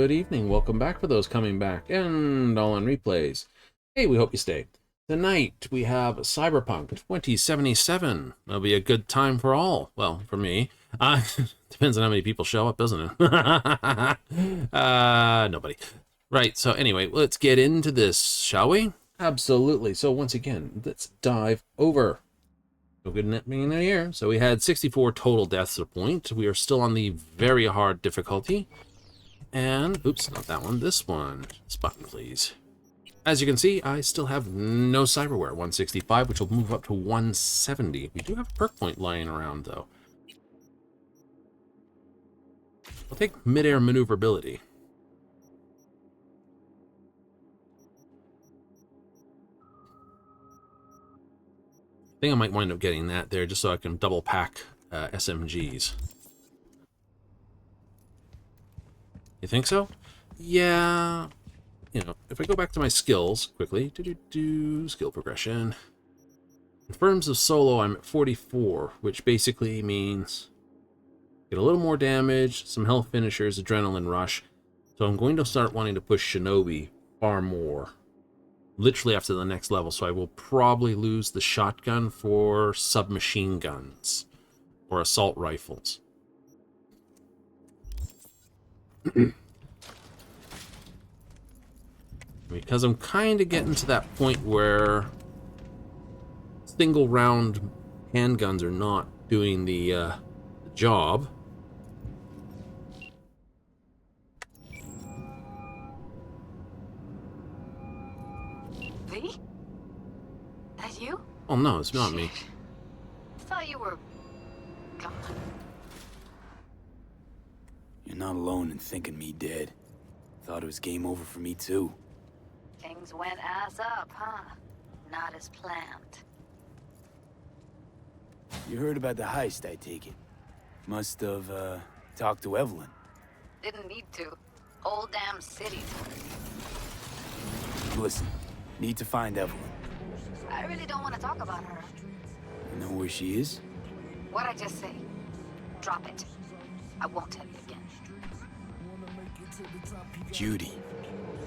Good evening. Welcome back for those coming back and all on replays. Hey, we hope you stay. Tonight we have Cyberpunk 2077. That'll be a good time for all. Well, for me. Depends on how many people show up, doesn't it? Nobody. Right, so anyway, let's get into this, shall we? Absolutely. So once again, let's dive over. So good at being here. So we had 64 total deaths at a point. We are still on the very hard difficulty. And, oops, not that one, this one. This button, please. As you can see, I still have no cyberware, 165, which will move up to 170. We do have a perk point lying around, though. I'll take mid-air maneuverability. I think I might wind up getting that there, just so I can double pack SMGs. You think so? Yeah. You know, if I go back to my skills quickly, skill progression. In terms of solo, I'm at 44, which basically means get a little more damage, some health finishers, adrenaline rush. So I'm going to start wanting to push Shinobi far more, literally after the next level. So I will probably lose the shotgun for submachine guns or assault rifles. Because I'm kind of getting to that point where single round handguns are not doing the job. V? That you? Oh no, it's not me. I thought you were gone. You're not alone in thinking me dead. Thought it was game over for me too. Things went ass up, huh? Not as planned. You heard about the heist, I take it. Must have, talked to Evelyn. Didn't need to. Whole damn city's Listen, need to find Evelyn. I really don't want to talk about her. You know where she is? What'd I just say? Drop it. I won't tell you again. Judy,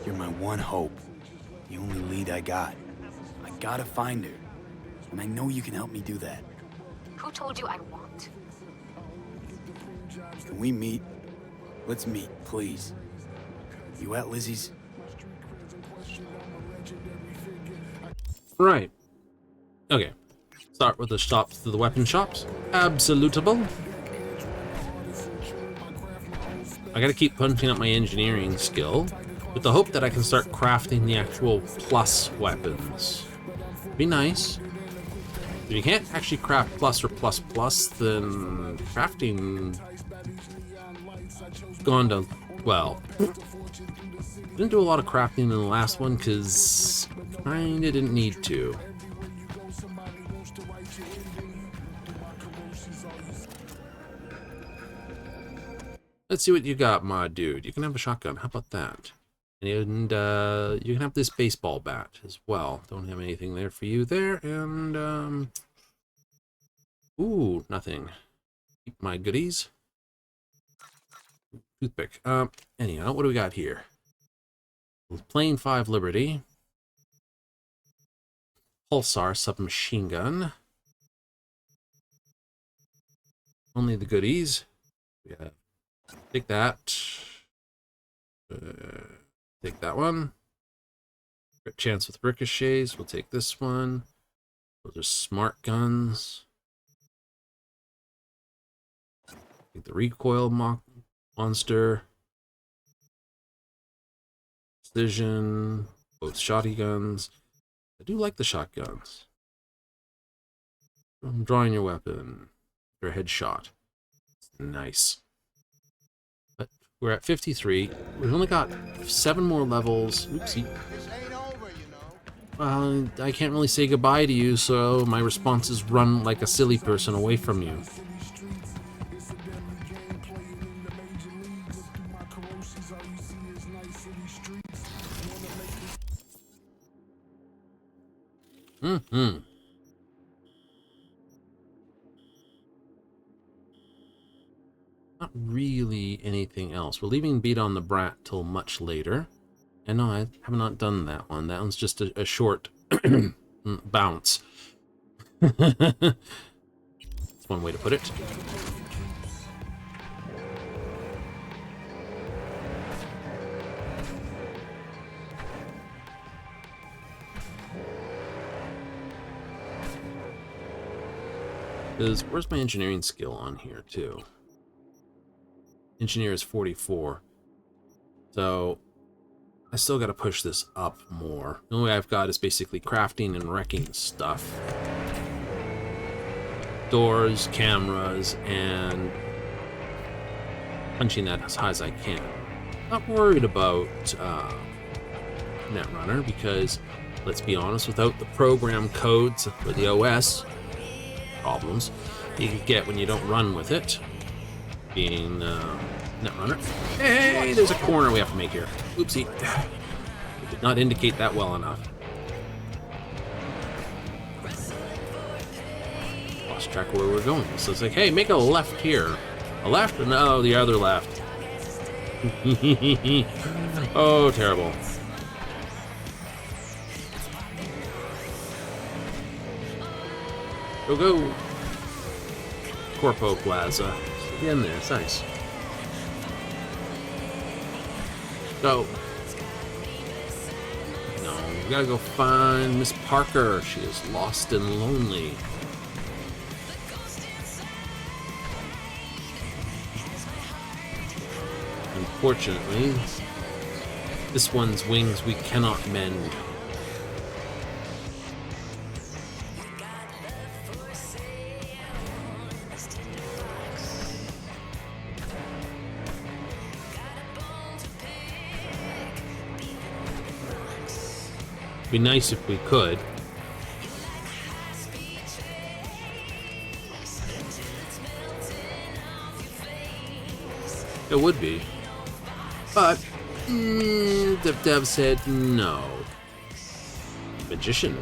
you're my one hope. The only lead I got. I gotta find her. And I know you can help me do that. Who told you I won't? Can we meet? Let's meet, please. You at Lizzie's? Right. Okay. Start with the shops to the weapon shops. Absolutable. I gotta keep punching up my engineering skill with the hope that I can start crafting the actual plus weapons. Be nice. If you can't actually craft plus or plus plus, then crafting gone to, well, didn't do a lot of crafting in the last one because kinda didn't need to. Let's see what you got, my dude. You can have a shotgun. How about that? And you can have this baseball bat as well. Don't have anything there for you there. And, ooh, nothing. Keep my goodies. Toothpick. Anyhow, what do we got here? Plane 5 Liberty. Pulsar submachine gun. Only the goodies. We have. Take that. Take that one. Got chance with ricochets. We'll take this one. Those are smart guns. Take the recoil monster. Precision. Both shotguns. I do like the shotguns. I'm drawing your weapon. Your headshot. Nice. But we're at 53. We've only got 7 more levels. Oopsie. I can't really say goodbye to you, so my response is run like a silly person away from you. Not really anything else. We're leaving Beat on the Brat till much later. And no, I have not done that one. That one's just a short bounce. That's one way to put it. Where's my engineering skill on here, too? Engineer is 44. So, I still got to push this up more. The only way I've got is basically crafting and wrecking stuff. Doors, cameras, and punching that as high as I can. Not worried about Netrunner because, let's be honest, without the program codes for the OS problems you can get when you don't run with it, being Netrunner. Hey, there's a corner we have to make here. Oopsie. I did not indicate that well enough. Lost track of where we're going. So it's like, hey, make a left here. A left? No, the other left. Oh, terrible. Go, go. Corpo Plaza. Get in there. It's nice. Go. No, we gotta go find Miss Parker. She is lost and lonely. Unfortunately, this one's wings we cannot mend. Be nice if we could. It would be. But Dev said no. Magician.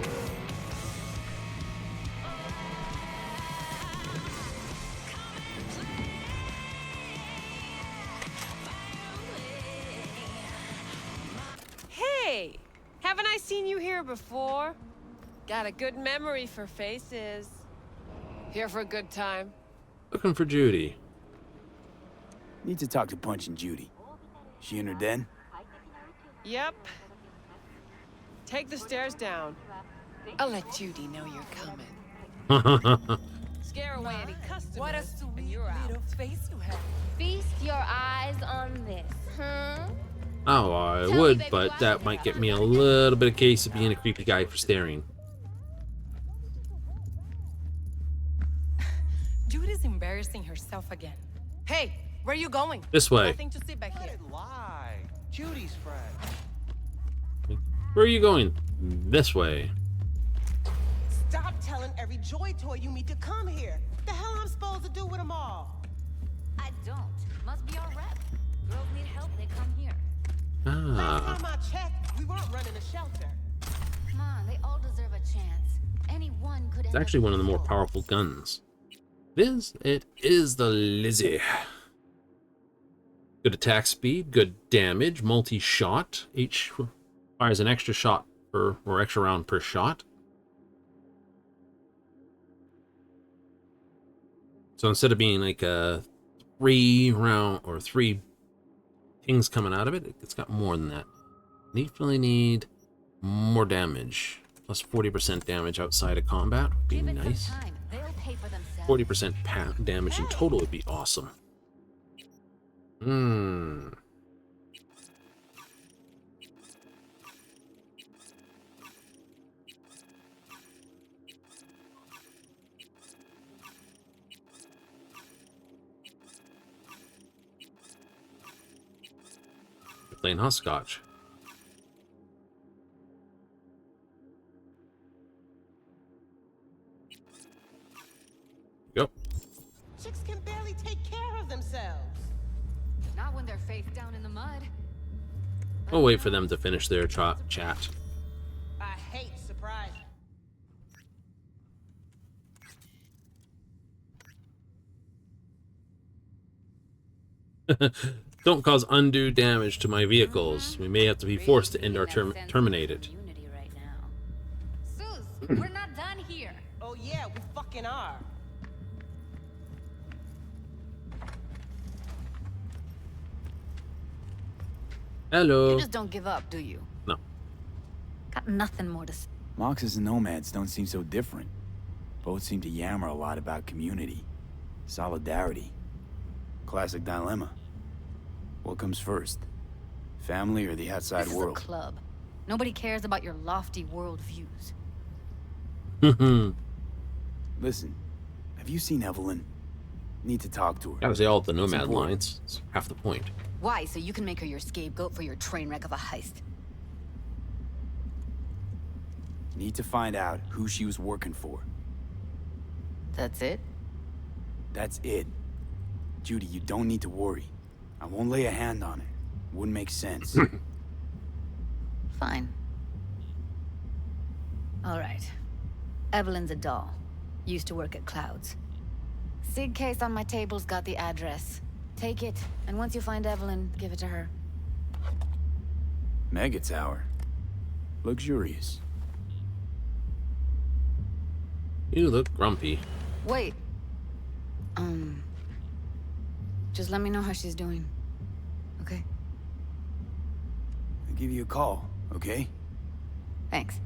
Hey! Haven't I seen you here before? Got a good memory for faces. Here for a good time. Looking for Judy. Need to talk to Punch and Judy. She in her den? Yep. Take the stairs down. I'll let Judy know you're coming. Scare away any customers, What a sweet and you're out. little face you have. Feast your eyes on this, huh? Oh, I would, but that might get me a little bit of case of being a creepy guy for staring. Judy's embarrassing herself again. Hey, where are you going? This way. Nothing to sit back here. Lie. Judy's friend. Where are you going? This way. Stop telling every joy toy you meet to come here. The hell I'm supposed to do with them all? I don't. Must be our rep. Girls need help, they come here. Last Ah. time I checked, we weren't running a shelter. Come on, they all deserve a chance. Anyone could It's actually one of the more powerful guns. It is the Lizzie. Good attack speed, good damage, multi-shot. Each fires an extra shot per, or extra round per shot. So instead of being like a 3 round or 3 things coming out of it, it's got more than that. Definitely need more damage. Plus 40% damage outside of combat would be Give it nice. some time. They'll pay for themselves. 40% damage in total would be awesome. You're playing hopscotch. Go. Chicks can barely take care of themselves. Not when they're face down in the mud. We'll wait for them to finish their chat. I hate surprises. Don't cause undue damage to my vehicles. We may have to be forced to end our terminate it. Unity right now. Sus, we're not done here. Oh yeah, we fucking are. Hello. You just don't give up, do you? No. Got nothing more to say. Moxes and nomads don't seem so different. Both seem to yammer a lot about community, solidarity. Classic dilemma. What comes first? Family or the outside This world? is a club. Nobody cares about your lofty world views. Listen, have you seen Evelyn? Need to talk to her. Gotta say all the nomad important. lines. It's half the point. Why? So you can make her your scapegoat for your train wreck of a heist. Need to find out who she was working for. That's it? That's it. Judy, you don't need to worry. I won't lay a hand on it. Wouldn't make sense. Fine. All right. Evelyn's a doll. Used to work at Clouds. Sig case on my table's got the address. Take it, and once you find Evelyn, give it to her. Mega Tower. Luxurious. You look grumpy. Wait. Just let me know how she's doing. Okay? I'll give you a call, okay? Thanks.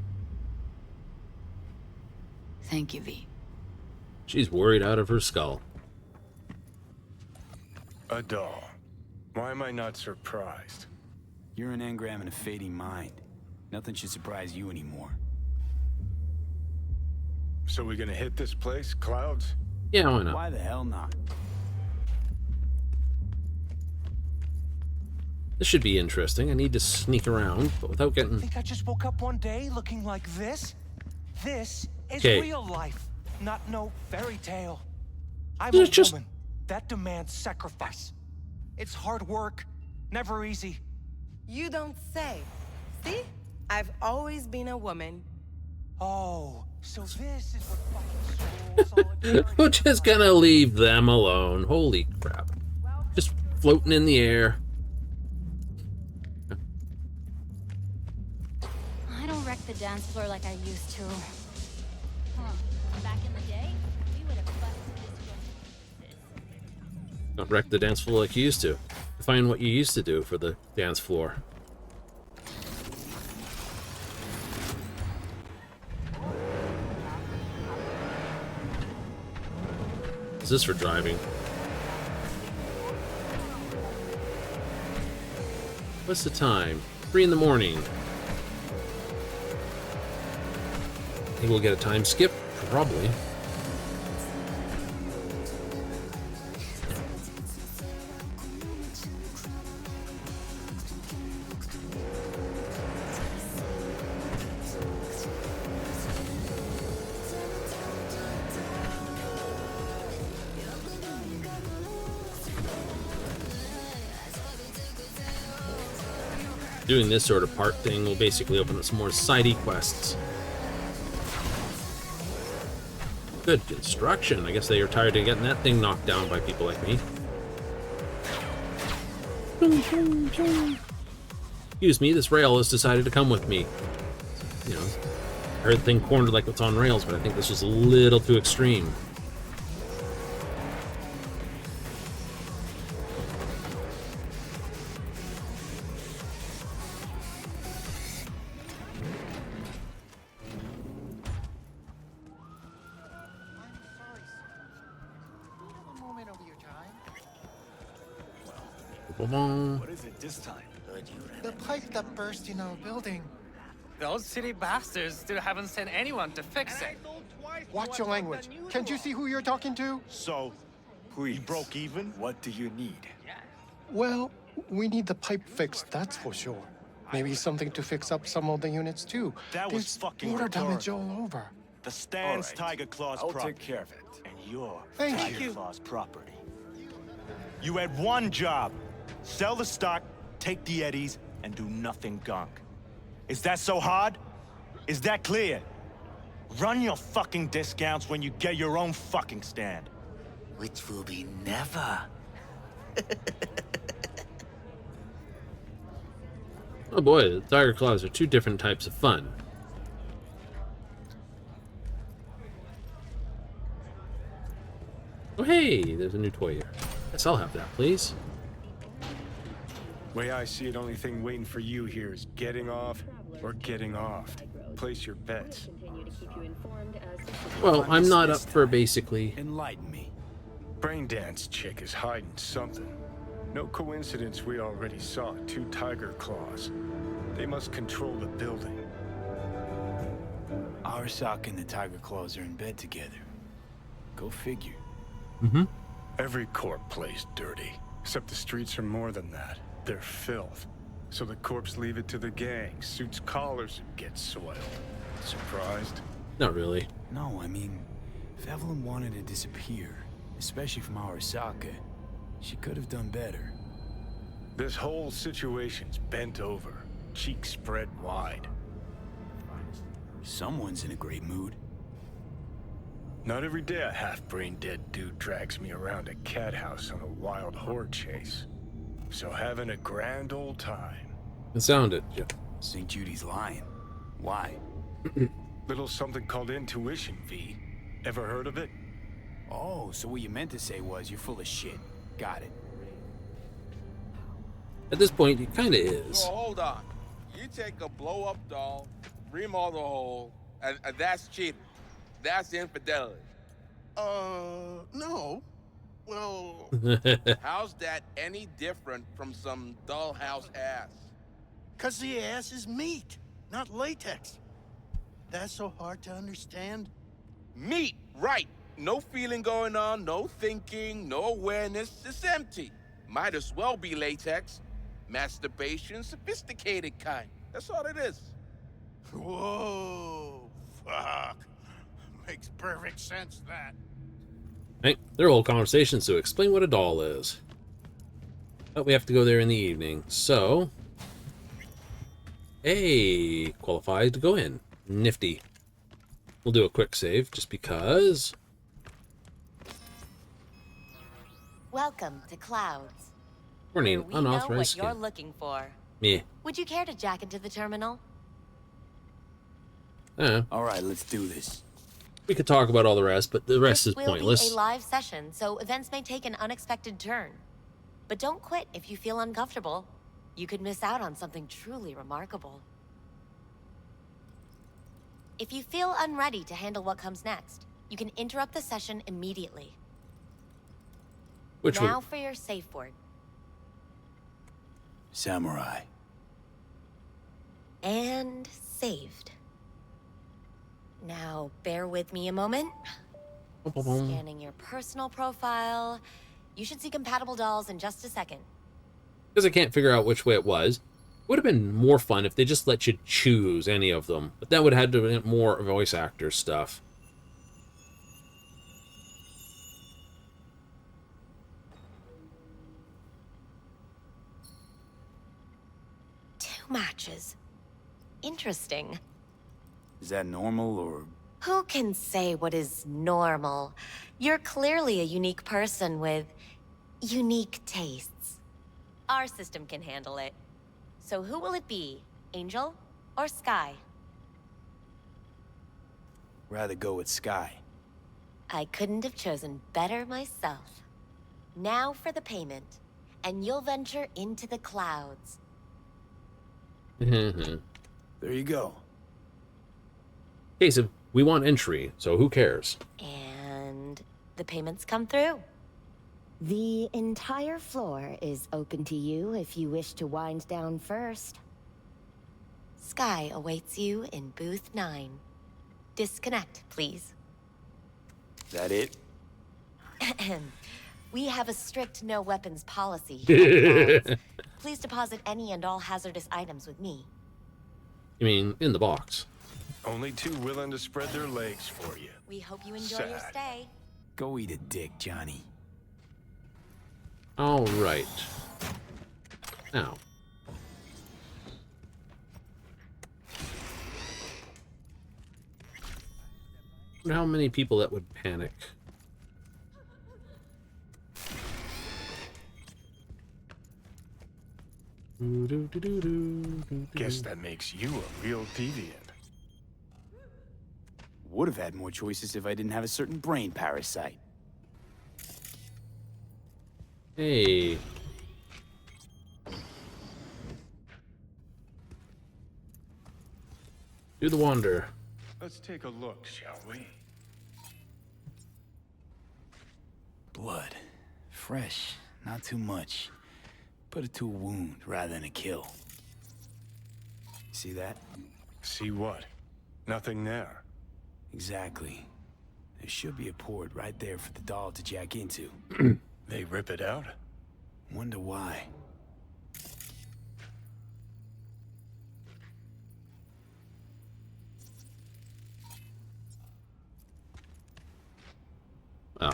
Thank you, V. She's worried out of her skull. A doll. Why am I not surprised? You're an engram and a fading mind. Nothing should surprise you anymore. So we gonna hit this place, Clouds? Yeah, why not? Why the hell not? This should be interesting. I need to sneak around, but without I getting... think I just woke up one day looking like this. This is Okay. real life, not no fairy tale. I'm It's a just- woman that demands sacrifice. It's hard work, never easy. You don't say. See? I've always been a woman. Oh, so this is what fucking soul solidarity We're is just like. gonna leave them alone. Holy crap. Just floating in the air. I don't wreck the dance floor like I used to. Huh. Back in the day, we would have busted this joint to pieces. Not wreck the dance floor like you used to. Find what you used to do for the dance floor. Is this for driving? What's the time? 3 in the morning. Think we'll get a time skip? Probably. Doing this sort of part thing will basically open up some more sidey quests. Good construction. I guess they are tired of getting that thing knocked down by people like me. Excuse me, this rail has decided to come with me. You know, I heard the thing cornered like it's on rails, but I think this was a little too extreme. What is it this time? The pipe that burst in our building. Those city bastards still haven't sent anyone to fix it. Watch your language. Can't you see who you're talking to? So, Please. you broke even? What do you need? Well, we need the pipe fixed, that's for sure. Maybe something to fix up some of the units too. That was There's fucking water damage rhetorical. all over. The stand's All right. Tiger Claw's I'll property. take care of it. And you're Thank Tiger you. Claw's property. You had one job. Sell the stock, take the eddies, and do nothing gunk. Is that so hard? Is that clear? Run your fucking discounts when you get your own fucking stand. Which will be never. Oh boy, the tiger claws are two different types of fun. Oh hey, there's a new toy here. Guess I'll have that, please. Way I see it, only thing waiting for you here is getting off or getting offed. Place your bets. Well, I'm not up for basically. Enlighten me. Braindance chick is hiding something. No coincidence we already saw 2 tiger claws. They must control the building. Arasaka and the Tiger Claws are in bed together. Go figure. Mm-hmm. Every corp plays dirty, except the streets are more than that. They're filth. So the corps leave it to the gang. Suits collars and get soiled. Surprised? Not really. No, I mean, if Evelyn wanted to disappear, especially from Arasaka, she could have done better. This whole situation's bent over, cheeks spread wide. Someone's in a great mood. Not every day a half-brain dead dude drags me around a cat house on a wild horde chase. So having a grand old time. It sounded, yeah. St. Judy's lying. Why? Little something called intuition, V. Ever heard of it? Oh, so what you meant to say was you're full of shit. Got it. At this point, it kind of is. So hold on. You take a blow-up doll, remodel the hole, and that's cheating. That's infidelity. No. Well... How's that any different from some dollhouse ass? 'Cause the ass is meat, not latex. That's so hard to understand. Meat, right. No feeling going on, no thinking, no awareness. It's empty. Might as well be latex. Masturbation, sophisticated kind. That's all it is. Whoa, fuck. Makes perfect sense, that. Right, their whole conversations to explain what a doll is. But we have to go there in the evening, so... Hey, qualified to go in. Nifty. We'll do a quick save, just because... Welcome to Clouds. Warning, We unauthorized know what scan. you're looking for. Yeah. Would you care to jack into the terminal? All right, let's do this. We could talk about all the rest, but the rest is This will pointless. be a live session, so events may take an unexpected turn. But don't quit if you feel uncomfortable. You could miss out on something truly remarkable. If you feel unready to handle what comes next, you can interrupt the session immediately. Which now one? for your safe word. Samurai. And saved. Now, bear with me a moment. Scanning your personal profile. You should see compatible dolls in just a second. Because I can't figure out which way it was. It would have been more fun if they just let you choose any of them. But that would have had to be more voice actor stuff. Two matches. Interesting. Is that normal or... Who can say what is normal? You're clearly a unique person with unique tastes. Our system can handle it. So who will it be? Angel or Sky? Rather go with Sky. I couldn't have chosen better myself. Now for the payment, and you'll venture into the clouds. There you go. Case of, we want entry, so who cares? And the payments come through. The entire floor is open to you if you wish to wind down first. Sky awaits you in booth 9. Disconnect, please. That it? We have a strict no weapons policy here at Clouds. Please deposit any and all hazardous items with me. You mean, in the box. Only 2 willing to spread their legs for you. We hope you enjoy your stay. Go eat a dick, Johnny. All right. Now. I wonder how many people that would panic. Guess that makes you a real deviant. Would have had more choices if I didn't have a certain brain parasite. Hey. Do the wander. Let's take a look, shall we? Blood. Fresh. Not too much. Put it to a wound rather than a kill. See that? See what? Nothing there. Exactly. There should be a port right there for the doll to jack into. They rip it out? Wonder why. Oh.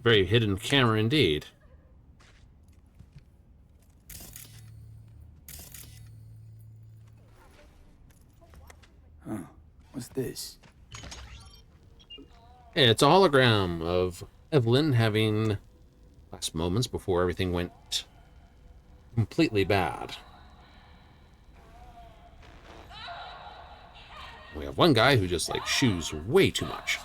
Very hidden camera indeed. Huh. What's this? It's a hologram of Evelyn having last moments before everything went completely bad. We have one guy who just like shoos way too much.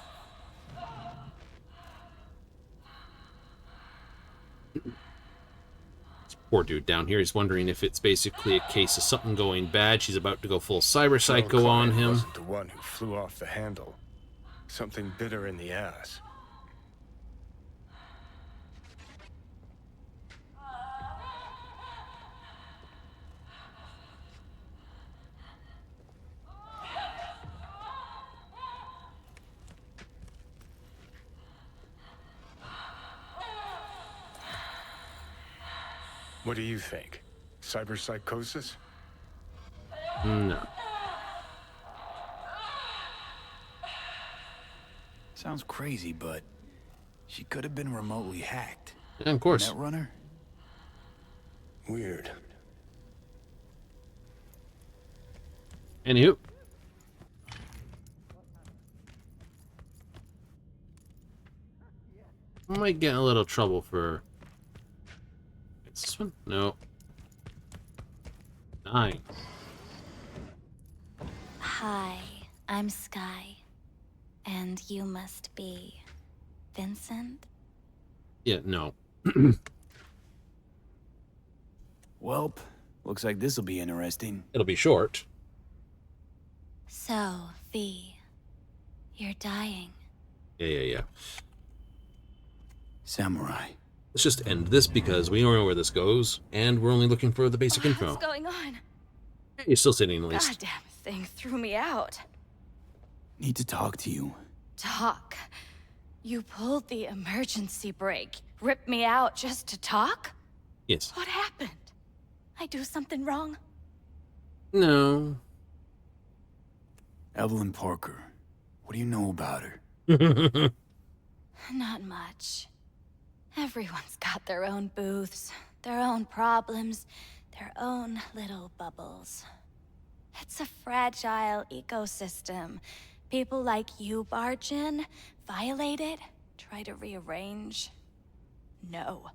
This poor dude down here, he's wondering if it's basically a case of something going bad. She's about to go full cyber psycho on him. Wasn't the one who flew off the handle. Something bitter in the ass. What do you think? Cyberpsychosis? No. Sounds crazy, but she could have been remotely hacked. Yeah, of course. Netrunner? Weird. Anywho. I might get in a little trouble for... Is this one? No. 9. Hi, I'm Sky. And you must be... Vincent? Yeah, no. Welp, looks like this'll be interesting. It'll be short. So, V, you're dying. Yeah. Samurai. Let's just end this because we don't know where this goes, and we're only looking for the basic info. What's going on? You're still sitting at least. Goddamn thing threw me out. Need to talk to you. Talk? You pulled the emergency brake. Ripped me out just to talk? Yes. What happened? I do something wrong? No. Evelyn Parker. What do you know about her? Not much. Everyone's got their own booths, their own problems, their own little bubbles. It's a fragile ecosystem. People like you barge in, violate it, try to rearrange. No.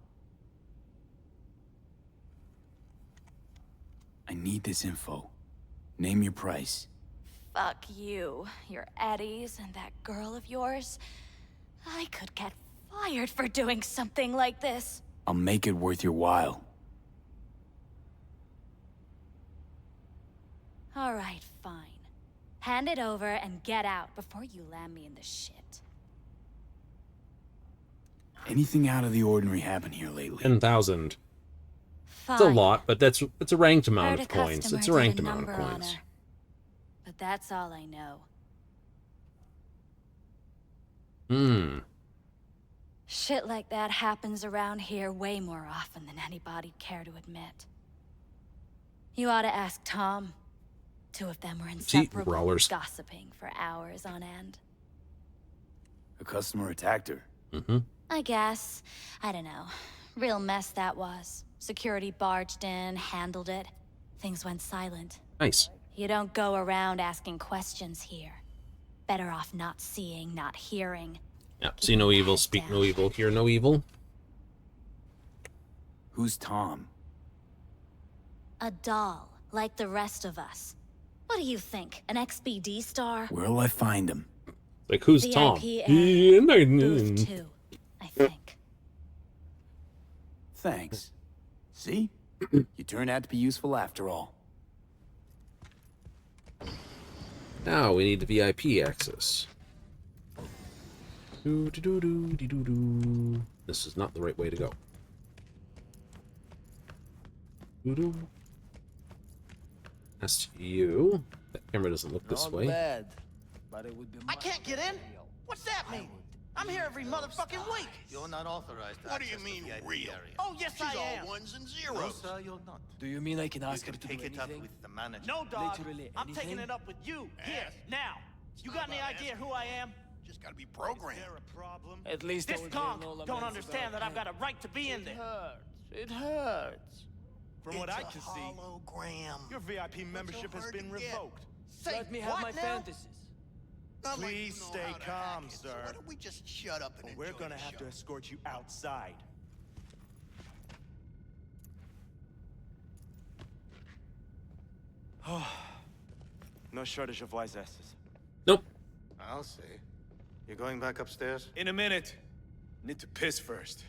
I need this info. Name your price. Fuck you, your Eddies, and that girl of yours. I could get fired for doing something like this. I'll make it worth your while. All right, fine. Hand it over and get out before you land me in the shit. Anything out of the ordinary happen here lately? 10,000. Fine. It's a lot, but it's a ranked amount Heard of a coins. customer It's a did ranked amount of number on coins. her. But that's all I know. Shit like that happens around here way more often than anybody'd care to admit. You ought to ask Tom. Two of them were inseparable, brawlers. gossiping for hours on end. A customer attacked her. I guess. I don't know. Real mess that was. Security barged in, handled it. Things went silent. Nice. You don't go around asking questions here. Better off not seeing, not hearing. Yep. See no evil, speak no evil, hear no evil. Who's Tom? A doll, like the rest of us. What do you think, an XBD star? Where'll I find him? Like, who's VIP Tom? area. Booth 2, I think. Thanks. See? You turned out to be useful after all. Now we need the VIP access. This is not the right way to go. That's you. That camera doesn't look this way. Bad, but it would be I can't get in? What's that mean? I'm here every motherfucking week. You're not authorized. What do you mean, real? Oh, yes, I am. All ones and No, zeros. sir, you're not. Do you mean I can ask her You to can do take it up anything? with the manager. No, dog. Literally I'm anything? taking it up with you. Here, now. You got any idea who I am? Just gotta be programmed. Is there a problem? At least I This will hear conk no don't laments understand about that I've him. got a right to be in there. It hurts. From what I can see, hologram. your VIP membership has been revoked. Say Let me have what my now? fantasies. Not like Please you know stay how to calm, hack it, sir. So why don't we just shut up and Or we're enjoy gonna the have show? to escort you outside. No shortage of wise asses. Nope. I'll see. You're going back upstairs? In a minute. Need to piss first.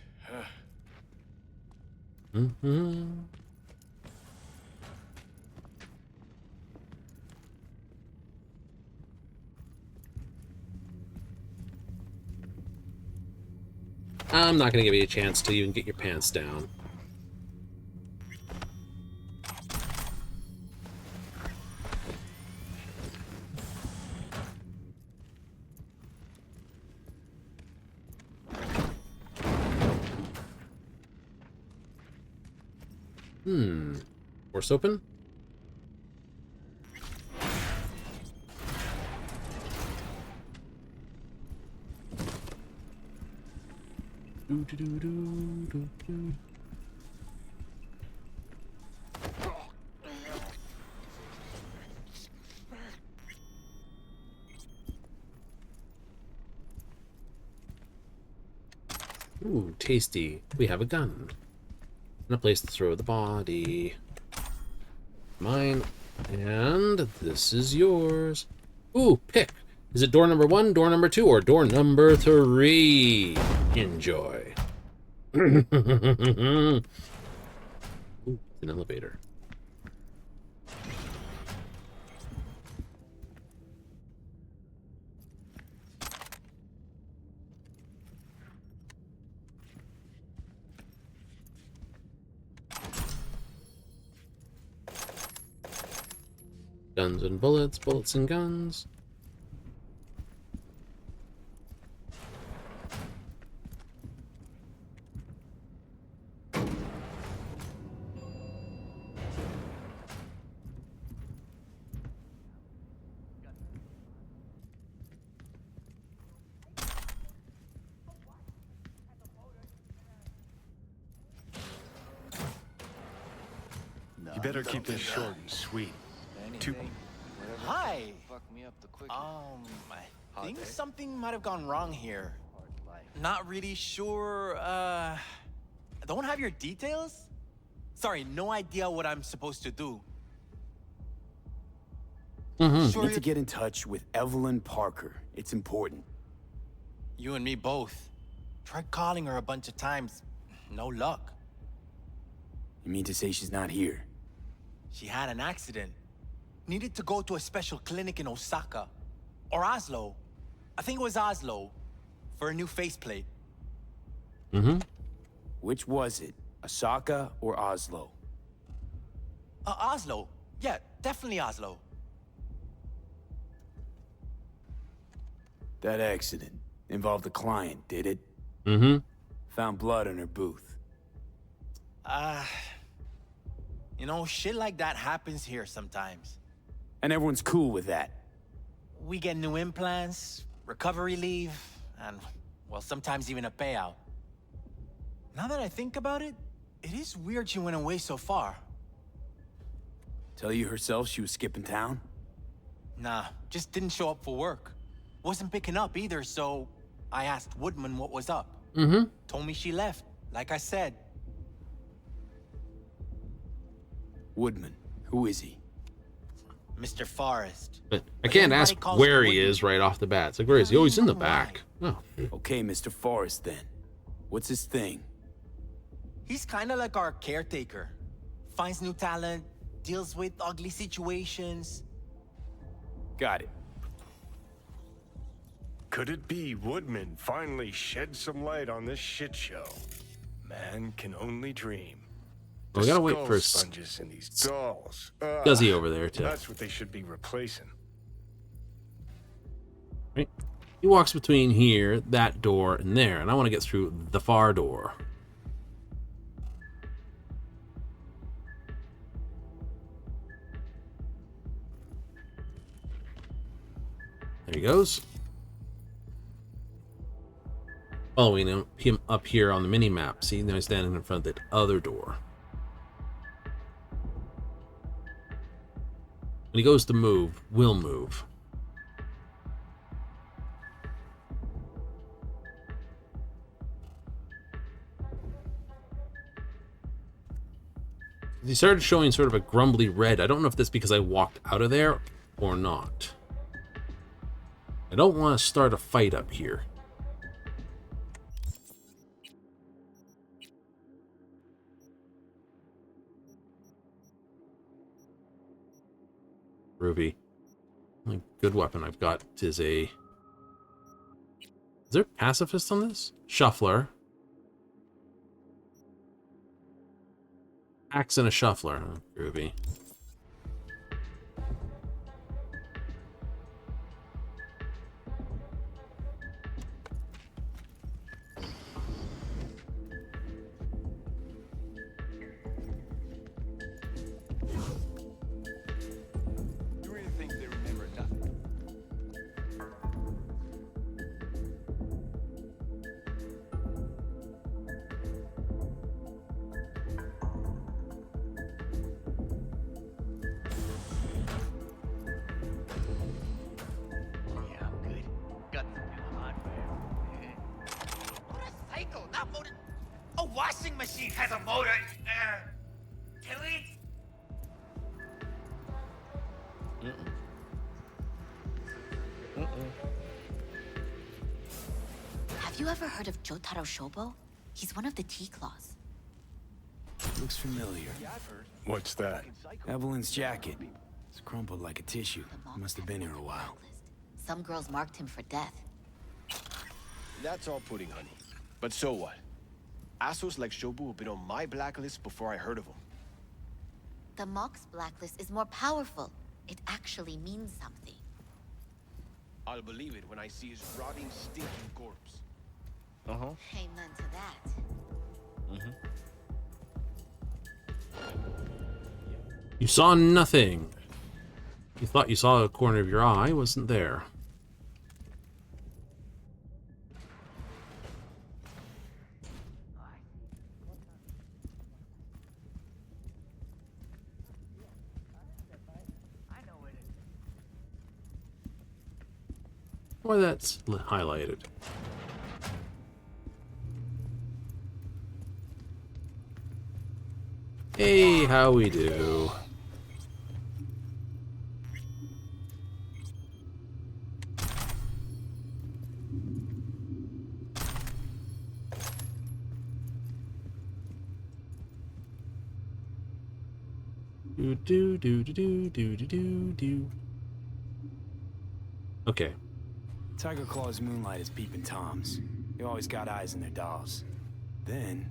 I'm not gonna give you a chance to even get your pants down. Force open? Ooh, tasty. We have a gun. And a place to throw the body. Mine. And this is yours. Ooh, pick. Is it door number 1, door number 2, or door number 3? Enjoy. Ooh, it's an elevator. Guns and bullets, bullets and guns. You better keep this short and sweet. Two. Hi. Fuck me up the quick. I think something might have gone wrong here. Not really sure, don't have your details? Sorry, no idea what I'm supposed to do. You need to get in touch with Evelyn Parker. It's important. You and me both. Tried calling her a bunch of times. No luck. You mean to say she's not here? She had an accident. Needed to go to a special clinic in Osaka. Or Oslo. I think it was Oslo. For a new faceplate. Which was it? Osaka or Oslo? Oslo. Yeah, definitely Oslo. That accident involved a client, did it? Found blood in her booth. You know, shit like that happens here sometimes. And everyone's cool with that. We get new implants, recovery leave, and, well, sometimes even a payout. Now that I think about it, it is weird she went away so far. Tell you herself she was skipping town? Nah, just didn't show up for work. Wasn't picking up either, so I asked Woodman what was up. Told me she left, like I said. Woodman. Who is he? Mr. Forrest. But I can't ask where he is right off the bat. It's like, where is he? Oh, he's in the back. Oh. Okay, Mr. Forrest then. What's his thing? He's kind of like our caretaker. Finds new talent, deals with ugly situations. Got it. Could it be Woodman finally shed some light on this shit show? Man can only dream. We gotta wait for sponges in these dolls. Scuzzy over there too. That's what they should be replacing. Right. He walks between here, that door, and there, and I want to get through the far door. There he goes. Following him up here on the mini map. See, now he's standing in front of that other door. When he goes to move, we'll move. He started showing sort of a grumbly red. I don't know if that's because I walked out of there or not. I don't want to start a fight up here. Ruby. Only good weapon I've got is a... Is there pacifist on this? Shuffler. Axe and a shuffler. Oh, Ruby. A washing machine has a motor. Can we? Have you ever heard of Jotaro Shobo? He's one of the T-Claws. Looks familiar. What's that? Evelyn's jacket. It's crumpled like a tissue. Must have been here a while. Some girls marked him for death. That's all pudding, honey. But so what? Assholes like Shobu have been on my blacklist before I heard of them. The Mock's blacklist is more powerful. It actually means something. I'll believe it when I see his rotting, stinking corpse. Amen to that. You saw nothing. You thought you saw a corner of your eye, wasn't there. Why that's highlighted. Hey, how we do? Do do do do do do do do. Okay. Tiger Claw's moonlight is peeping Toms. They always got eyes in their dolls. Then,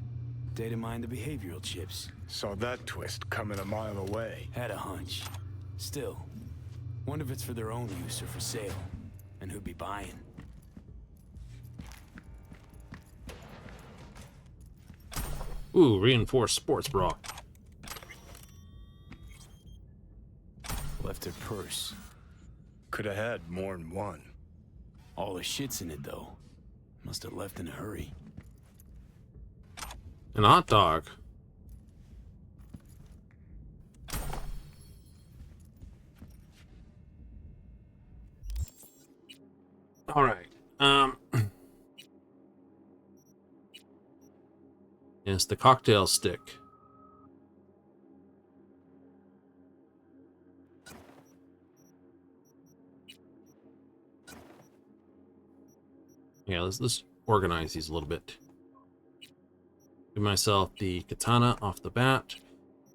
data mined the behavioral chips. Saw that twist coming a mile away. Had a hunch. Still, wonder if it's for their own use or for sale. And who'd be buying. Ooh, reinforced sports bra. Left her purse. Could have had more than one. All the shit's in it, though. Must have left in a hurry. An hot dog. All right. Yes, the cocktail stick. Yeah, let's organize these a little bit. Give myself the katana off the bat.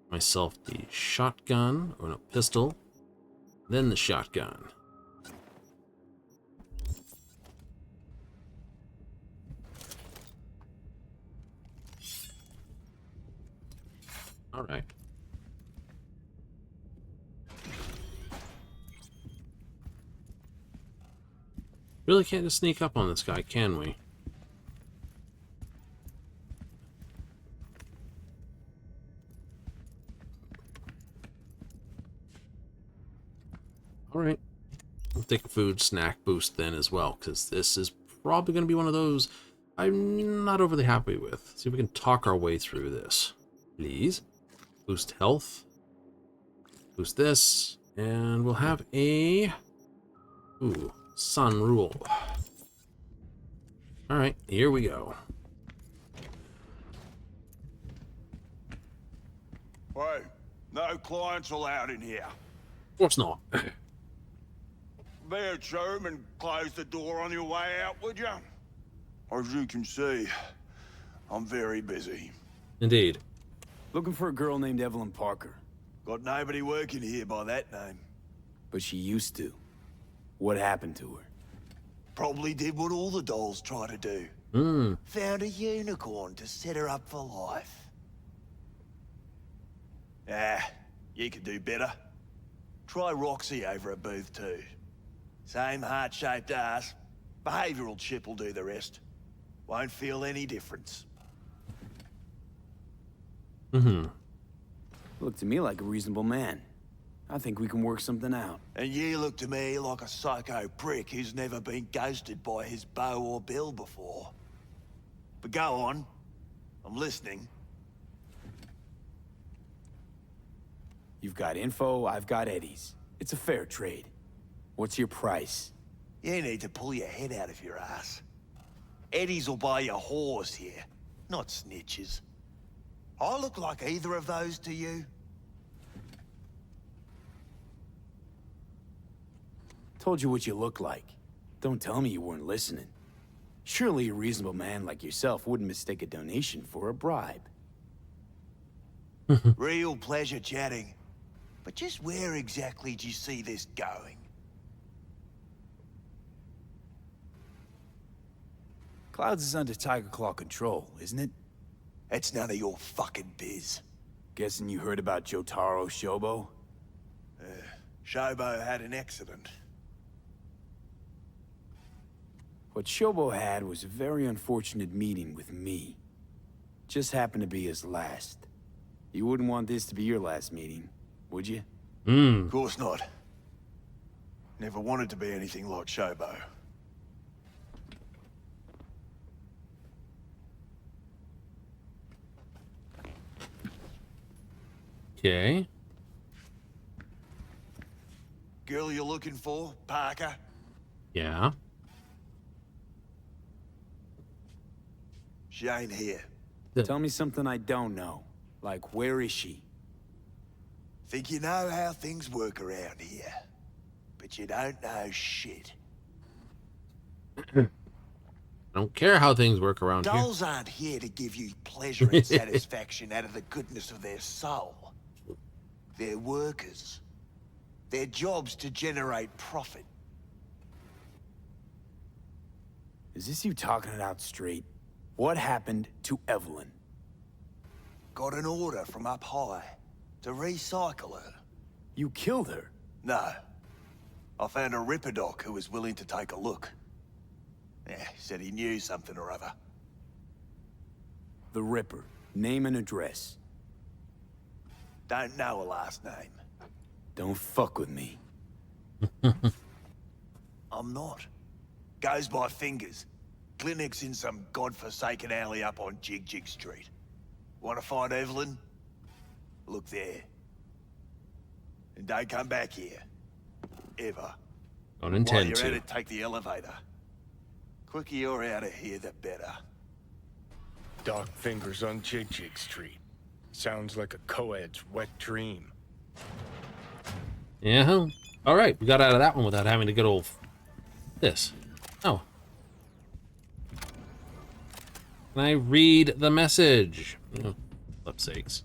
Myself the shotgun, or no, pistol. Then the shotgun. All right. Really can't just sneak up on this guy, can we? Alright. I'll take a food snack boost then as well, because this is probably going to be one of those I'm not overly happy with. See if we can talk our way through this. Please. Boost health. Boost this. And we'll have a... Ooh, sun rule. Alright, here we go. Hey, no clients allowed in here. Of course not. Be a chum and close the door on your way out, would you? As you can see, I'm very busy. Indeed. Looking for a girl named Evelyn Parker. Got nobody working here by that name. But she used to. What happened to her? Probably did what all the dolls try to do. Found a unicorn to set her up for life. Ah, you could do better. Try Roxy over at Booth 2. Same heart-shaped ass. Behavioral chip will do the rest. Won't feel any difference. Look to me like a reasonable man. I think we can work something out. And you look to me like a psycho prick who's never been ghosted by his beau or bill before. But go on. I'm listening. You've got info, I've got Eddie's. It's a fair trade. What's your price? You need to pull your head out of your ass. Eddie's will buy you whores here, not snitches. I look like either of those to you? Told you what you look like. Don't tell me you weren't listening. Surely a reasonable man like yourself wouldn't mistake a donation for a bribe. Real pleasure chatting. But just where exactly do you see this going? Clouds is under Tiger Claw control, isn't it? It's none of your fucking biz. Guessing you heard about Jotaro Shobo? Shobo had an accident. What Shobo had was a very unfortunate meeting with me. Just happened to be his last. You wouldn't want this to be your last meeting, would you? Of course not. Never wanted to be anything like Shobo. Okay. Girl you're looking for, Parker? Yeah. She ain't here. Tell me something I don't know. Like, where is she? Think you know how things work around here. But you don't know shit. I don't care how things work around here. Dolls aren't here to give you pleasure and satisfaction out of the goodness of their soul. They're workers. Their job's to generate profit. Is this you talking it out straight? What happened to Evelyn? Got an order from up high to recycle her. You killed her? No. I found a Ripper doc who was willing to take a look. Yeah, he said he knew something or other. The Ripper. Name and address. Don't know a last name. Don't fuck with me. I'm not. Goes by fingers. Clinic's in some godforsaken alley up on Jig Jig Street. Want to find Evelyn? Look there. And don't come back here. Ever. Don't intend While you're to. at it, take the elevator. Quicker you're out of here, the better. Dark fingers on Jig Jig Street. Sounds like a co-ed's wet dream. Yeah. All right, we got out of that one without having to get old this. Oh. Can I read the message? Oh, flip's sakes.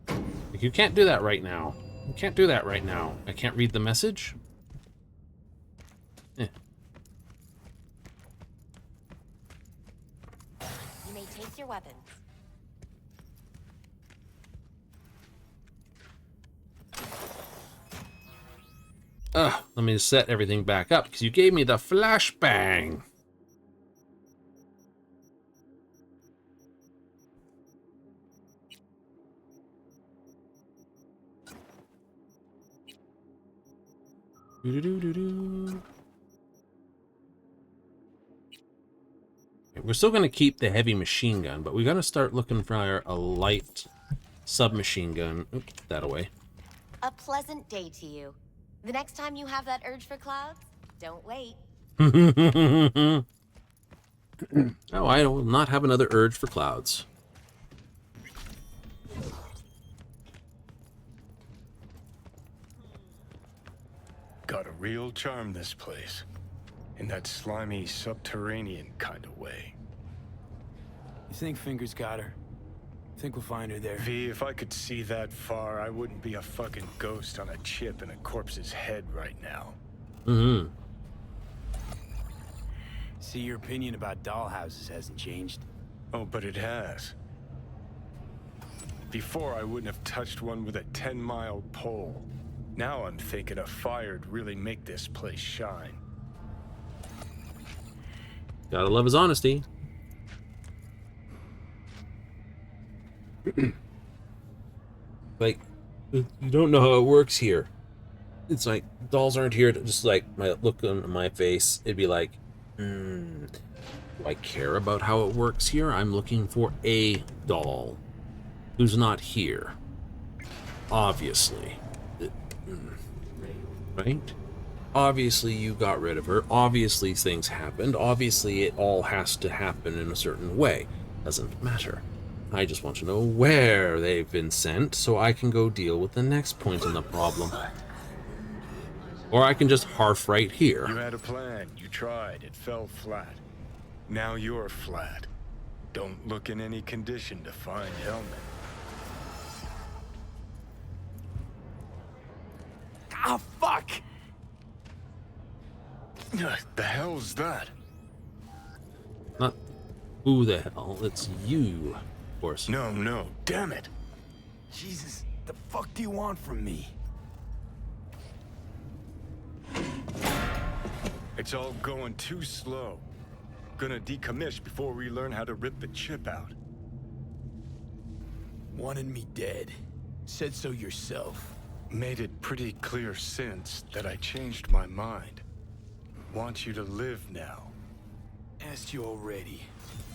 Like, you can't do that right now. You can't do that right now. I can't read the message? Eh. You may take your weapons. Let me set everything back up because you gave me the flashbang. Doo-doo-doo-doo-doo. We're still going to keep the heavy machine gun, but we're going to start looking for a light submachine gun. Oops, that away. A pleasant day to you. The next time you have that urge for clouds, don't wait. Oh, I will not have another urge for clouds. Got a real charm, this place. In that slimy, subterranean kind of way. You think Fingers got her? Think we'll find her there? V, if I could see that far, I wouldn't be a fucking ghost on a chip in a corpse's head right now. Mm-hmm. See, your opinion about dollhouses hasn't changed. Oh, but it has. Before, I wouldn't have touched one with a 10-mile pole. Now I'm thinking a fire'd really make this place shine. Gotta love his honesty. Like, you don't know how it works here. It's like, dolls aren't here to just like, my look on my face, it'd be like, do I care about how it works here? I'm looking for a doll who's not here. Obviously. Right? Obviously you got rid of her. Obviously things happened. Obviously it all has to happen in a certain way. Doesn't matter. I just want to know where they've been sent so I can go deal with the next point in the problem. Or I can just harf right here. You had a plan. You tried. It fell flat. Now you're flat. Don't look in any condition to find Hellman. Ah, fuck! The hell's that? Not who the hell, it's you, of course. No, damn it. Jesus, the fuck do you want from me? It's all going too slow. Gonna decommission before we learn how to rip the chip out. Wanted me dead. Said so yourself. Made it pretty clear since that I changed my mind. Want you to live now. Asked you already.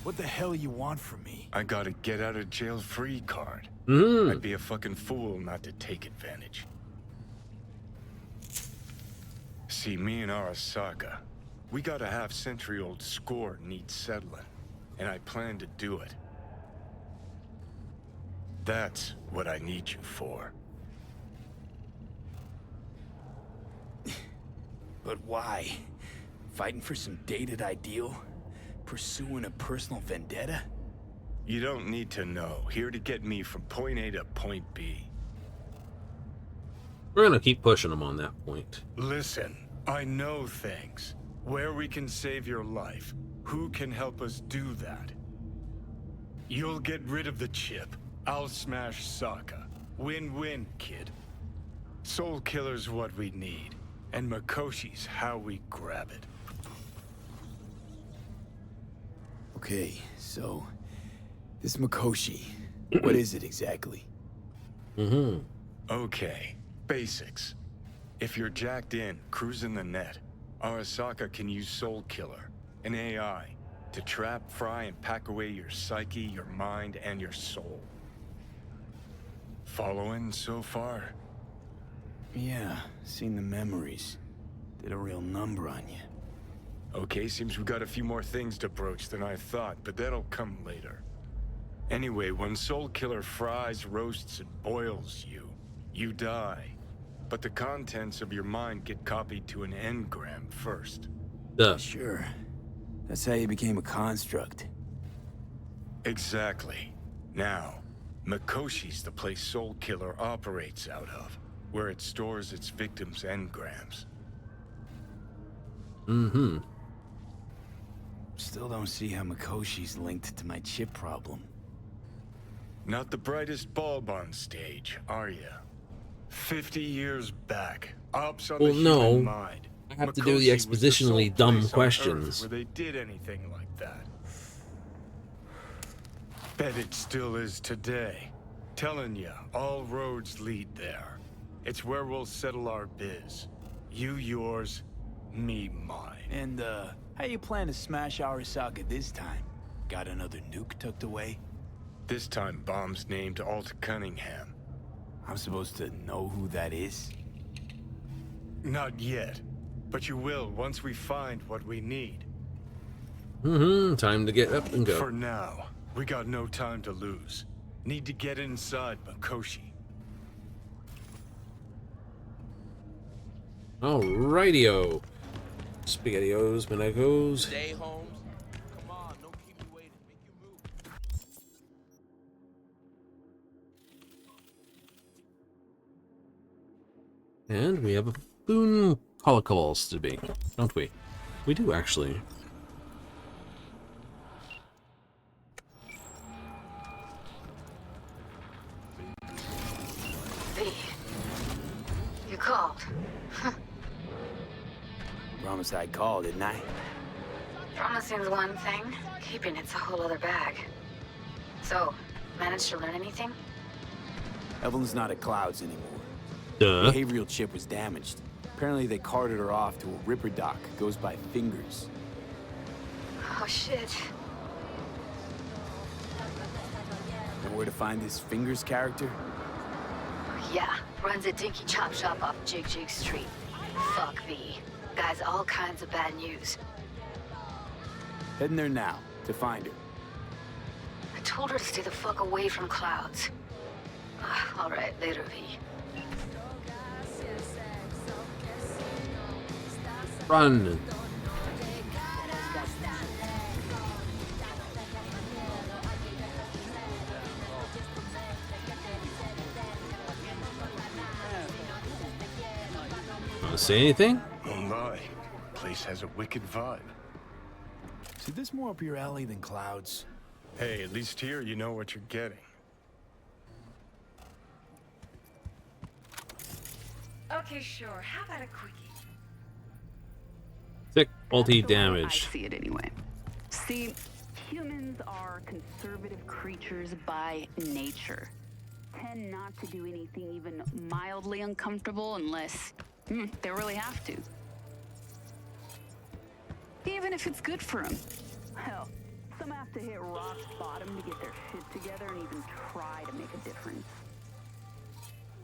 What the hell you want from me? I got a get out of jail free card. I'd be a fucking fool not to take advantage. See, me and Arasaka, we got a half-century-old score needs settling, and I plan to do it. That's what I need you for. But why? Fighting for some dated ideal? Pursuing a personal vendetta? You don't need to know. Here to get me from point A to point B. We're gonna keep pushing them on that point. Listen, I know things. Where we can save your life. Who can help us do that? You'll get rid of the chip. I'll smash Sokka. Win-win, kid. Soul Killer's what we need. And Makoshi's how we grab it. Okay, so... this Makoshi, what is it exactly? Okay, basics. If you're jacked in, cruising the net, Arasaka can use Soul Killer, an AI, to trap, fry, and pack away your psyche, your mind, and your soul. Following so far? Yeah, seen the memories. Did a real number on you. Okay, seems we got a few more things to broach than I thought, but that'll come later. Anyway, when Soul Killer fries, roasts, and boils you, you die. But the contents of your mind get copied to an engram first. Sure. That's how you became a construct. Exactly. Now, Mikoshi's the place Soul Killer operates out of, where it stores its victims' engrams. Mm-hmm. Still don't see how Mikoshi's linked to my chip problem. Not the brightest bulb on stage, are you? 50 years back, ops on Well, the human no. mind. I have to do the Mikoshi was the sole expositionally dumb place on Earth questions. where they did anything like that. Bet it still is today. Telling ya, all roads lead there. It's where we'll settle our biz. You yours, me mine. And, how you plan to smash Arasaka this time? Got another nuke tucked away? This time, bomb's named Alt Cunningham. I'm supposed to know who that is? Not yet, but you will once we find what we need. Mm-hmm. Time to get up and go. For now, we got no time to lose. Need to get inside Mikoshi. Alrighty-o. SpaghettiOs, Minecos. Stay home. Come on, don't keep me waiting. Make you move. And we have a boon colocals to be, don't we? We do, actually. V, you called. Promised I'd call, didn't I? Promising's one thing, keeping it's a whole other bag. So, managed to learn anything? Evelyn's not at Clouds anymore. Duh. The behavioral chip was damaged. Apparently they carted her off to a Ripper dock. Goes by Fingers. Oh shit. Know where to find this Fingers character? Yeah, runs a dinky chop shop off Jig Jig Street. Fuck V. Guy's all kinds of bad news. Heading there now, to find her. I told her to stay the fuck away from Clouds. Alright, later, V. Run. Want to say anything? Oh my, place has a wicked vibe. See, this more up your alley than Clouds. Hey, at least here you know what you're getting. Okay, sure. How about a quickie? Sick multi I damage. see it anyway. See, humans are conservative creatures by nature. Tend not to do anything even mildly uncomfortable unless they really have to. Even if it's good for them. Hell, some have to hit rock bottom to get their shit together and even try to make a difference.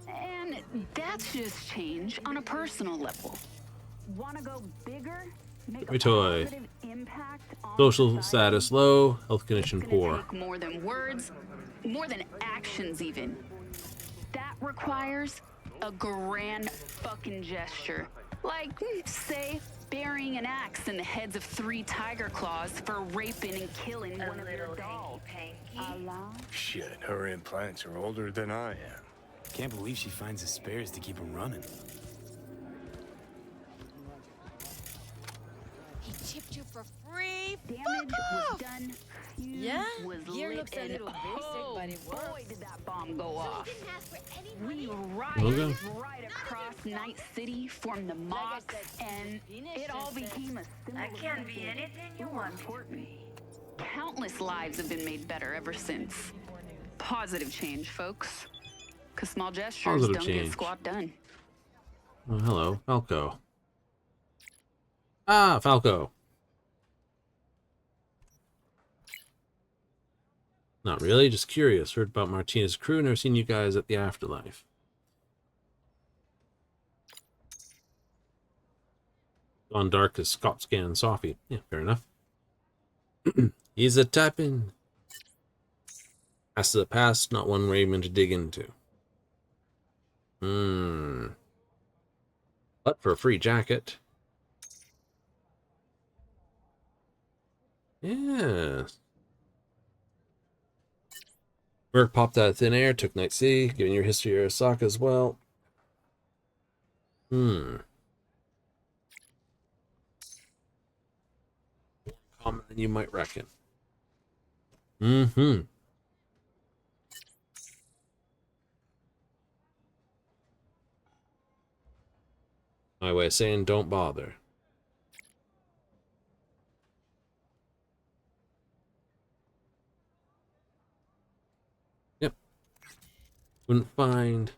And that's just change on a personal level. Want to go bigger? Make a Toy. positive impact on Social society? status low, health condition It's gonna poor. take more than words, more than actions even. That requires a grand fucking gesture. Like, say, burying an axe in the heads of 3 tiger claws for raping and killing one of your dolls. Shit, her implants are older than I am. Can't believe she finds the spares to keep them running. He chipped you for free. Damage was done. Fuse Yeah? was Gear lit, looks a and little basic, but it boy, works. did that bomb go off. We Okay. right across Night City, formed the mocks, and it all became a symbol. I can be anything you want me to be. Countless lives have been made better ever since. Positive change, folks. Because small gestures Positive don't change. get squat done. Oh, hello, Falco. Ah, Falco. Not really, just curious. Heard about Martinez's crew, never seen you guys at the Afterlife. Gone dark as Scott Scan Sophie. Yeah, fair enough. He's a tapping. Past the past, not one Raymond to dig into. But for a free jacket. Yes. Merc popped out of thin air, took Night C, giving your history of Arasaka as well. More common than you might reckon. My way of saying don't bother. Yep. Wouldn't find.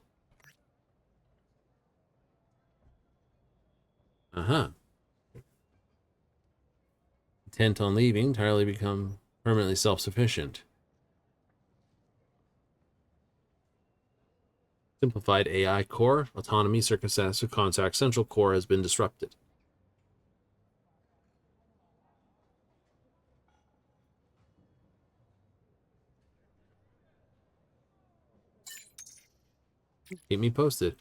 Intent on leaving, entirely become permanently self-sufficient. Simplified AI core, autonomy, circumstantial contact, central core has been disrupted. Keep me posted.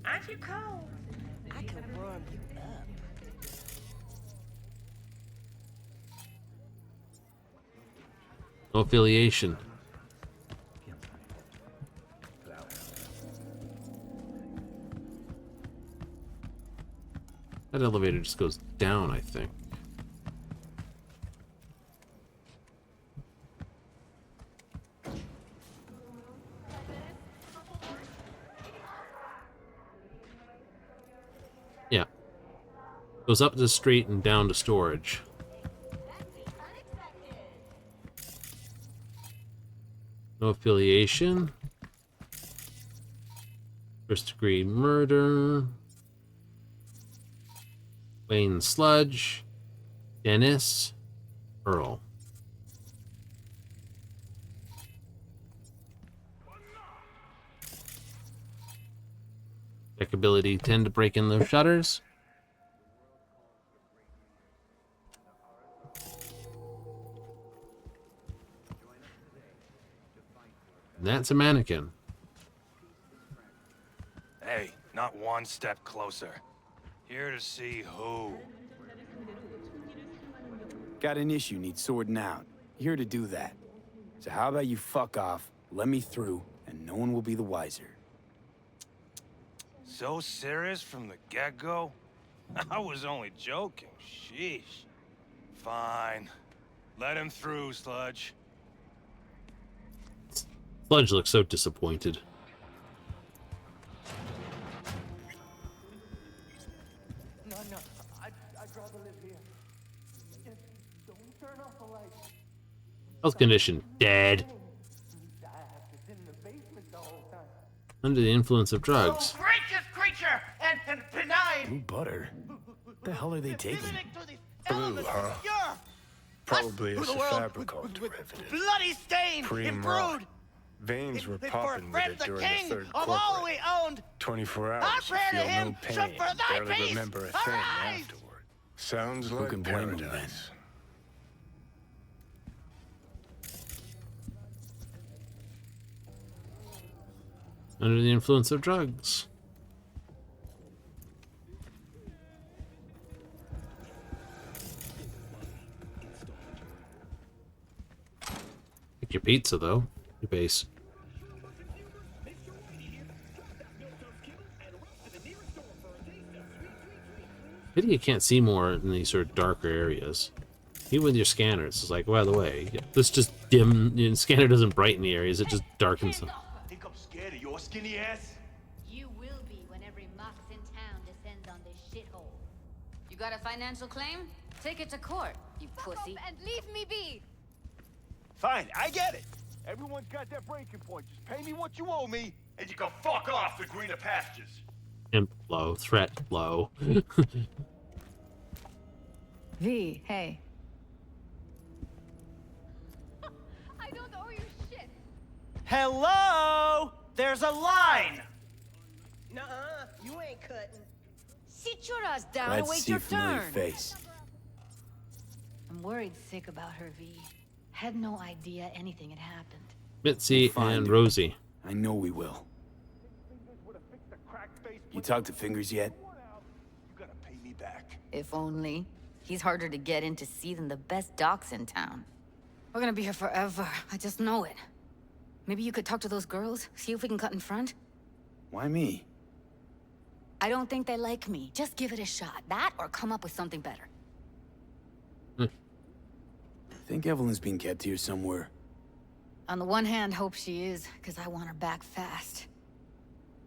Aren't you cold? I can warm you up. No affiliation. That elevator just goes down, I think. Yeah. Goes up the street and down to storage. No affiliation. First degree murder. Wayne Sludge. Dennis. Earl. Tech ability 10 to break in those shutters. And that's a mannequin. Hey, not one step closer. Here to see who. Got an issue needs sorting out. Here to do that. So how about you fuck off, let me through, and no one will be the wiser. So serious from the get-go? I was only joking, sheesh. Fine. Let him through, Sludge. Sludge looks so disappointed. No, I'd rather live here. Just don't turn off the lights. Health condition, dead. It's in the basement the whole time. Under the influence of drugs. Gracious creature and benign. Blue butter? What the hell are they taking? Blue, huh? Probably a Cyberpunk derivative. Bloody stain Preem raw. improved. Veins were For popping with Fred it the during king the third of all corporate. we owned. 24 I hours, you pray to feel him, no shut pain, for thy barely peace. remember a thing Arise! afterward. Sounds Who like can blame him, paradise. Under the influence of drugs. Take your pizza, though. Your base. Maybe you can't see more in these sort of darker areas. Even with your scanners, it's like, by the way, let's just dim. The scanner doesn't brighten the areas; it just darkens them. Think I'm scared of your skinny ass? You will be when every mox in town descends on this shithole. You got a financial claim? Take it to court, you pussy. And leave me be. Fine, I get it. Everyone's got their breaking point. Just pay me what you owe me, and you can fuck off to greener pastures. Imp low, threat low. V, hey. I don't owe you shit. Hello? There's a line. Nuh-uh, you ain't cutting. Sit your ass down and Glad to wait see your a familiar turn. face. I'm worried sick about her, V. Had no idea anything had happened. Mitzi We'll find and her. Rosie. I know we will. You talked to Fingers yet? Pay me back. If only. He's harder to get in to see than the best docs in town. We're gonna be here forever. I just know it. Maybe you could talk to those girls, see if we can cut in front? Why me? I don't think they like me. Just give it a shot. That or come up with something better. I think Evelyn's being kept here somewhere. On the one hand, hope she is, because I want her back fast.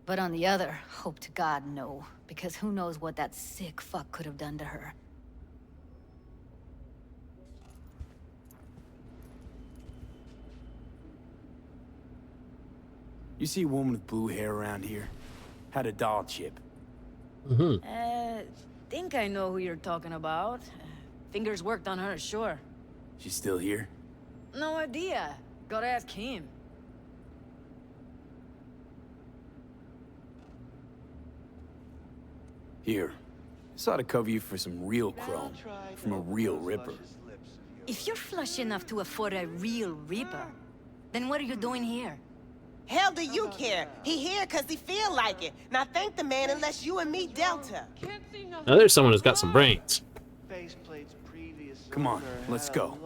But on the other, hope to God no, because who knows what that sick fuck could have done to her. You see a woman with blue hair around here? Had a doll chip. Think I know who you're talking about. Fingers worked on her, sure. She's still here? No idea. Gotta ask him. Here. This ought to cover you for some real chrome. From a real ripper. If you're flush enough to afford a real Reaper, then what are you doing here? Hell do you care? He here because he feel like it. Now thank the man unless you and me Delta. Now there's someone who's got some brains. Come on, let's go.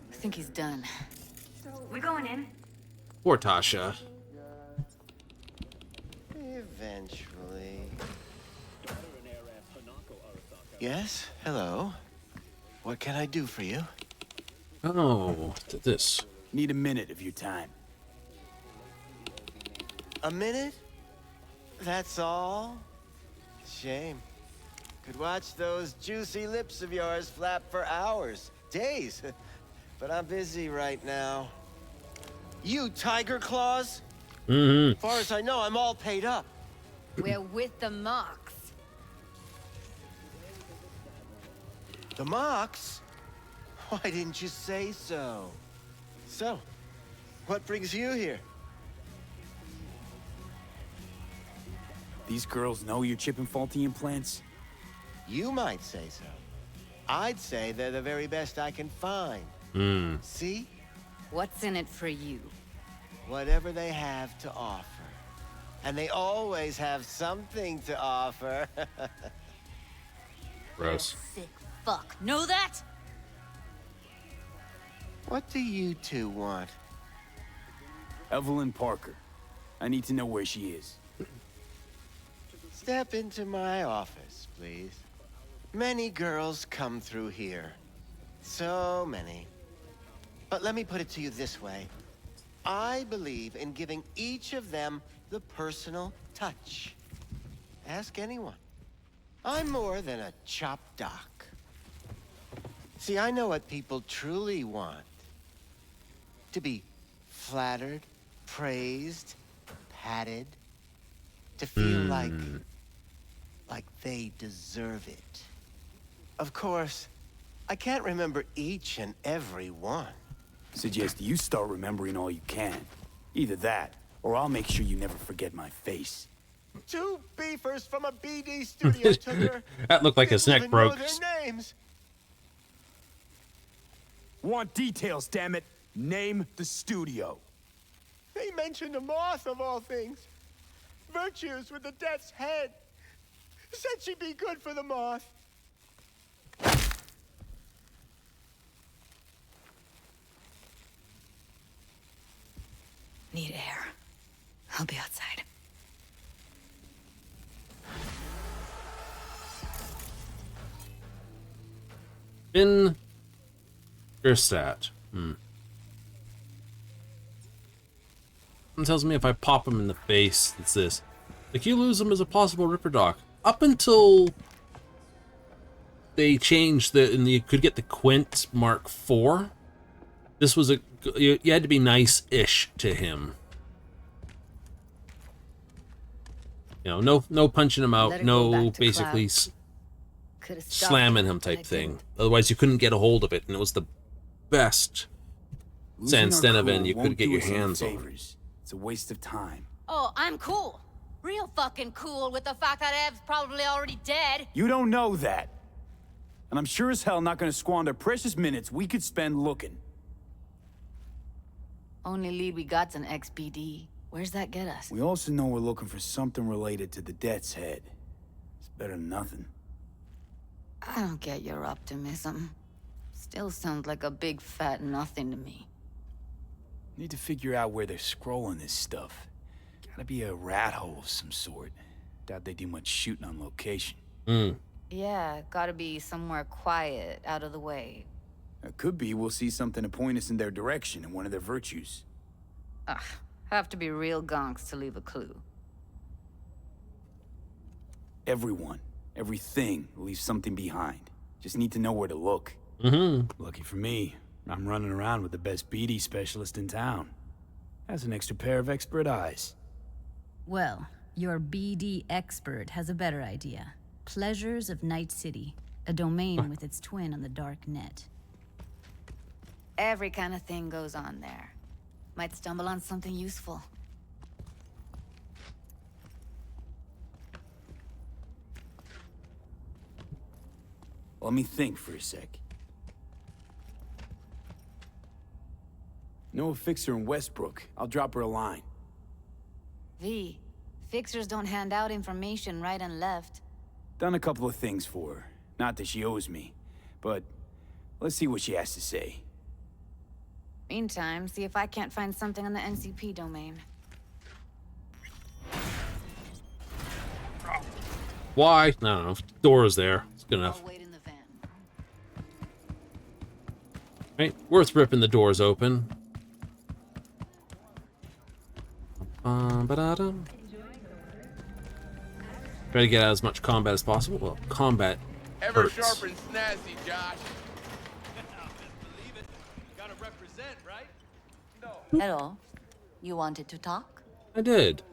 I think he's done. We going in? Poor Tasha. Eventually. Yes? Hello? What can I do for you? Oh, this. Need a minute of your time. A minute? That's all? Shame. Could watch those juicy lips of yours flap for hours, days. But I'm busy right now. You Tiger Claws? As far as I know, I'm all paid up. We're with the Mox. The Mox? Why didn't you say so? So, what brings you here? These girls know you're chipping faulty implants? You might say so. I'd say they're the very best I can find. See? What's in it for you? Whatever they have to offer. And they always have something to offer. Gross. Sick fuck. Know that? What do you two want? Evelyn Parker. I need to know where she is. Step into my office, please. Many girls come through here. So many. But let me put it to you this way. I believe in giving each of them the personal touch. Ask anyone. I'm more than a chop doc. See, I know what people truly want. To be flattered, praised, patted. To feel like they deserve it. Of course, I can't remember each and every one. Suggest you start remembering all you can. Either that, or I'll make sure you never forget my face. 2 beefers from a BD studio took her. That looked like his neck broke. Know their names. Want details, damn it. Name the studio. They mentioned a moth of all things. Virtues with the death's head. Said she'd be good for the moth. Need air. I'll be outside. In Gerstat. It tells me if I pop him in the face, it's this. Like, you lose him as a possible Ripper Doc. Up until they changed and you could get the Quint Mark IV, this was you had to be nice-ish to him. You know, no punching him out, no basically slamming him type thing. Otherwise, you couldn't get a hold of it, and it was the best San Stenovan you could get your hands on. It's a waste of time. Oh, I'm cool. Real fucking cool with the fact that Ev's probably already dead. You don't know that. And I'm sure as hell not gonna squander precious minutes we could spend looking. Only lead we got's an XBD. Where's that get us? We also know we're looking for something related to the Death's Head. It's better than nothing. I don't get your optimism. Still sounds like a big fat nothing to me. Need to figure out where they're scrolling this stuff. Gotta be a rat hole of some sort. Doubt they do much shooting on location. Yeah, gotta be somewhere quiet, out of the way. It could be we'll see something to point us in their direction and one of their virtues. Ugh, have to be real gonks to leave a clue. Everyone, everything leaves something behind. Just need to know where to look. Lucky for me, I'm running around with the best BD specialist in town. Has an extra pair of expert eyes. Well, your BD expert has a better idea. Pleasures of Night City, a domain with its twin on the dark net. Every kind of thing goes on there. Might stumble on something useful. Let me think for a sec. Know a fixer in Westbrook. I'll drop her a line. V, fixers don't hand out information right and left. Done a couple of things for her. Not that she owes me, but let's see what she has to say. Meantime, see if I can't find something on the NCP domain. Why? No, door's there. It's good enough. Right, worth ripping the doors open. Ba-da-dum. Try to get out as much combat as possible. Well, combat Ever hurts. sharp and snazzy, Josh. Believe it. Gotta represent, right? Hello. You wanted to talk? I did.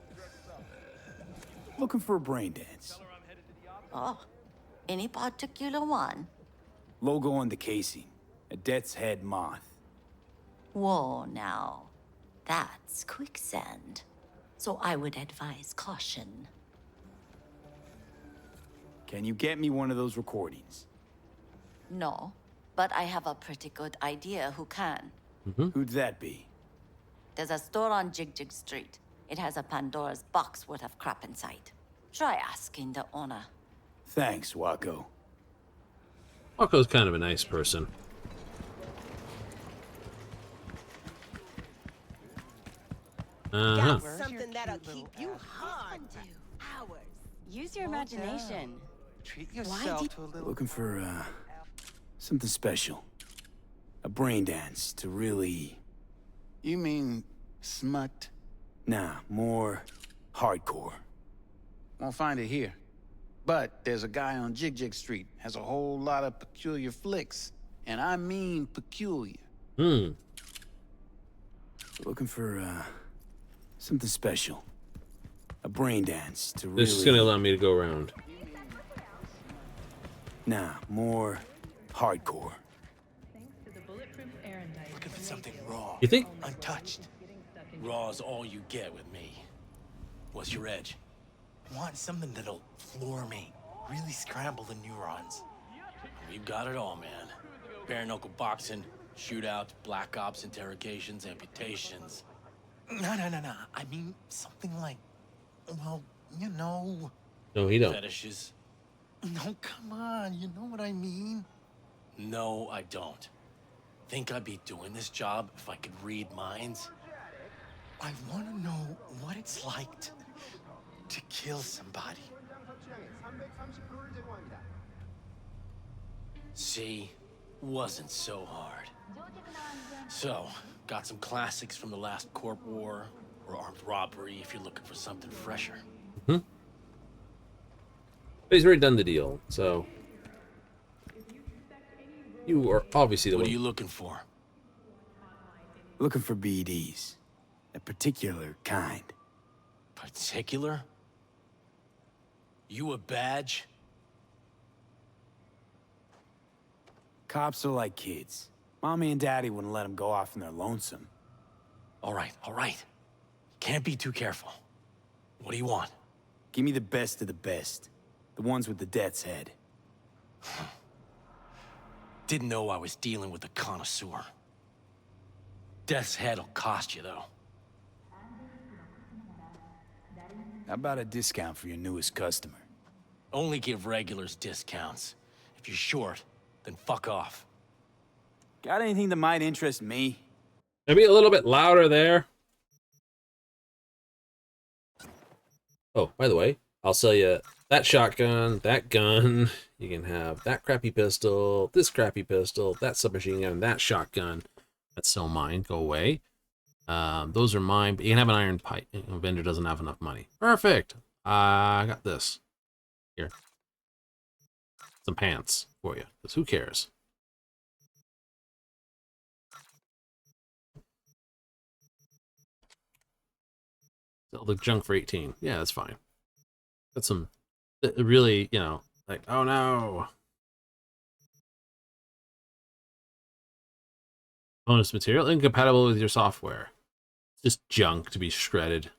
Looking for a brain dance. Oh. Any particular one? Logo on the casing. A Death's Head moth. Whoa, now. That's quicksand. So I would advise caution. Can you get me one of those recordings? No, but I have a pretty good idea who can. Who'd that be? There's a store on Jig Jig Street. It has a Pandora's box worth of crap inside. Try asking the owner. Thanks, Wako. Wako's kind of a nice person. Got something that'll keep you hard for hours. Use your imagination. Treat yourself to a little. Looking for, something special. A brain dance to really... You mean smut? Nah, more hardcore. Won't find it here. But there's a guy on Jig Jig Street, has a whole lot of peculiar flicks. And I mean peculiar. Looking for, something special. A brain dance to really... This is going to allow me to go around. Nah, more hardcore. Looking for something raw. You think? Untouched. Raw's all you get with me. What's your edge? Want something that'll floor me. Really scramble the neurons. We've got it all, man. Bare knuckle boxing, shootouts, black ops, interrogations, amputations. No. I mean something like, well, you know. No, he don't. Fetishes. No, come on. You know what I mean? No, I don't. Think I'd be doing this job if I could read minds? I want to know what it's like to kill somebody. See, wasn't so hard. So, got some classics from the last Corp War, or armed robbery if you're looking for something fresher. But he's already done the deal, so... You are obviously the one. What are you looking for? Looking for BDs. A particular kind. Particular? You a badge? Cops are like kids. Mommy and Daddy wouldn't let them go off in their lonesome. All right. Can't be too careful. What do you want? Give me the best of the best. The ones with the Death's Head. Didn't know I was dealing with a connoisseur. Death's Head'll cost you, though. How about a discount for your newest customer? Only give regulars discounts. If you're short, then fuck off. Got anything that might interest me? Maybe a little bit louder there. Oh, by the way, I'll sell you that shotgun, that gun. You can have that crappy pistol, this crappy pistol, that submachine gun, that shotgun. That's still mine. Go away. Those are mine, but you can have an iron pipe. A vendor doesn't have enough money. Perfect. I got this. Here. Some pants for you. Because who cares? Sell the junk for 18. Yeah, that's fine. Got some really, you know, like, oh no. Bonus material incompatible with your software. It's just junk to be shredded.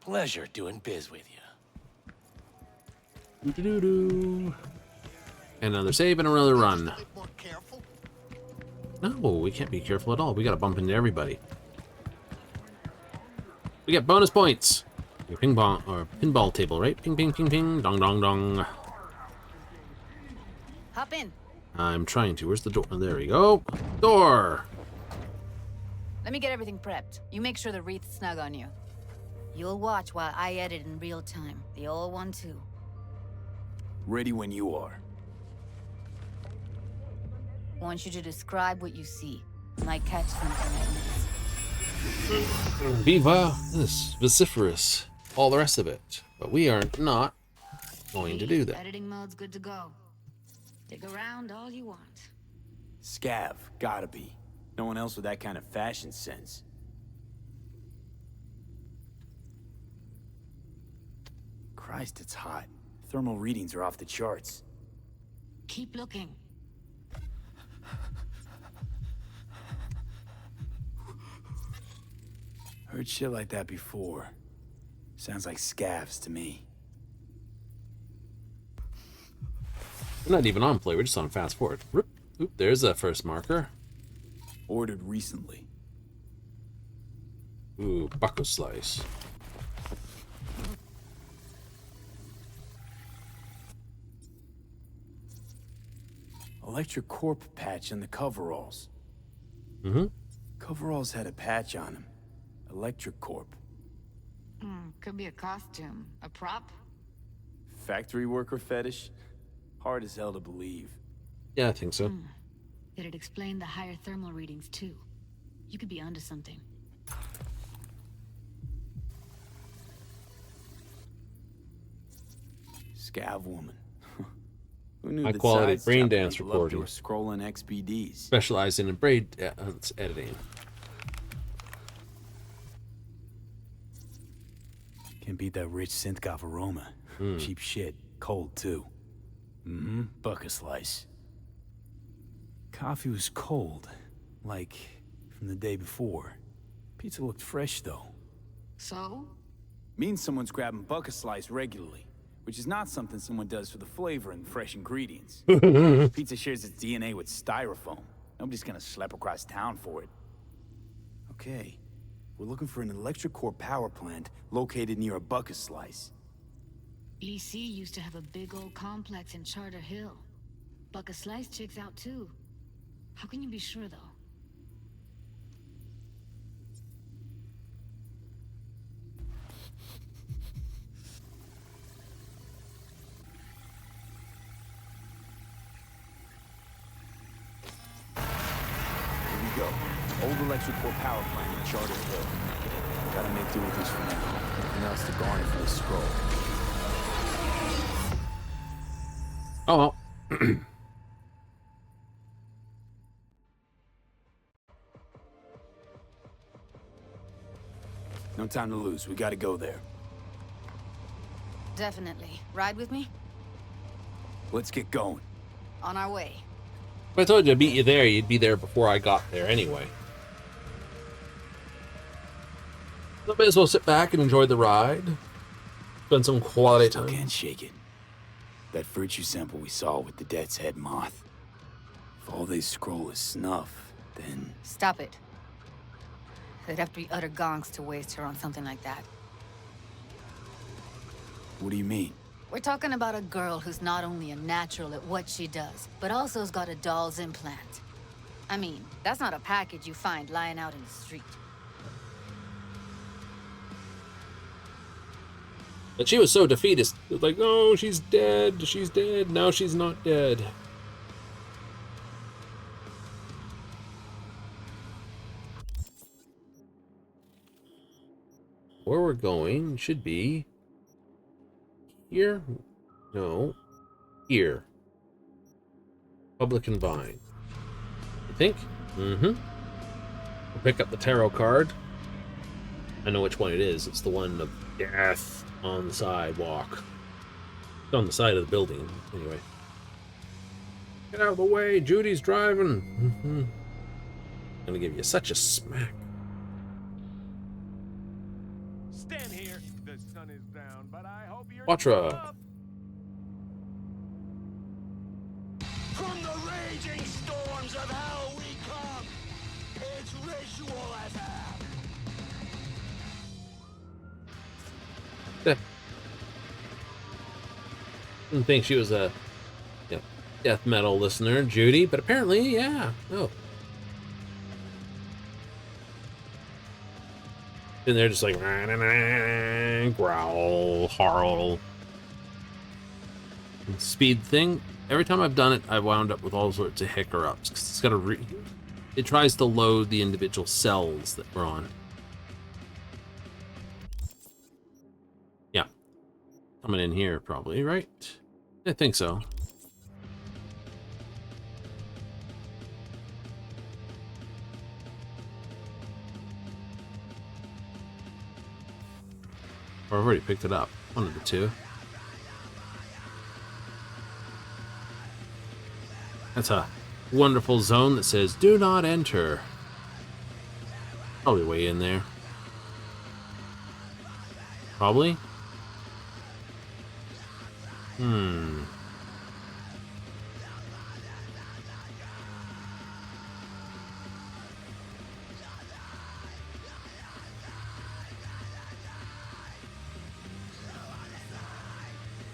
Pleasure doing biz with you. Doo-doo-doo-doo. And another save and another run. No, we can't be careful at all. We gotta bump into everybody. We get bonus points. Your ping pong or pinball table, right? Ping, ping, ping, ping, dong, dong, dong. Hop in. I'm trying to. Where's the door? Oh, there we go. Door. Let me get everything prepped. You make sure the wreath's snug on you. You'll watch while I edit in real time. The old one, too. Ready when you are. Want you to describe what you see. Might catch something I miss. Viva this vociferous. All the rest of it. But we are not going to do that. Editing mode's good to go. Dig around all you want. Scav, gotta be. No one else with that kind of fashion sense. Christ, it's hot. Thermal readings are off the charts. Keep looking. Heard shit like that before. Sounds like scavs to me. We're not even on play, we're just on fast forward. Oop, there's that first marker. Ordered recently. Ooh, bucko slice. Electric Corp patch on the coveralls. Mm-hmm. Coveralls had a patch on them. Electric Corp. Could be a costume. A prop? Factory worker fetish? Hard as hell to believe. Yeah, I think so. Did it explain the higher thermal readings, too? You could be onto something. Scav woman. Who knew High that quality side brain stuff dance like recording. loved her scrolling XBDs. Specializing in braid editing. Can't beat that rich synth-goth aroma. Cheap shit. Cold, too. Buck a slice. Coffee was cold. Like, from the day before. Pizza looked fresh, though. So? Means someone's grabbing buck a slice regularly. Which is not something someone does for the flavor and fresh ingredients. Pizza shares its DNA with styrofoam. Nobody's gonna schlep across town for it. Okay. We're looking for an electric core power plant located near a bucket slice. EC used to have a big old complex in Charter Hill. Bucka Slice checks out too. How can you be sure though? Here we go. Old electric core power plant in Charter Hill. Gotta make do with this for now. Nothing else to garner for this scroll. Oh well. No time to lose. We gotta go there. Definitely. Ride with me? Let's get going. On our way. If I told you I'd meet you there, you'd be there before I got there anyway. So may as well sit back and enjoy the ride. Spend some quality time. Can't shake it. That virtue sample we saw with the Death's Head moth. If all they scroll is snuff, then... Stop it. They'd have to be utter gonks to waste her on something like that. What do you mean? We're talking about a girl who's not only a natural at what she does, but also has got a doll's implant. I mean, that's not a package you find lying out in the street. But she was so defeatist. It was like, oh, she's dead. She's dead. Now she's not dead. Where we're going should be here. No, here. Public and Vine. I think. We'll pick up the tarot card. I know which one it is. It's the one of death on the sidewalk. It's on the side of the building. Anyway. Get out of the way. Judy's driving. Gonna give you such a smack. Stand here. The sun is down, but I hope you're Quatra. From the raging storms of hell we come. It's ritual as hell. Didn't think she was a death metal listener, Judy, but apparently, yeah. Oh. And they're just like growl, harl. Speed thing. Every time I've done it, I've wound up with all sorts of hiccups because it's got to it tries to load the individual cells that we're on. Yeah, coming in here probably, right? I think so. Or I've already picked it up. One of the two. That's a wonderful zone that says, do not enter. Probably way in there. Probably.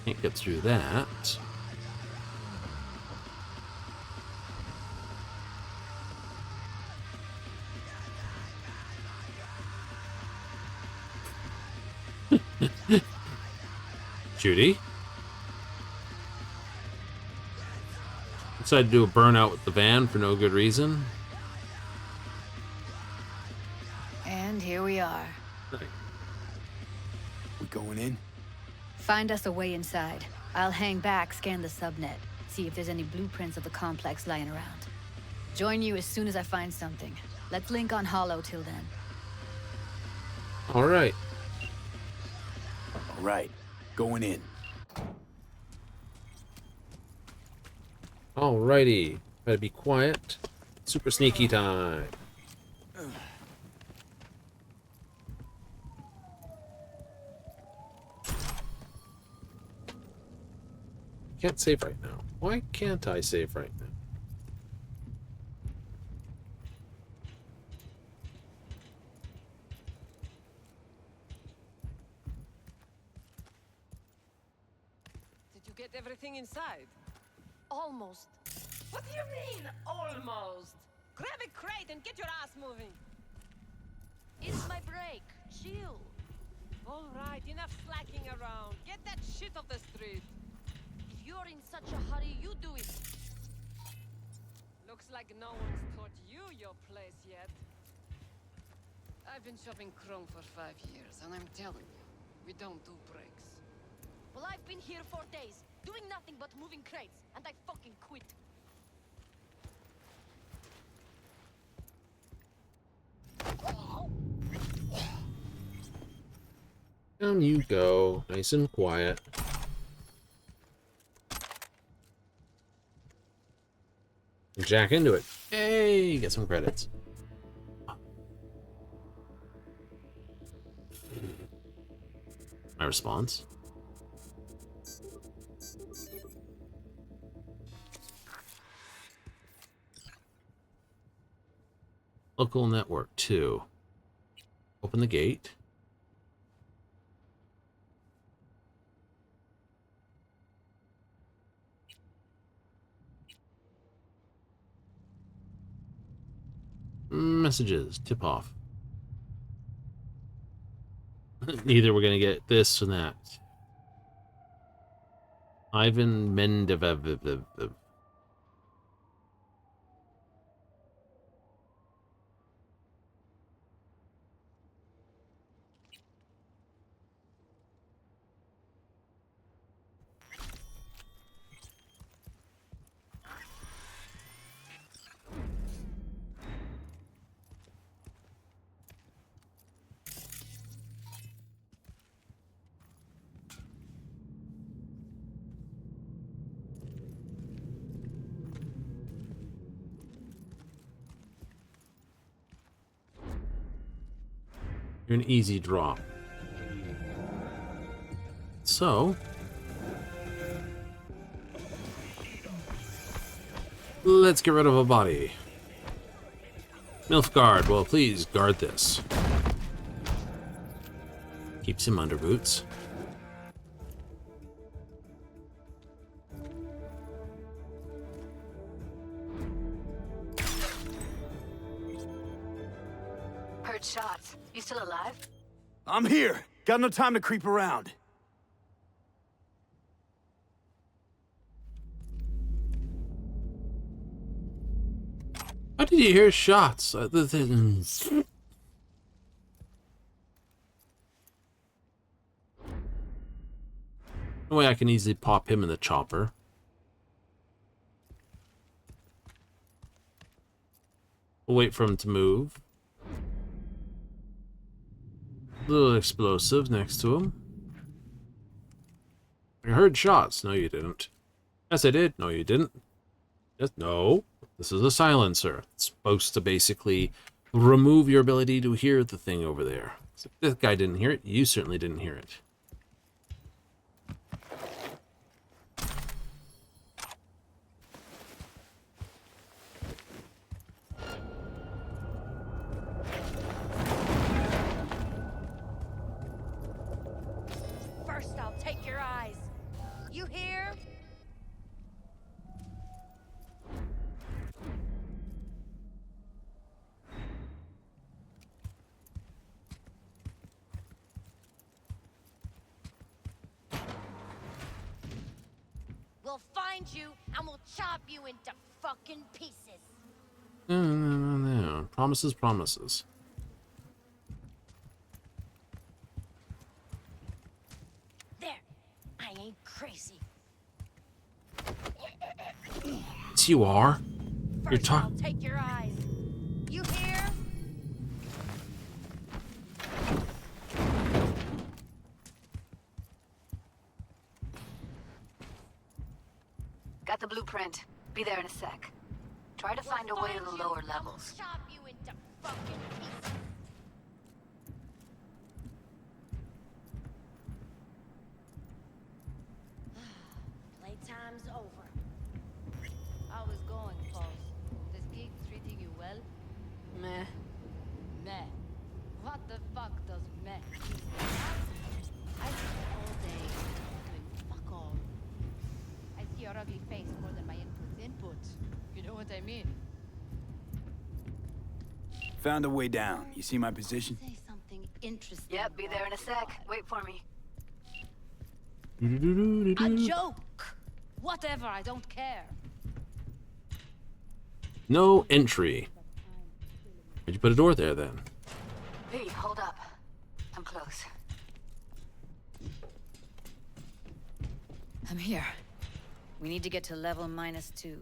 Can't get through that. Judy? Decided to do a burnout with the van for no good reason. And here we are. We going in? Find us a way inside. I'll hang back, scan the subnet, see if there's any blueprints of the complex lying around. Join you as soon as I find something. Let's link on Hollow till then. All right. All right. Going in. Alrighty. Better be quiet. Super sneaky time. Can't save right now. Why can't I save right now? Did you get everything inside? Almost. What do you mean, almost? Grab a crate and get your ass moving. It's my break. Chill. All right, enough slacking around. Get that shit off the street. If you're in such a hurry, you do it. Looks like no one's taught you your place yet. I've been shopping Chrome for 5 years, and I'm telling you, we don't do breaks. Well, I've been here 4 days, doing nothing but moving crates, and I fucking quit. Down you go, nice and quiet. Jack into it. Hey, get some credits. My response. Local network 2. Open the gate. Messages. Tip off. Either we're gonna get this or that. Ivan Mendevev. You're an easy drop. So, let's get rid of a body. Nilfgaard, well, please guard this. Keeps him under boots. Heard shots. You still alive? I'm here. Got no time to creep around. How did you hear shots? No way I can easily pop him in the chopper. We'll wait for him to move. Little explosive next to him. I heard shots. No, you didn't. Yes, I did. No, you didn't. Yes, no. This is a silencer. It's supposed to basically remove your ability to hear the thing over there. So if this guy didn't hear it, you certainly didn't hear it. First, I'll take your eyes. You hear? We'll find you and we'll chop you into fucking pieces. No. Promises, promises. There. I ain't crazy. Yes, you are. You're First, I'll talking. take your eyes. You hear? Got the blueprint. Be there in a sec. Try to find a way to the lower levels. Chop you into fucking pieces. Playtime's over. How is going, Paul? This gig treating you well? Meh. Meh. What the fuck does meh mean? I sit all day doing fuck all. I see your ugly face more than my input's input. You know what I mean? Found a way down. You see my position? Say something interesting. Yep, be there in a sec. Wait for me. A joke! Whatever, I don't care. No entry. Why'd you put a door there then? Hey, hold up. I'm close. I'm here. We need to get to level -2.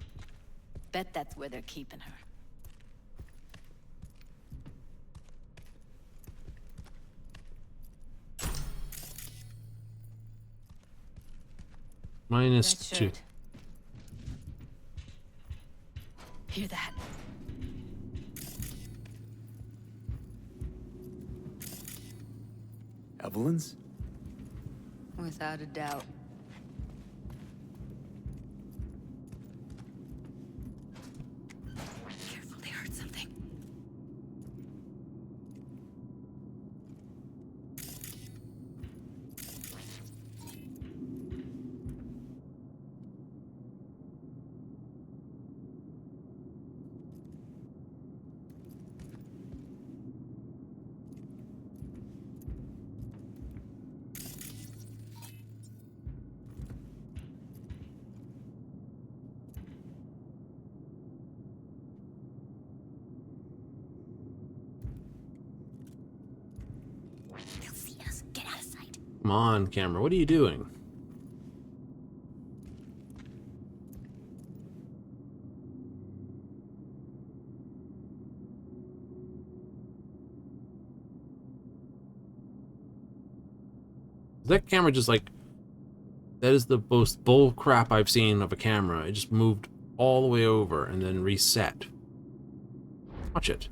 Bet that's where they're keeping her. -2. Hear that? Evelyn's? Without a doubt. Careful, they heard something. Come on, camera. What are you doing? That camera just like... That is the most bull crap I've seen of a camera. It just moved all the way over and then reset. Watch it.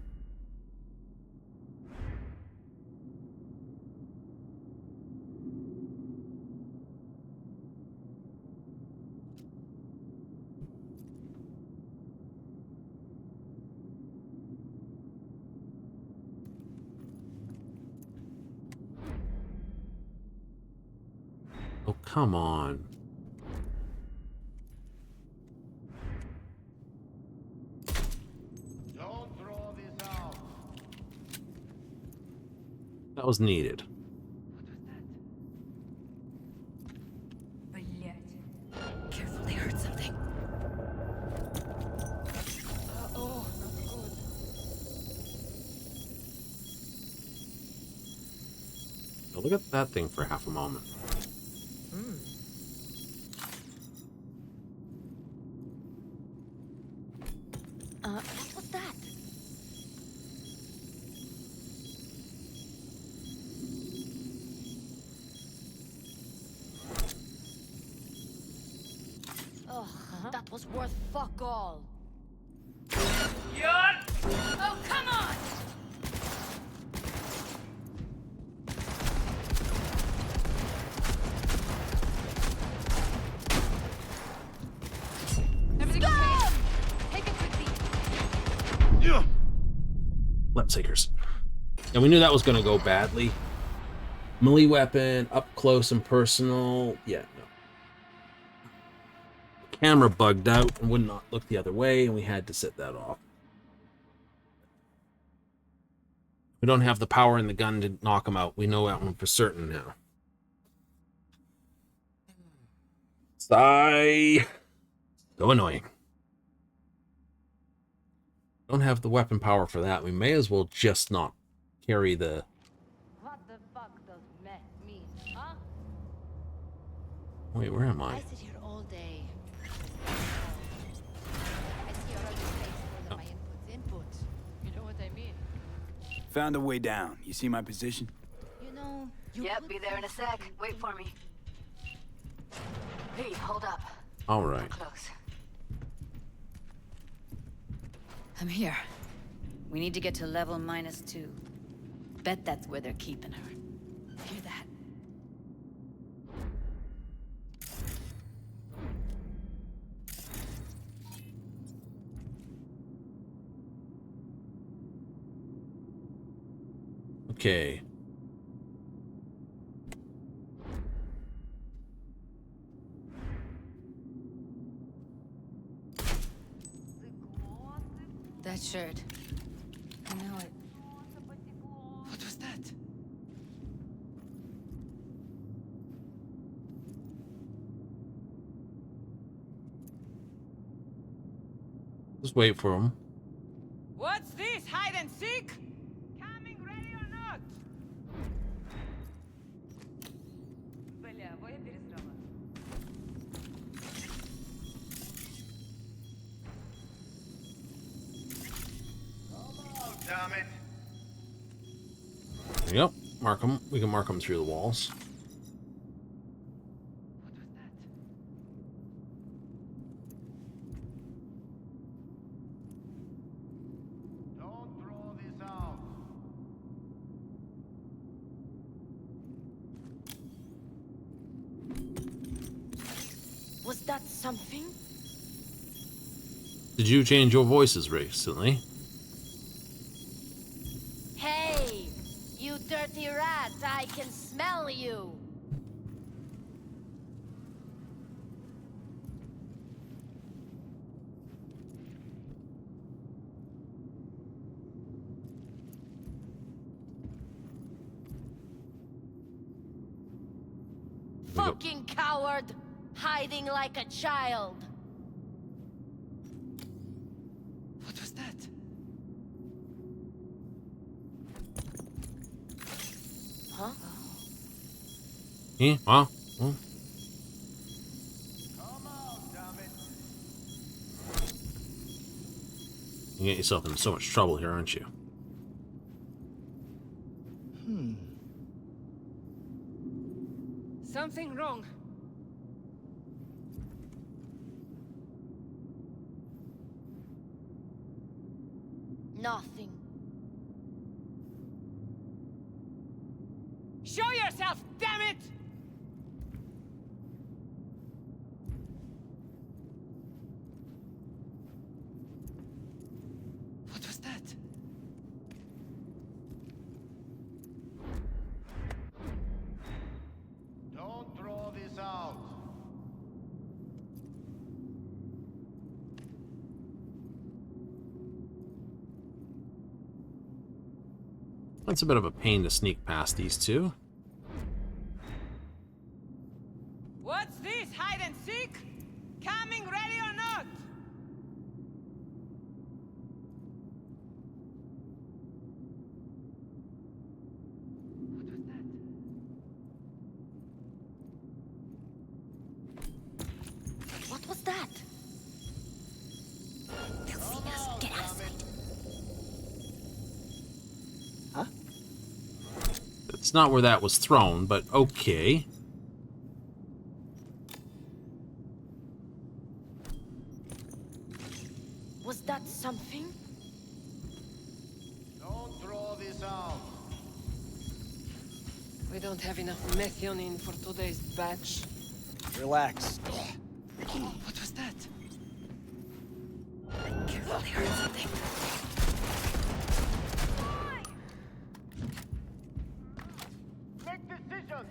Oh, come on. That was needed. Careful, they heard something. Oh, not good. Now look at that thing for half a moment. What was that? Ugh, that was worth fuck all. Oh, come on! Everything okay? Take it quickly. Lipsakers. And we knew that was going to go badly. Melee weapon, up close and personal. Yeah, no. The camera bugged out and would not look the other way, and we had to set that off. We don't have the power in the gun to knock him out. We know that one for certain now. Sigh. So annoying. Don't have the weapon power for that. We may as well just not carry the... What the fuck does meh mean, huh? Wait, where am I I? sit here all day. I see your ugly face more than my input. You know what I mean? Found a way down. You see my position? You know, Yep, be there in a sec. Wait for me. Hey, hold up. All right. Close. I'm here. We need to get to level -2. Bet that's where they're keeping her. Hear that? Okay. That shirt. I know it. What was that? Just wait for him. What's this? Hide and seek? Coming ready or not? Бля, во я пересрала. Damn it. Yep. Mark them. We can mark them through the walls. Don't throw this out. Was that something? Did you change your voices recently? Hey, you dirty rat, I can smell you. Fucking coward! Hiding like a child! What was that? Huh? Yeah, well. You get yourself in so much trouble here, aren't you? Something wrong. Nothing. Show yourself, damn it! What was that? Don't throw this out. That's a bit of a pain to sneak past these two. What's this, hide and seek? Coming ready or not? What was that? They'll see us. Get out of sight. Huh? It's not where that was thrown, but okay. Was that something? Don't throw this out. We don't have enough methionine for today's batch. Relax. What was that? Careful, they heard something. Make decisions.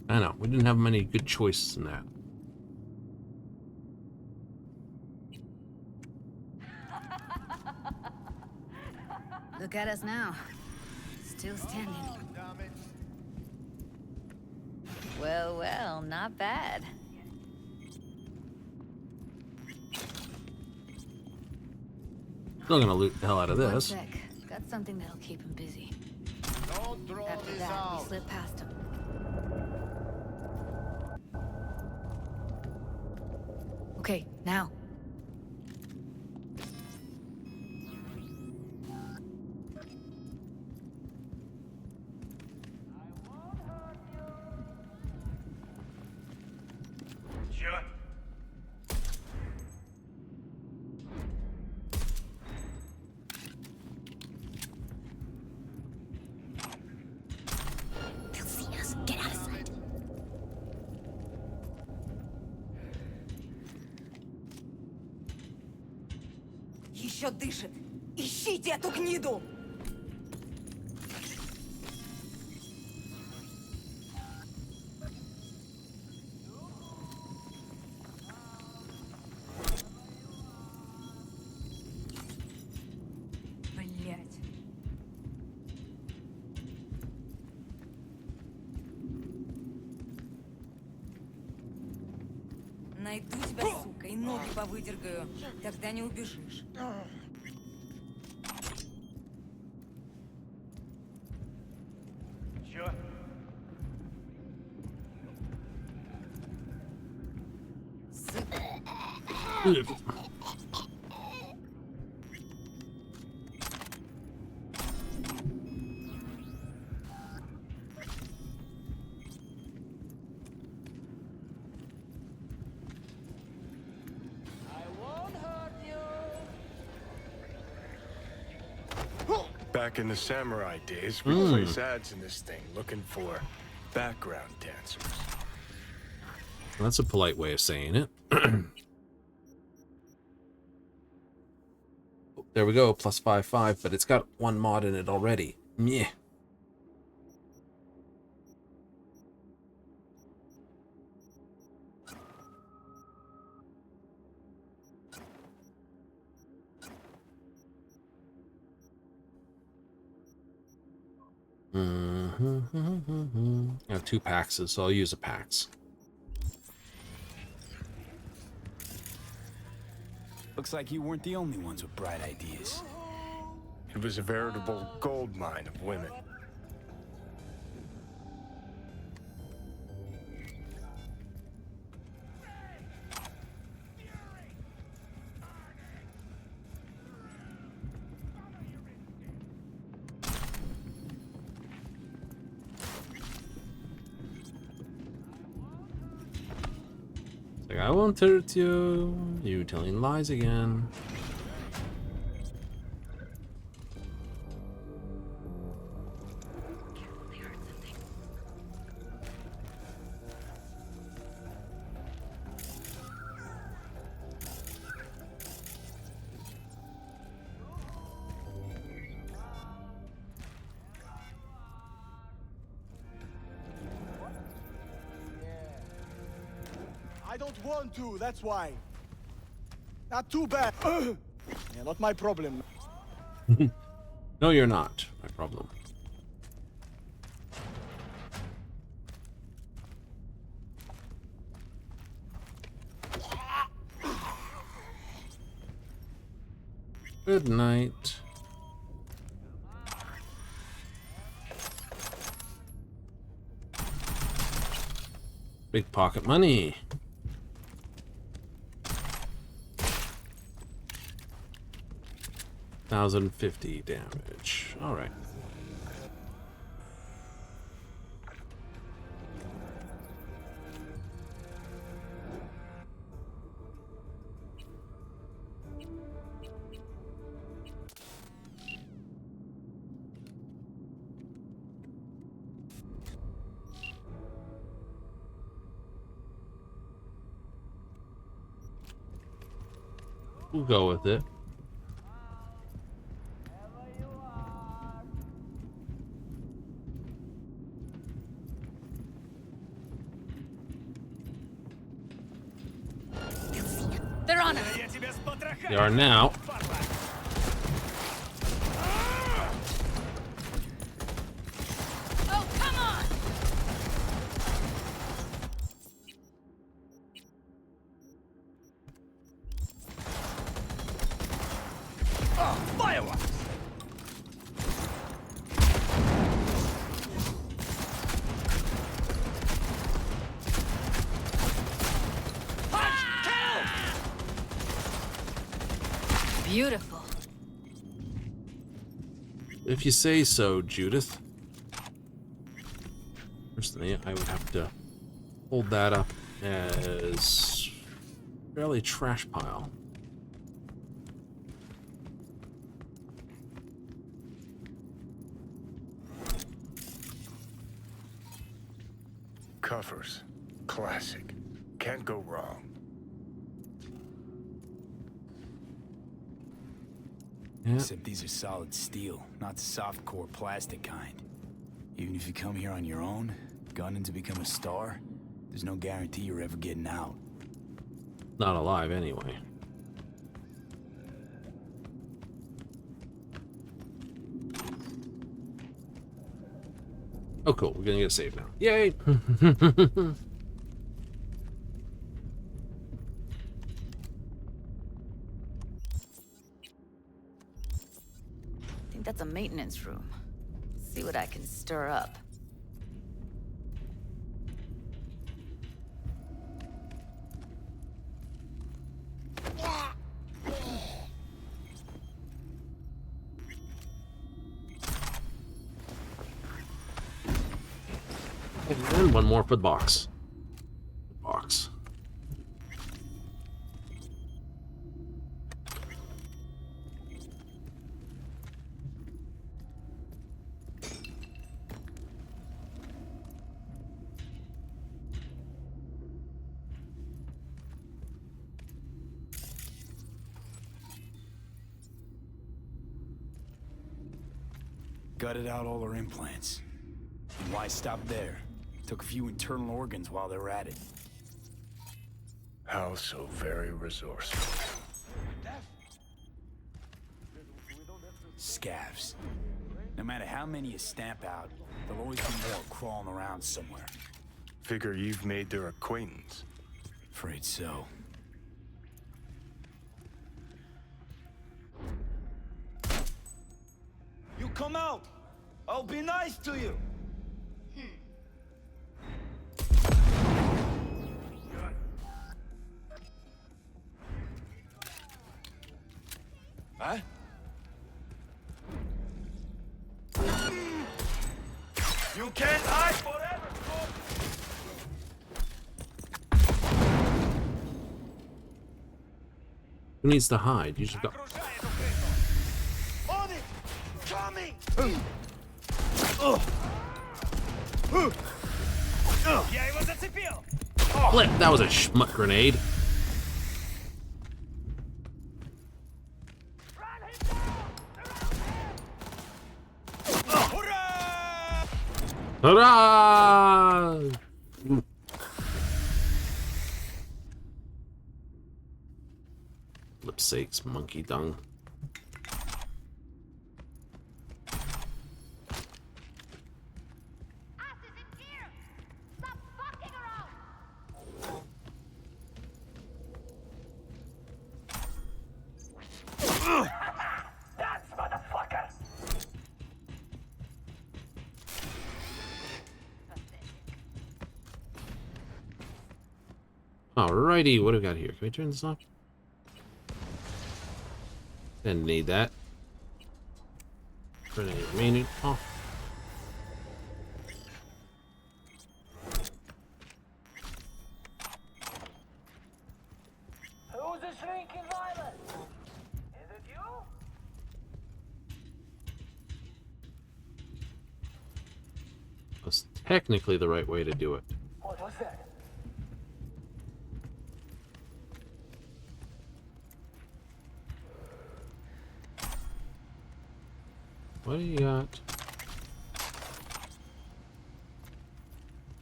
I know, we didn't have many good choices in that. Look at us now. Still standing. Well, well, not bad. Still gonna loot the hell out of One this. sec. Got something that'll keep him busy. Don't throw After this that, out. we slip past him. Okay, now. Sure. They'll see us. Get out of sight. Еще дышит. Ищите эту гниду! Блять. Найду тебя, сука, и ноги повыдергаю. Тогда не убежишь. Sure. Back in the samurai days, we place ads in this thing looking for background dancers. That's a polite way of saying it. There we go, plus 5/5, but it's got one mod in it already. Meh. I have 2 Paxes, so I'll use a Pax. Looks like you weren't the only ones with bright ideas. It was a veritable gold mine of women. Like, I won't hurt you. You telling lies again. I don't want to, that's why. Not too bad. Yeah, not my problem. No, you're not my problem. Good night. Big pocket money. $1,050 damage. All right. We'll go with it. They're on us. They are now. Oh, come on! Oh, fireworks! Beautiful. If you say so, Judith. Personally, I would have to hold that up as fairly trash pile. Covers. Classic. Can't go wrong. Except these are solid steel, not the soft core plastic kind. Even if you come here on your own, gunning to become a star, there's no guarantee you're ever getting out. Not alive, anyway. Oh, cool. We're gonna get saved now. Yay! I think that's a maintenance room. See what I can stir up. And one more for the box. Box. Gutted out all her implants. And why stop there? Took a few internal organs while they were at it. How so very resourceful. Scavs. No matter how many you stamp out, There'll always be more crawling around somewhere. Figure you've made their acquaintance. Afraid so. You come out. I'll be nice to you. Huh? You can't hide forever, folks. Who needs to hide? You just got. On it! Coming! Я его зацепил! Flip! That was a schmuck grenade. Hurrah! Flip sakes, monkey dung. That's motherfucker! Alrighty, what do we got here? Can we turn this off? Didn't need that. Grenade remaining off. Who's the shrinking violet? Is it you? That's technically the right way to do it. What was that? What do you got?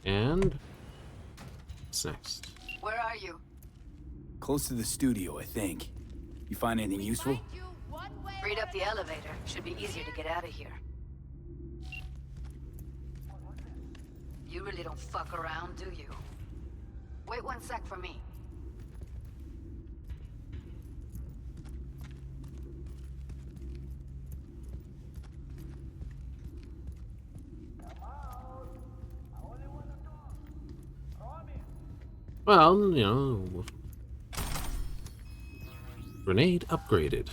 And what's next? Where are you? Close to the studio, I think. You find anything useful? Freed up the elevator. Should be easier to get out of here. You really don't fuck around, do you? Wait 1 sec for me. Well, you know, grenade upgraded.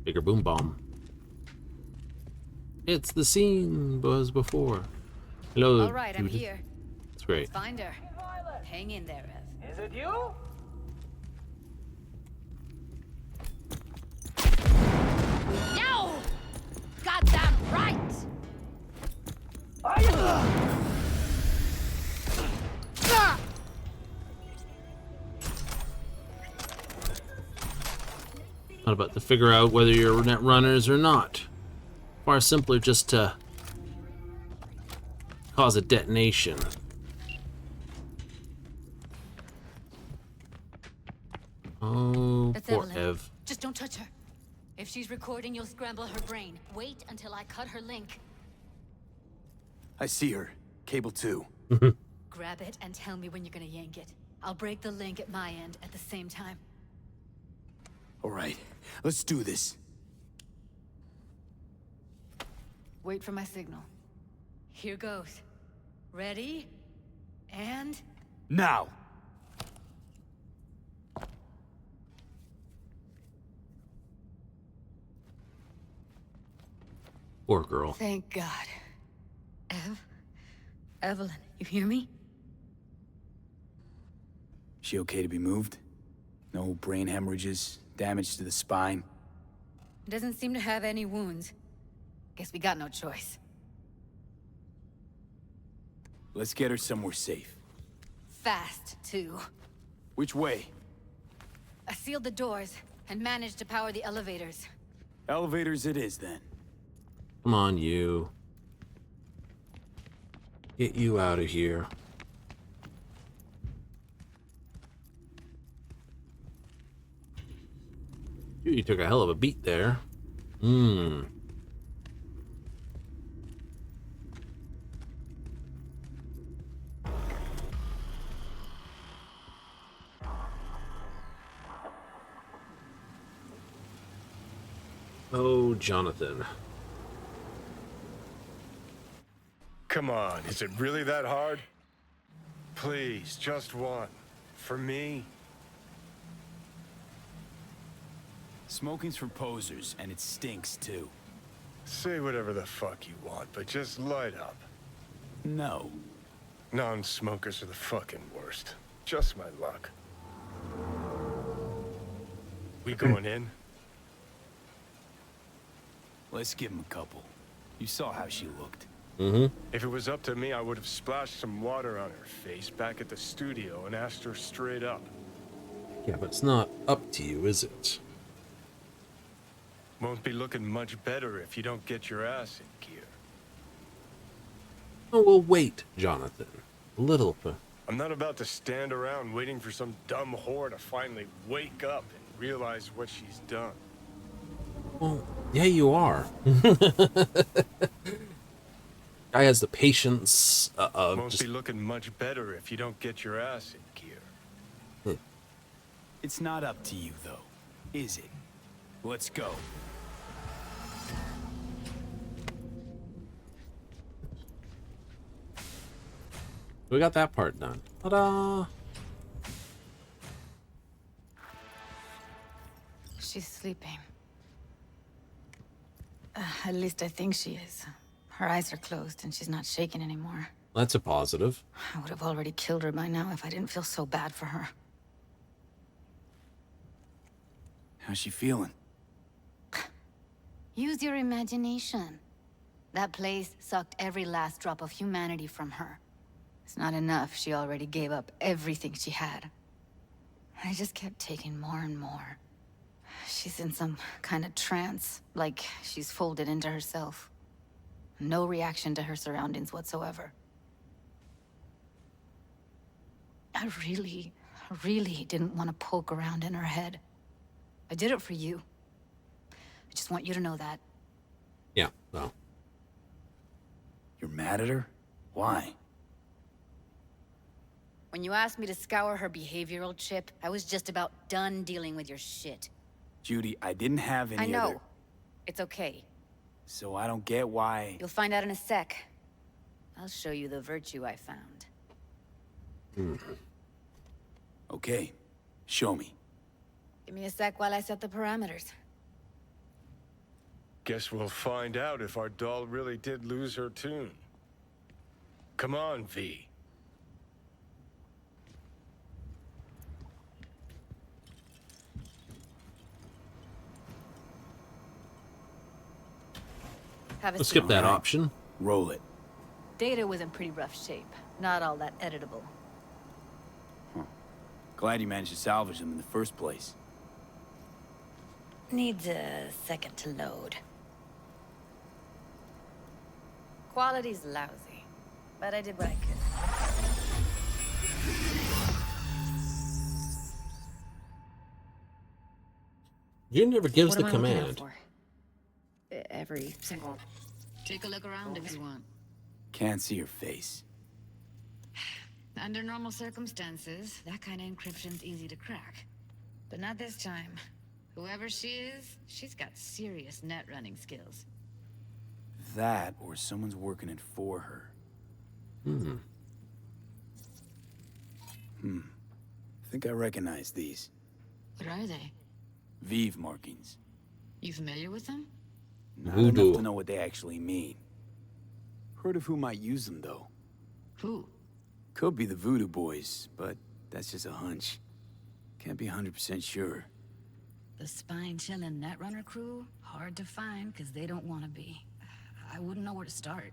Bigger boom bomb. It's the scene was before. Hello. All right, I'm Judith. here. That's great. Let's find her. Hang in there, Ev. Is it you? No! Goddamn right! Not about to figure out whether you're net runners or not. Far simpler just to cause a detonation. Oh, That's poor Evelyn. Ev. Just don't touch her. If she's recording, you'll scramble her brain. Wait until I cut her link. I see her. Cable 2. Grab it and tell me when you're gonna yank it. I'll break the link at my end at the same time. All right, let's do this. Wait for my signal. Here goes. Ready? And... Now! Poor girl. Thank God. Evelyn, you hear me? She okay to be moved? No brain hemorrhages, damage to the spine? Doesn't seem to have any wounds. Guess we got no choice. Let's get her somewhere safe. Fast, too. Which way? I sealed the doors and managed to power the elevators. Elevators it is, then. Come on, you. Get you out of here. You took a hell of a beat there. Oh, Jonathan. Come on, is it really that hard? Please, just one. For me? Smoking's for posers, and it stinks too. Say whatever the fuck you want, but just light up. No. Non-smokers are the fucking worst. Just my luck. We going in? Let's give him a couple. You saw how she looked. If it was up to me, I would have splashed some water on her face back at the studio and asked her straight up. Yeah, but it's not up to you, is it? Won't be looking much better if you don't get your ass in gear. Oh, well, wait, Jonathan. A little. I'm not about to stand around waiting for some dumb whore to finally wake up and realize what she's done. Well, yeah, you are. Guy has the patience of Won't just... be looking much better if you don't get your ass in gear. It's not up to you, though, is it? Let's go. We got that part done. Ta-da! She's sleeping. At least I think she is. Her eyes are closed and she's not shaking anymore. That's a positive. I would have already killed her by now if I didn't feel so bad for her. How's she feeling? Use your imagination. That place sucked every last drop of humanity from her. It's not enough. She already gave up everything she had. I just kept taking more and more. She's in some kind of trance, like she's folded into herself. No reaction to her surroundings whatsoever. I really didn't want to poke around in her head. I did it for you. I just want you to know that. Yeah, well. You're mad at her? Why? When you asked me to scour her behavioral chip, I was just about done dealing with your shit. Judy, I didn't have any I know. other... It's okay. So I don't get why... You'll find out in a sec. I'll show you the virtue I found. Okay, show me. Give me a sec while I set the parameters. Guess we'll find out if our doll really did lose her tune. Come on, V. Let's skip that option. Roll it. Data was in pretty rough shape. Not all that editable. Glad you managed to salvage them in the first place. Needs a second to load. Quality's lousy, but I did what I could. You never gives What the am I looking out command. for? Every single... Take a look around if you want. Can't see her face. Under normal circumstances, that kind of encryption's easy to crack. But not this time. Whoever she is, she's got serious net running skills. That, or someone's working it for her. I think I recognize these. What are they? Vive markings. You familiar with them? Not Voodoo. enough to know what they actually mean. Heard of who might use them, though. Who? Could be the Voodoo Boys, but that's just a hunch. Can't be 100% sure. The spine-chilling Netrunner crew? Hard to find, because they don't want to be. I wouldn't know where to start.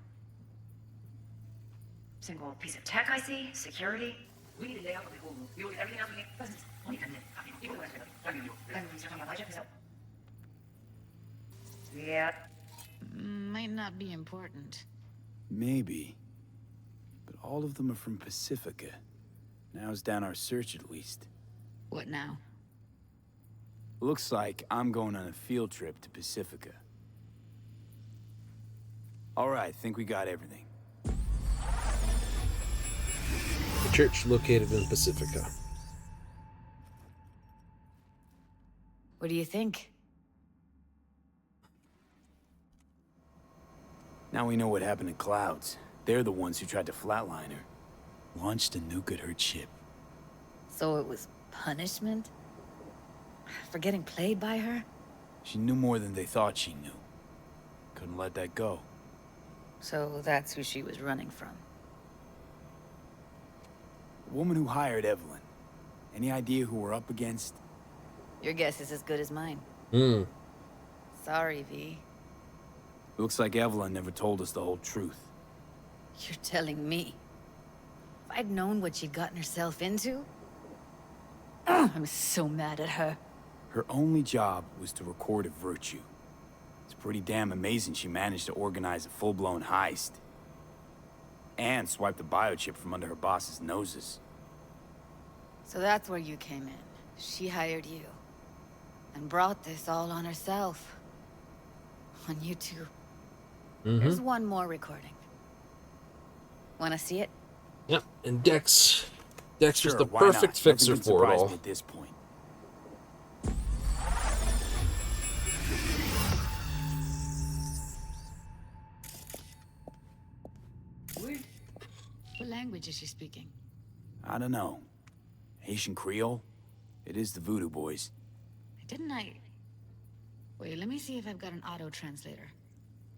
Single piece of tech I see, security. We need to lay out the whole move. We will get everything else we need. Presence. Only come in. Yeah. Might not be important. Maybe. But all of them are from Pacifica. Now's down our search, at least. What now? Looks like I'm going on a field trip to Pacifica. All right, think we got everything. The church located in Pacifica. What do you think? Now we know what happened to Clouds. They're the ones who tried to flatline her. Launched a nuke at her chip. So it was punishment? For getting played by her? She knew more than they thought she knew. Couldn't let that go. So that's who she was running from. The woman who hired Evelyn. Any idea who we're up against? Your guess is as good as mine. Sorry, V. Looks like Evelyn never told us the whole truth. You're telling me. If I'd known what she'd gotten herself into... I'm so mad at her. Her only job was to record a virtue. It's pretty damn amazing she managed to organize a full-blown heist. And swipe the biochip from under her boss's noses. So that's where you came in. She hired you. And brought this all on herself. On you two. There's one more recording. Wanna see it? Yep, and Dex was Sure, the why perfect not? fixer Nothing can for it surprise all. me at this point. What language is she speaking? I don't know. Haitian Creole? It is the Voodoo Boys. Didn't I... Wait, let me see if I've got an auto-translator.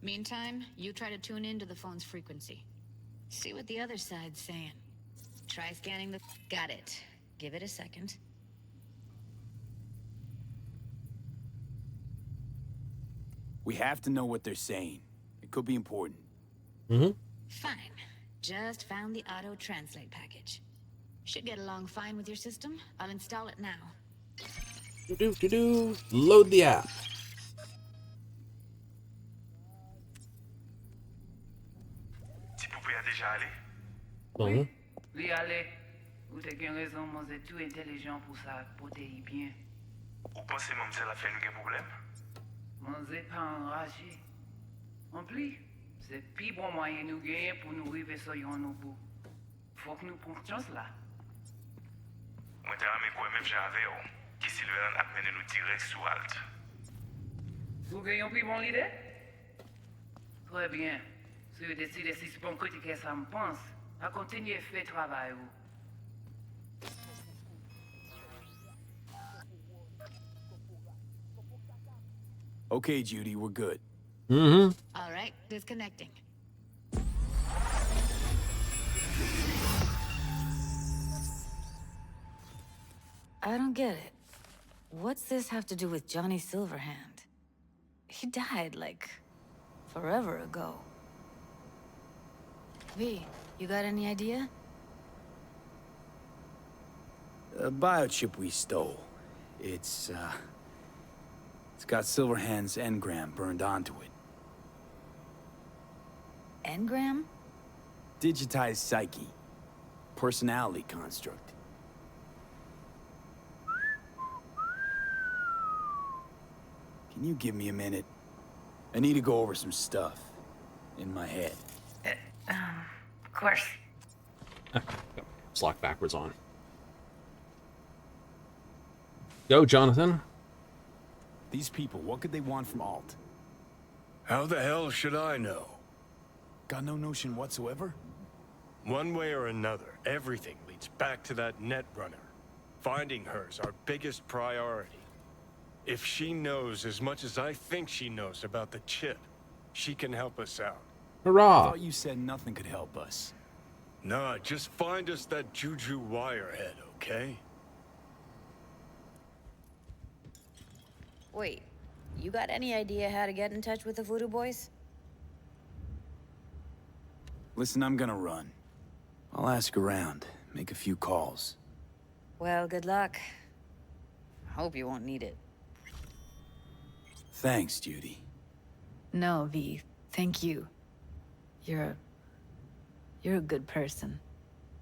Meantime, you try to tune into the phone's frequency. See what the other side's saying. Try scanning the... Got it. Give it a second. We have to know what they're saying. It could be important. Fine. Just found the auto-translate package. Should get along fine with your system. I'll install it now. Load the app. Petit poupée a déjà allé? Oui. Li ale, ou te gen raison, mon zè tout intelligent pour ça, pour te y bien. Ou pensez mon la fait nous gen problème? Mon zè pas enragé. En plus, c'est pi bon moyen nous gagner pour nous river sur yon nou bout. Faut que nous prenions chance là. Moi t'ai ramé quoi même j'avais qui Sylvain a mené nous direct sous Alt. Vous gagnez pi bon l'idée? Très bien. Si vous décidez si c'est bon critiquer ça me pense, à continuer à faire travail ou. Okay, Judy, we're good. All right, disconnecting. I don't get it. What's this have to do with Johnny Silverhand? He died, like, forever ago. V, you got any idea? The biochip we stole. It's got Silverhand's engram burned onto it. Engram? Digitized psyche. Personality construct. Can you give me a minute? I need to go over some stuff. In my head. Of course. It's locked backwards on. Go, Jonathan. These people, what could they want from Alt? How the hell should I know? Got no notion whatsoever? One way or another, everything leads back to that Netrunner. Finding her's our biggest priority. If she knows as much as I think she knows about the chip, she can help us out. Hurrah! I thought you said nothing could help us. Nah, just find us that Juju wirehead, okay? Wait, you got any idea how to get in touch with the Voodoo Boys? Listen, I'm gonna run. I'll ask around, make a few calls. Well, good luck. Hope you won't need it. Thanks, Judy. No, V. Thank you. You're a good person.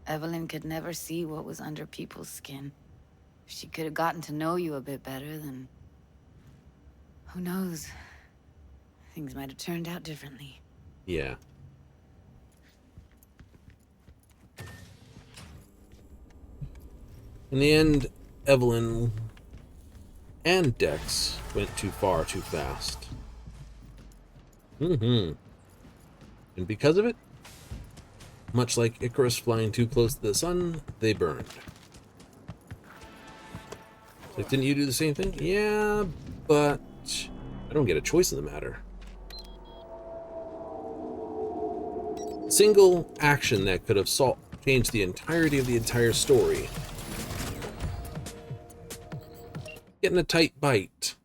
Evelyn could never see what was under people's skin. If she could have gotten to know you a bit better, then... who knows? Things might have turned out differently. Yeah. In the end, Evelyn and Dex went too far too fast. And because of it, much like Icarus flying too close to the sun, they burned. Like, didn't you do the same thing? Yeah, but I don't get a choice in the matter. Single action that could have changed the entirety of the entire story. Getting a tight bite.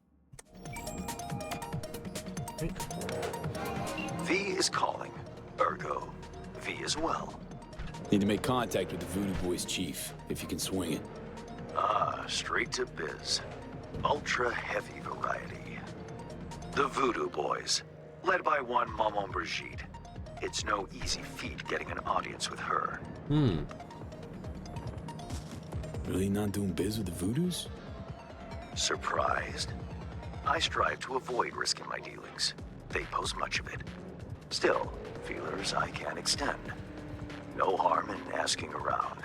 Right. V is calling. Ergo, V as well. Need to make contact with the Voodoo Boys chief, if you can swing it. Ah, straight to biz. Ultra heavy variety. The Voodoo Boys, led by one Maman Brigitte. It's no easy feat getting an audience with her. Really not doing biz with the Voodoos? Surprised? I strive to avoid risking my dealings. They pose much of it. Still, feelers I can extend. No harm in asking around.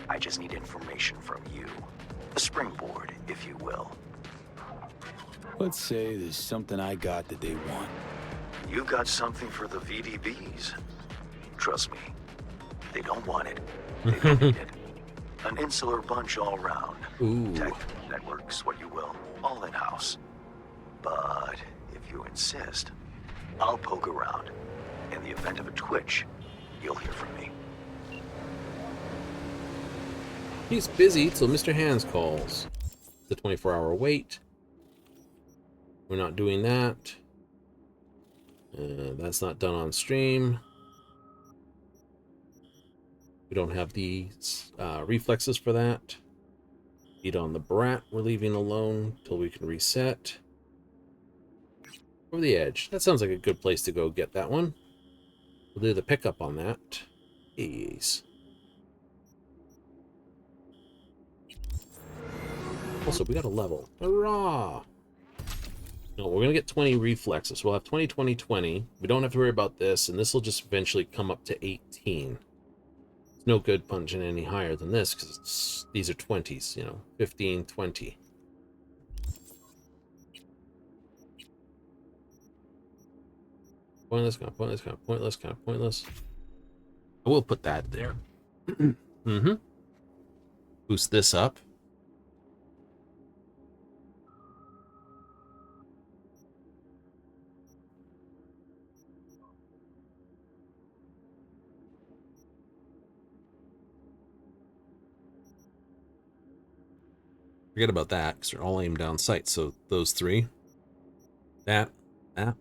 I just need information from you. A springboard, if you will. Let's say there's something I got that they want. You got something for the VDBs. Trust me, they don't want it. They don't need it. An insular bunch all round. Ooh. Tech, networks, what you will, all in-house. But if you insist, I'll poke around. In the event of a twitch, you'll hear from me. He's busy till Mr. Hands calls. The 24-hour wait. We're not doing that. That's not done on stream. We don't have the reflexes for that. Feed on the brat we're leaving alone till we can reset. Over the edge. That sounds like a good place to go get that one. We'll do the pickup on that. Yes. Also, we got a level. Hurrah! No, we're going to get 20 reflexes. We'll have 20, 20, 20. We don't have to worry about this, and this will just eventually come up to 18. It's no good punching any higher than this, because these are 20s, you know, 15, 20. Pointless, kind of pointless, kind of pointless, kind of pointless. I will put that there. Boost this up. Forget about that, because they're all aimed down sight. So those three. That. And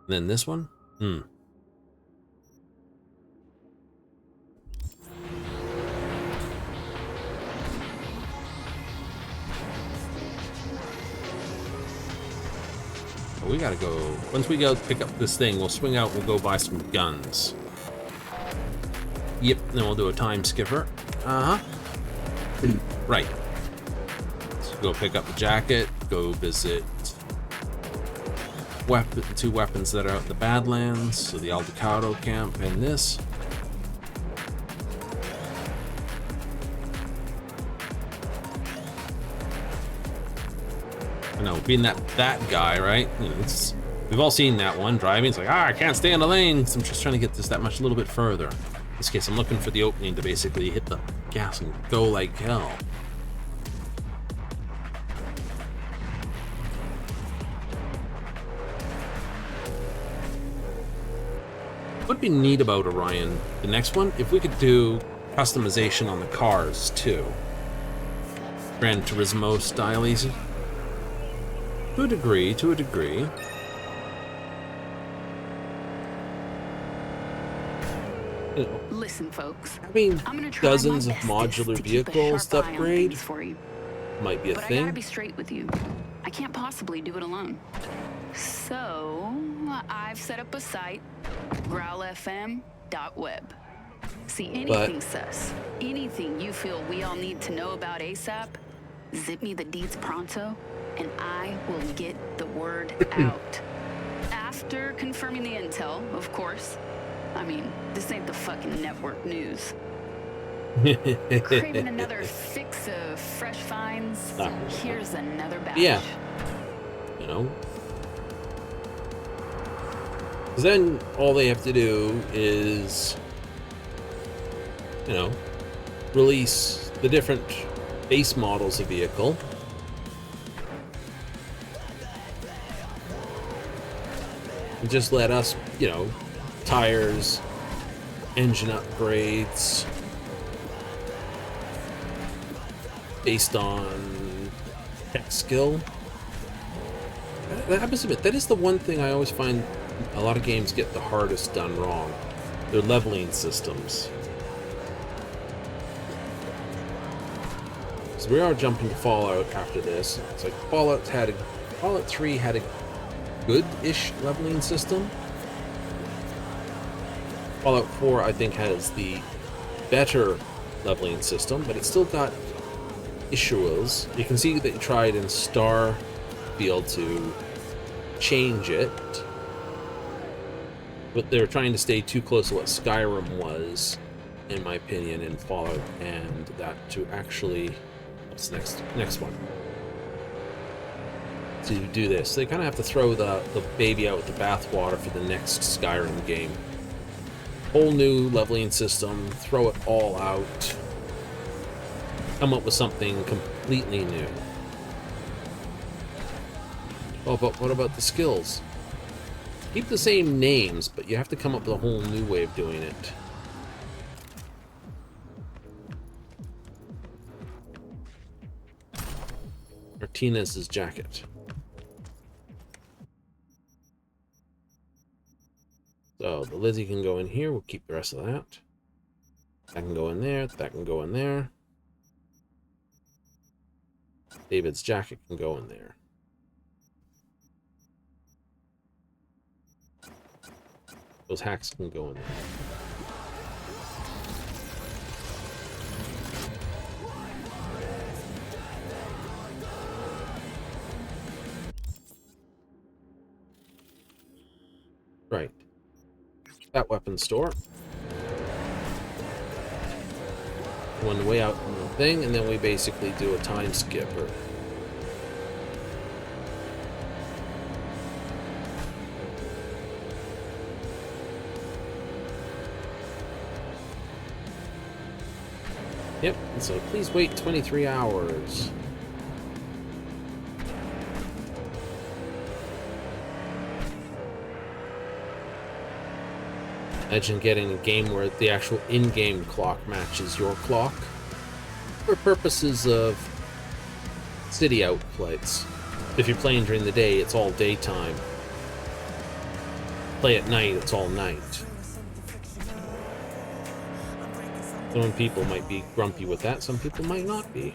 then this one. We gotta go. Once we go pick up this thing, we'll swing out, we'll go buy some guns. Yep, then we'll do a time skipper. Right. So go pick up the jacket, go visit two weapons that are out in the Badlands, so the Aldecado camp and this. I know, being that guy, right? You know, we've all seen that one driving. It's like, I can't stay in the lane. So I'm just trying to get this that much a little bit further. In this case, I'm looking for the opening to basically hit the gas and go like hell. What would be neat about Orion, the next one, if we could do customization on the cars too. Gran Turismo style easy. To a degree, to a degree. Listen, folks. I mean, I'm gonna try dozens my of bestest modular to keep a vehicles sharp to eye on upgrade things for you. might be a But I thing. gotta be straight with you. I can't possibly do it alone. So I've set up a site, growlfm.web. See, anything sus, anything you feel we all need to know about ASAP, zip me the deeds pronto, and I will get the word out. After confirming the intel, of course. I mean, this ain't the fucking network news. Craving another fix of fresh finds? Here's another batch. Yeah. You know. Because then all they have to do is, you know, release the different base models of vehicle. And just let us, you know, tires, engine upgrades, based on tech skill. That happens a bit. That is the one thing I always find a lot of games get the hardest done wrong. Their leveling systems. So we are jumping to Fallout after this. It's like Fallout 3 had a good-ish leveling system. Fallout 4, I think, has the better leveling system, but it's still got issues. You can see that they tried in Starfield to change it, but they're trying to stay too close to what Skyrim was, in my opinion, in Fallout, and that to actually... What's the next one? To do this. They kind of have to throw the baby out with the bathwater for the next Skyrim game. Whole new leveling system, throw it all out, come up with something completely new. Oh, but what about the skills? Keep the same names, but you have to come up with a whole new way of doing it. Martinez's jacket. So the Lizzie can go in here. We'll keep the rest of that. That can go in there. That can go in there. David's jacket can go in there. Those hacks can go in there. Right. That weapon store. One way out in the thing, and then we basically do a time skipper. Yep, and so please wait 23 hours. Imagine getting a game where the actual in-game clock matches your clock. For purposes of city outflights. If you're playing during the day, it's all daytime. Play at night, it's all night. Some people might be grumpy with that, some people might not be.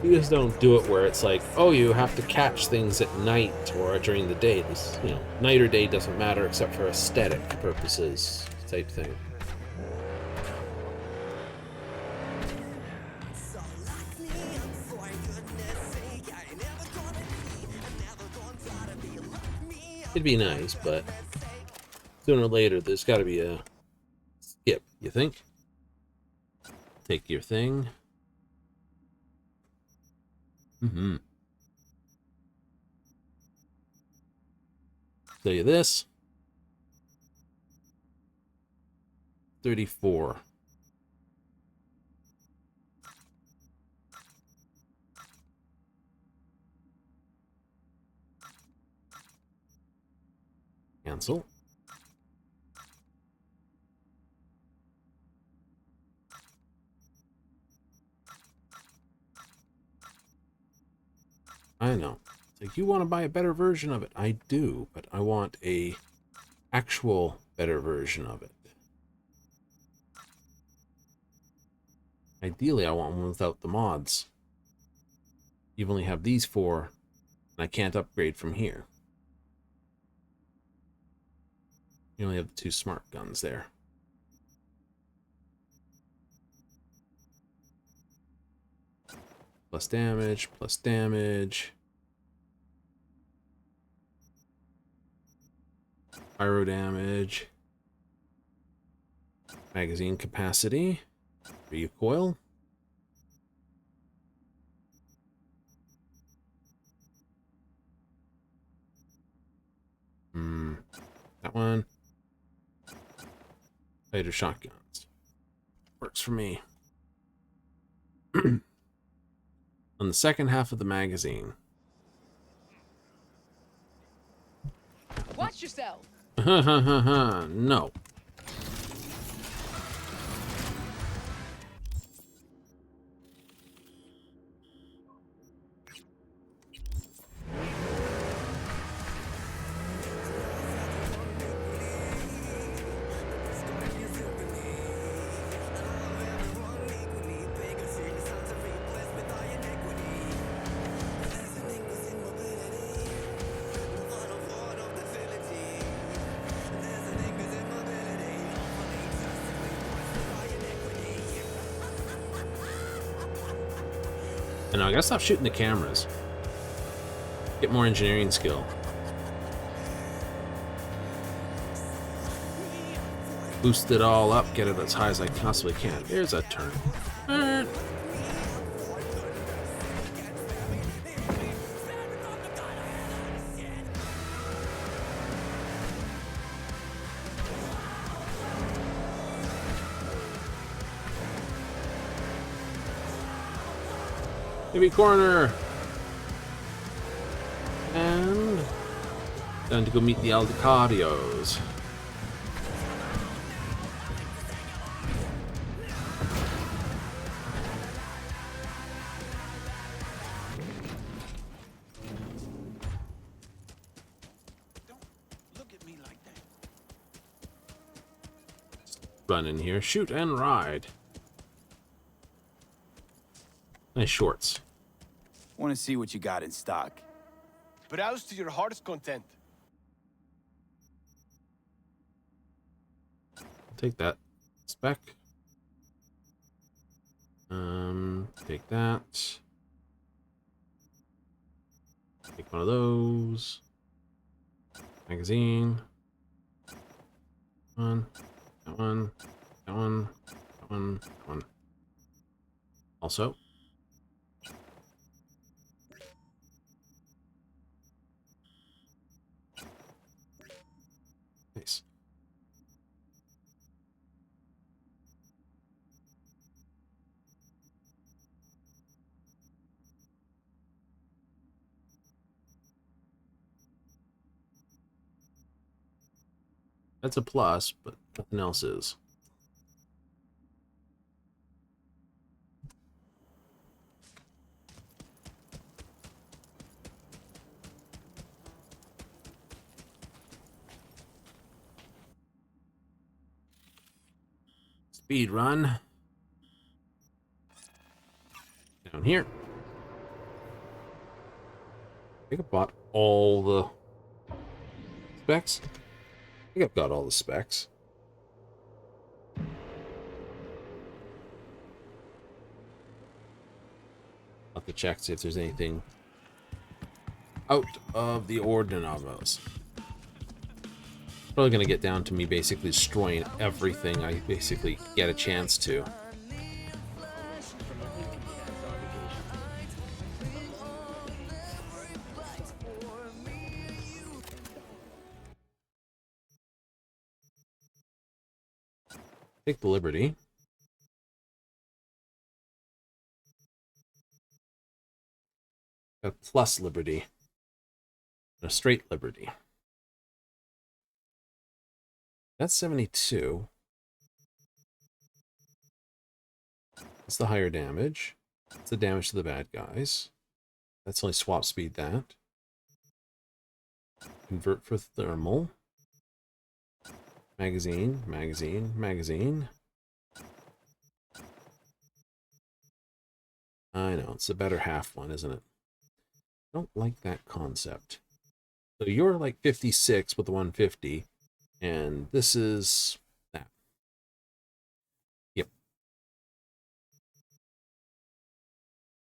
You just don't do it where it's like, oh, you have to catch things at night or during the day. This, you know, night or day doesn't matter except for aesthetic purposes type thing. It'd be nice, but sooner or later there's got to be a skip, you think? Take your thing. Tell you this. 34. Cancel. I know. It's like, you want to buy a better version of it. I do, but I want a actual better version of it. Ideally, I want one without the mods. You only have these four, and I can't upgrade from here. You only have the 2 smart guns there. Plus damage, plus damage. Pyro damage. Magazine capacity. Recoil. That one. Later shotguns. Works for me. On the second half of the magazine. Watch yourself. No. And I gotta stop shooting the cameras. Get more engineering skill. Boost it all up, get it as high as I possibly can. There's a turn. Maybe corner. And time to go meet the Aldecarios. Run in here, shoot and ride. Nice shorts. Want to see what you got in stock. Browse to your heart's content. Take that spec. Take that. Take one of those. Magazine. One. That one. That one. That one. That one. Also. Nice. That's a plus, but nothing else is. Speed run. Down here. I think I bought all the specs. I think I've got all the specs. I'll have to check, see if there's anything out of the ordinavos. Probably going to get down to me basically destroying everything I basically get a chance to. Take the liberty. A plus liberty. A straight liberty. That's 72. That's the higher damage. That's the damage to the bad guys. That's only swap speed that. Convert for thermal. Magazine, magazine, magazine. I know, it's the better half one, isn't it? I don't like that concept. So you're like 56 with the 150, and this is that. Yep.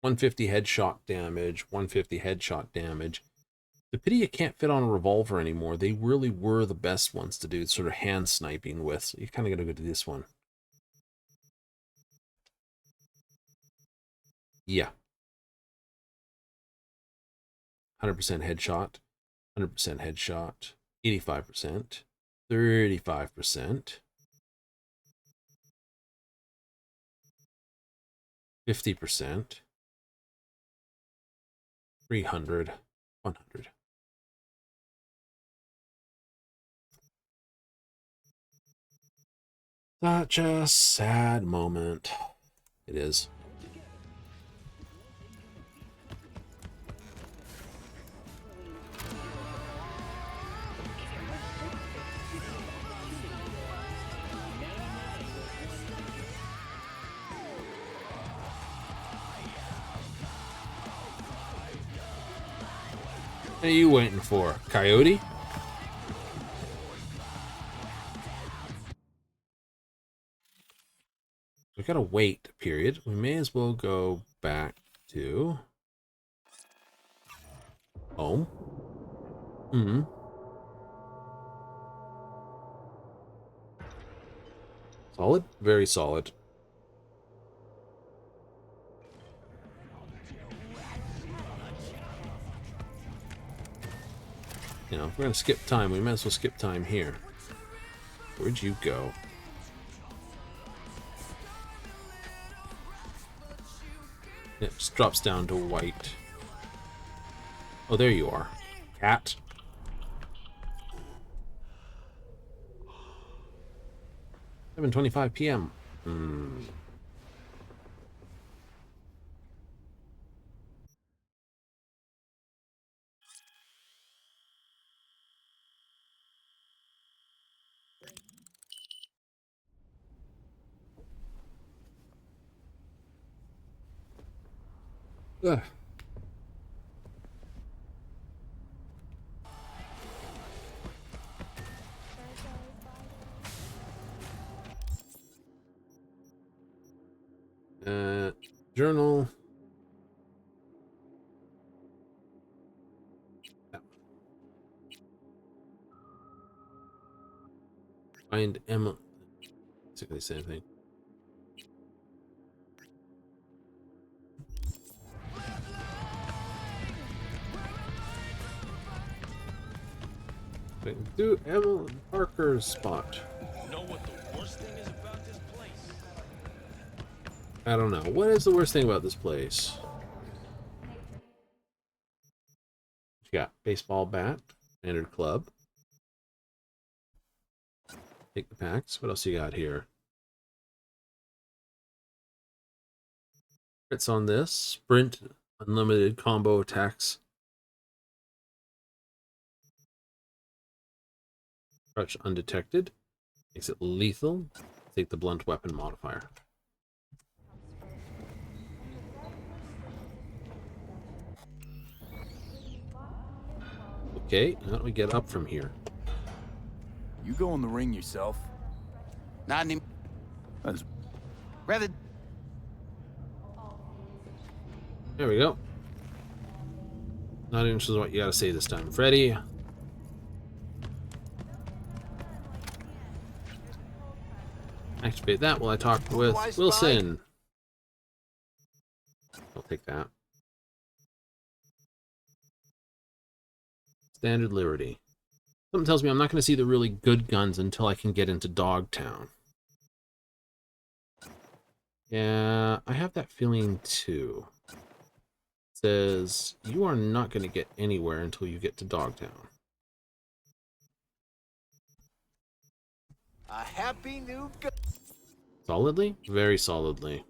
150 headshot damage, 150 headshot damage. The pity you can't fit on a revolver anymore. They really were the best ones to do sort of hand sniping with, so you kind of got to go to this one. Yeah. 100% headshot. 100% headshot. 85%. 35%. 50%. 300. 100. Such a sad moment. It is. What are you waiting for, Coyote? We gotta wait a period. We may as well go back to home. Solid? Very solid. You know, if we're gonna skip time, we might as well skip time here. Where'd you go? It just drops down to white. Oh, there you are. Cat. 7:25 p.m. Ugh. Journal. Find Emma. Basically the same thing. Do Emma Parker's spot. Know what the worst thing is about this place? I don't know. What is the worst thing about this place? You got baseball bat, standard club. Take the packs. What else you got here? It's on this. Sprint, unlimited combo attacks. Crouch undetected. Makes it lethal. Take the blunt weapon modifier. Okay, how do we get up from here? You go in the ring yourself? Not anymore. Rather. There we go. Not interested in what you gotta say this time, Freddy. Activate that while I talk with Wilson. I'll take that. Standard Liberty. Something tells me I'm not going to see the really good guns until I can get into Dogtown. Yeah, I have that feeling too. It says, you are not going to get anywhere until you get to Dogtown. A happy new Solidly? Very solidly.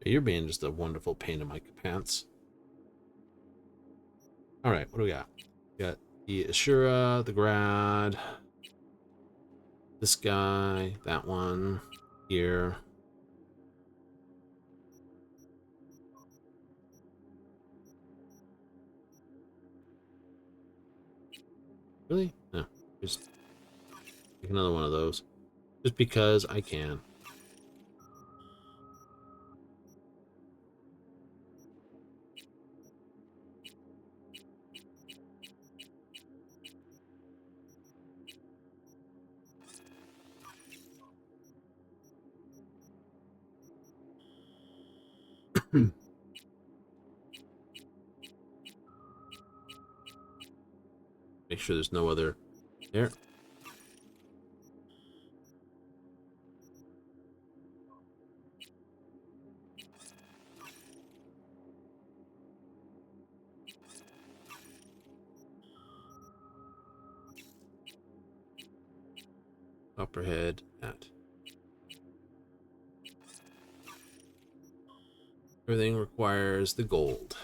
You're being just a wonderful pain in my pants. Alright, what do we got? We got the Ashura, the Grad, this guy, that one, here. Really? No. Just take another one of those. Just because I can. Make sure there's no other there. Copperhead at. Everything requires the gold.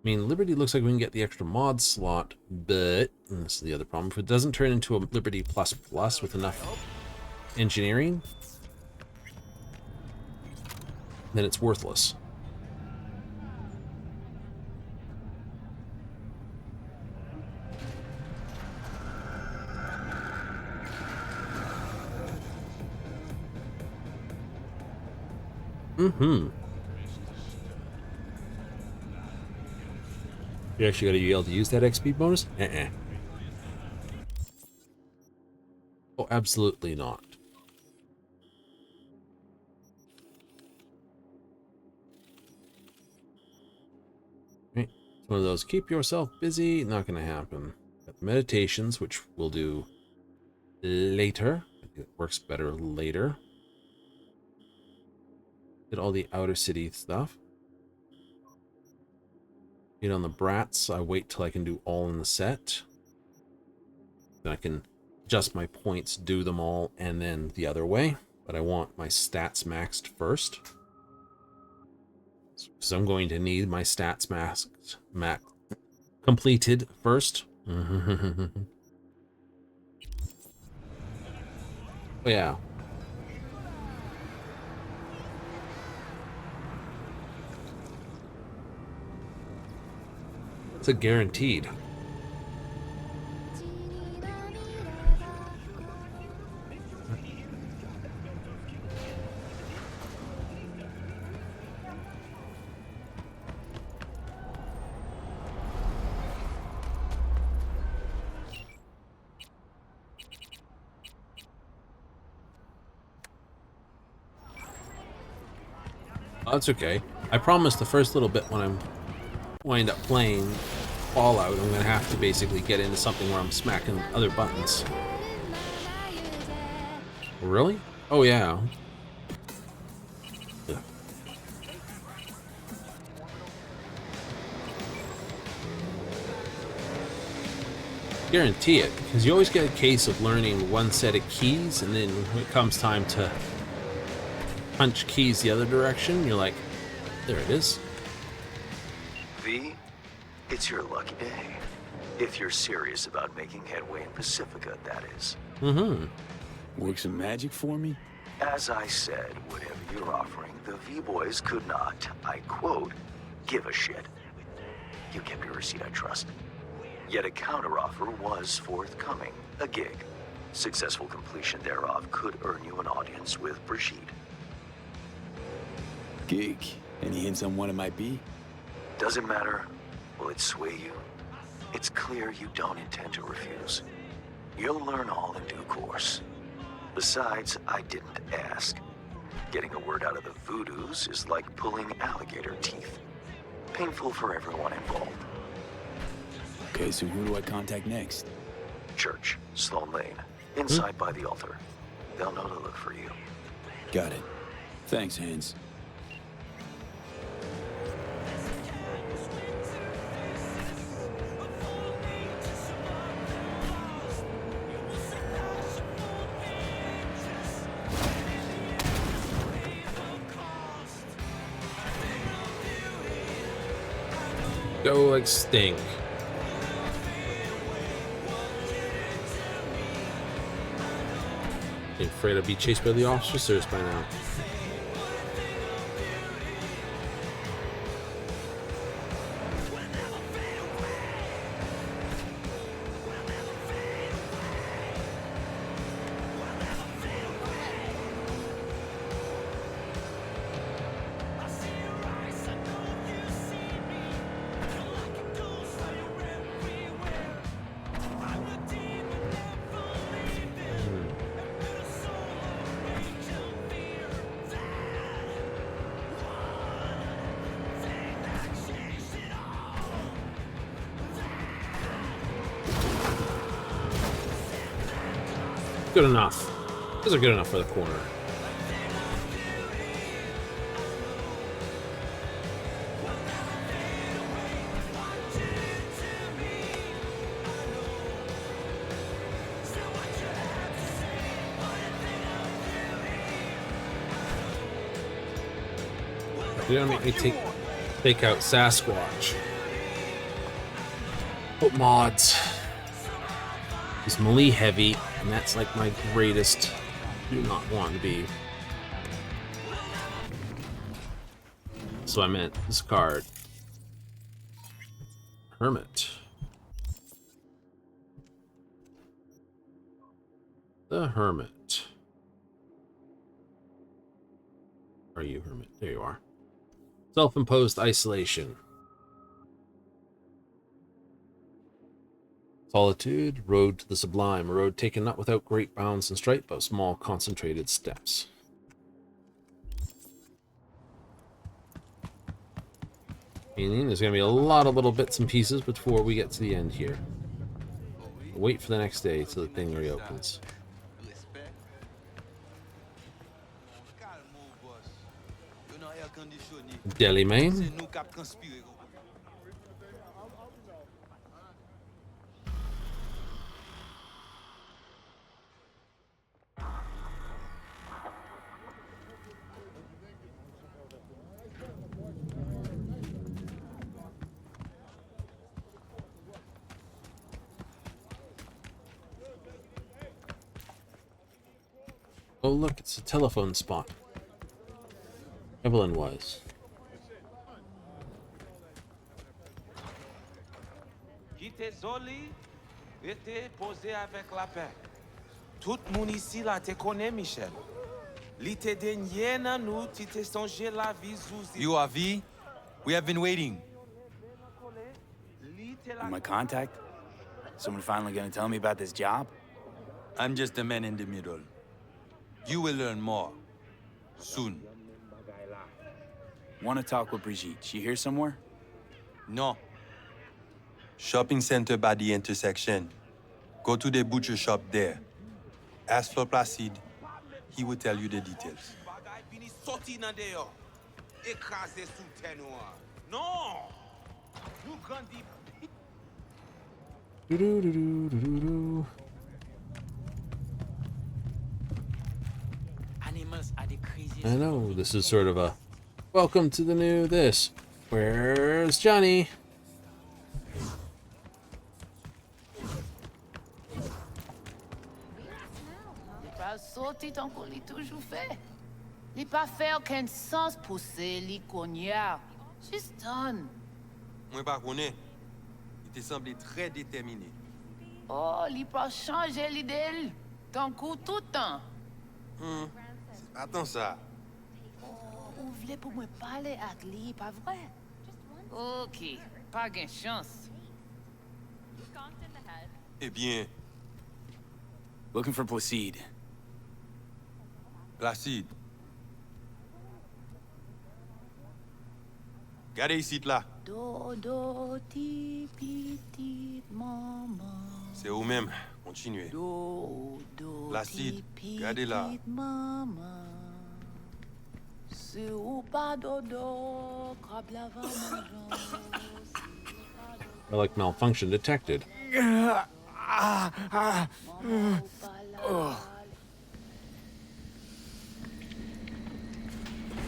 I mean, Liberty looks like we can get the extra mod slot, but and this is the other problem. If it doesn't turn into a Liberty plus with enough engineering, then it's worthless. Mm-hmm. You actually gotta be able to use that XP bonus? Oh, absolutely not. Right. It's one of those keep yourself busy, not gonna happen. Got the meditations, which we'll do later. I think it works better later. Did all the outer city stuff. Get on the brats. I wait till I can do all in the set. Then I can adjust my points, do them all, and then the other way. But I want my stats maxed first. So I'm going to need my stats completed first. Oh yeah. It's a guaranteed. Oh, that's okay. I promise the first little bit when I'm wind up playing Fallout, I'm gonna have to basically get into something where I'm smacking other buttons. Really? Oh yeah. Ugh. Guarantee it, because you always get a case of learning one set of keys, and then when it comes time to punch keys the other direction, you're like, there it is. V, it's your lucky day. If you're serious about making headway in Pacifica, that is. Mm-hmm. Work some magic for me? As I said, whatever you're offering, the V-Boys could not, I quote, give a shit. You kept your receipt, I trust. Yet a counteroffer was forthcoming, a gig. Successful completion thereof could earn you an audience with Brigitte. Gig? Any hints on what it might be? Doesn't matter. Will it sway you? It's clear you don't intend to refuse. You'll learn all in due course. Besides, I didn't ask. Getting a word out of the Voodoos is like pulling alligator teeth. Painful for everyone involved. Okay, so who do I contact next? Church, Sloan Lane, inside by the altar. They'll know to look for you. Got it. Thanks, Hans. go like Sting. Ain't afraid I'd be chased by the officers by now. Good enough. Those are good enough for the corner. You don't make me take out Sasquatch. Put mods. He's melee heavy, and that's like my greatest. Do not want to be. So I meant this card. Hermit. The Hermit. Are you Hermit? There you are. Self-imposed isolation. Solitude, road to the sublime, a road taken not without great bounds and stripe, but small concentrated steps. Meaning there's going to be a lot of little bits and pieces before we get to the end here. Wait for the next day till the thing reopens. Delhi, Maine. Oh look, it's a telephone spot. Evelyn was. Zoli, était posé avec la paix. Tout moun ici là te connaît, Michel. Li te denye nan nou, ti te sonje la vie zouzi. You Avi? We have been waiting. My contact? Someone finally gonna tell me about this job? I'm just a man in the middle. You will learn more. Soon. Want to talk with Brigitte? She here somewhere? No. Shopping center by the intersection. Go to the butcher shop there. Ask for Placide. He will tell you the details. No! Animals are the craziest. I know, this is sort of a welcome to the new this. Where's Johnny? Sorti tant qu'on l'y toujours fait. Li pas fait aucun sens pousser li cognac. She's done. Moi pas connais. Il te semblait très déterminé. Oh, li pas changer l'idée. Tant coup tout le temps. Attends ça. Ou voulez pour moi parler avec lui, pas vrai? Ok, pas gain chance. Eh bien. Looking for Placide. Placide. Regardez ici là. Dodo ti petit maman. C'est vous-même. Continuez. Dodo Placide. Regardez là. Maman. C'est ou pas dodo, crabe la I like malfunction detected.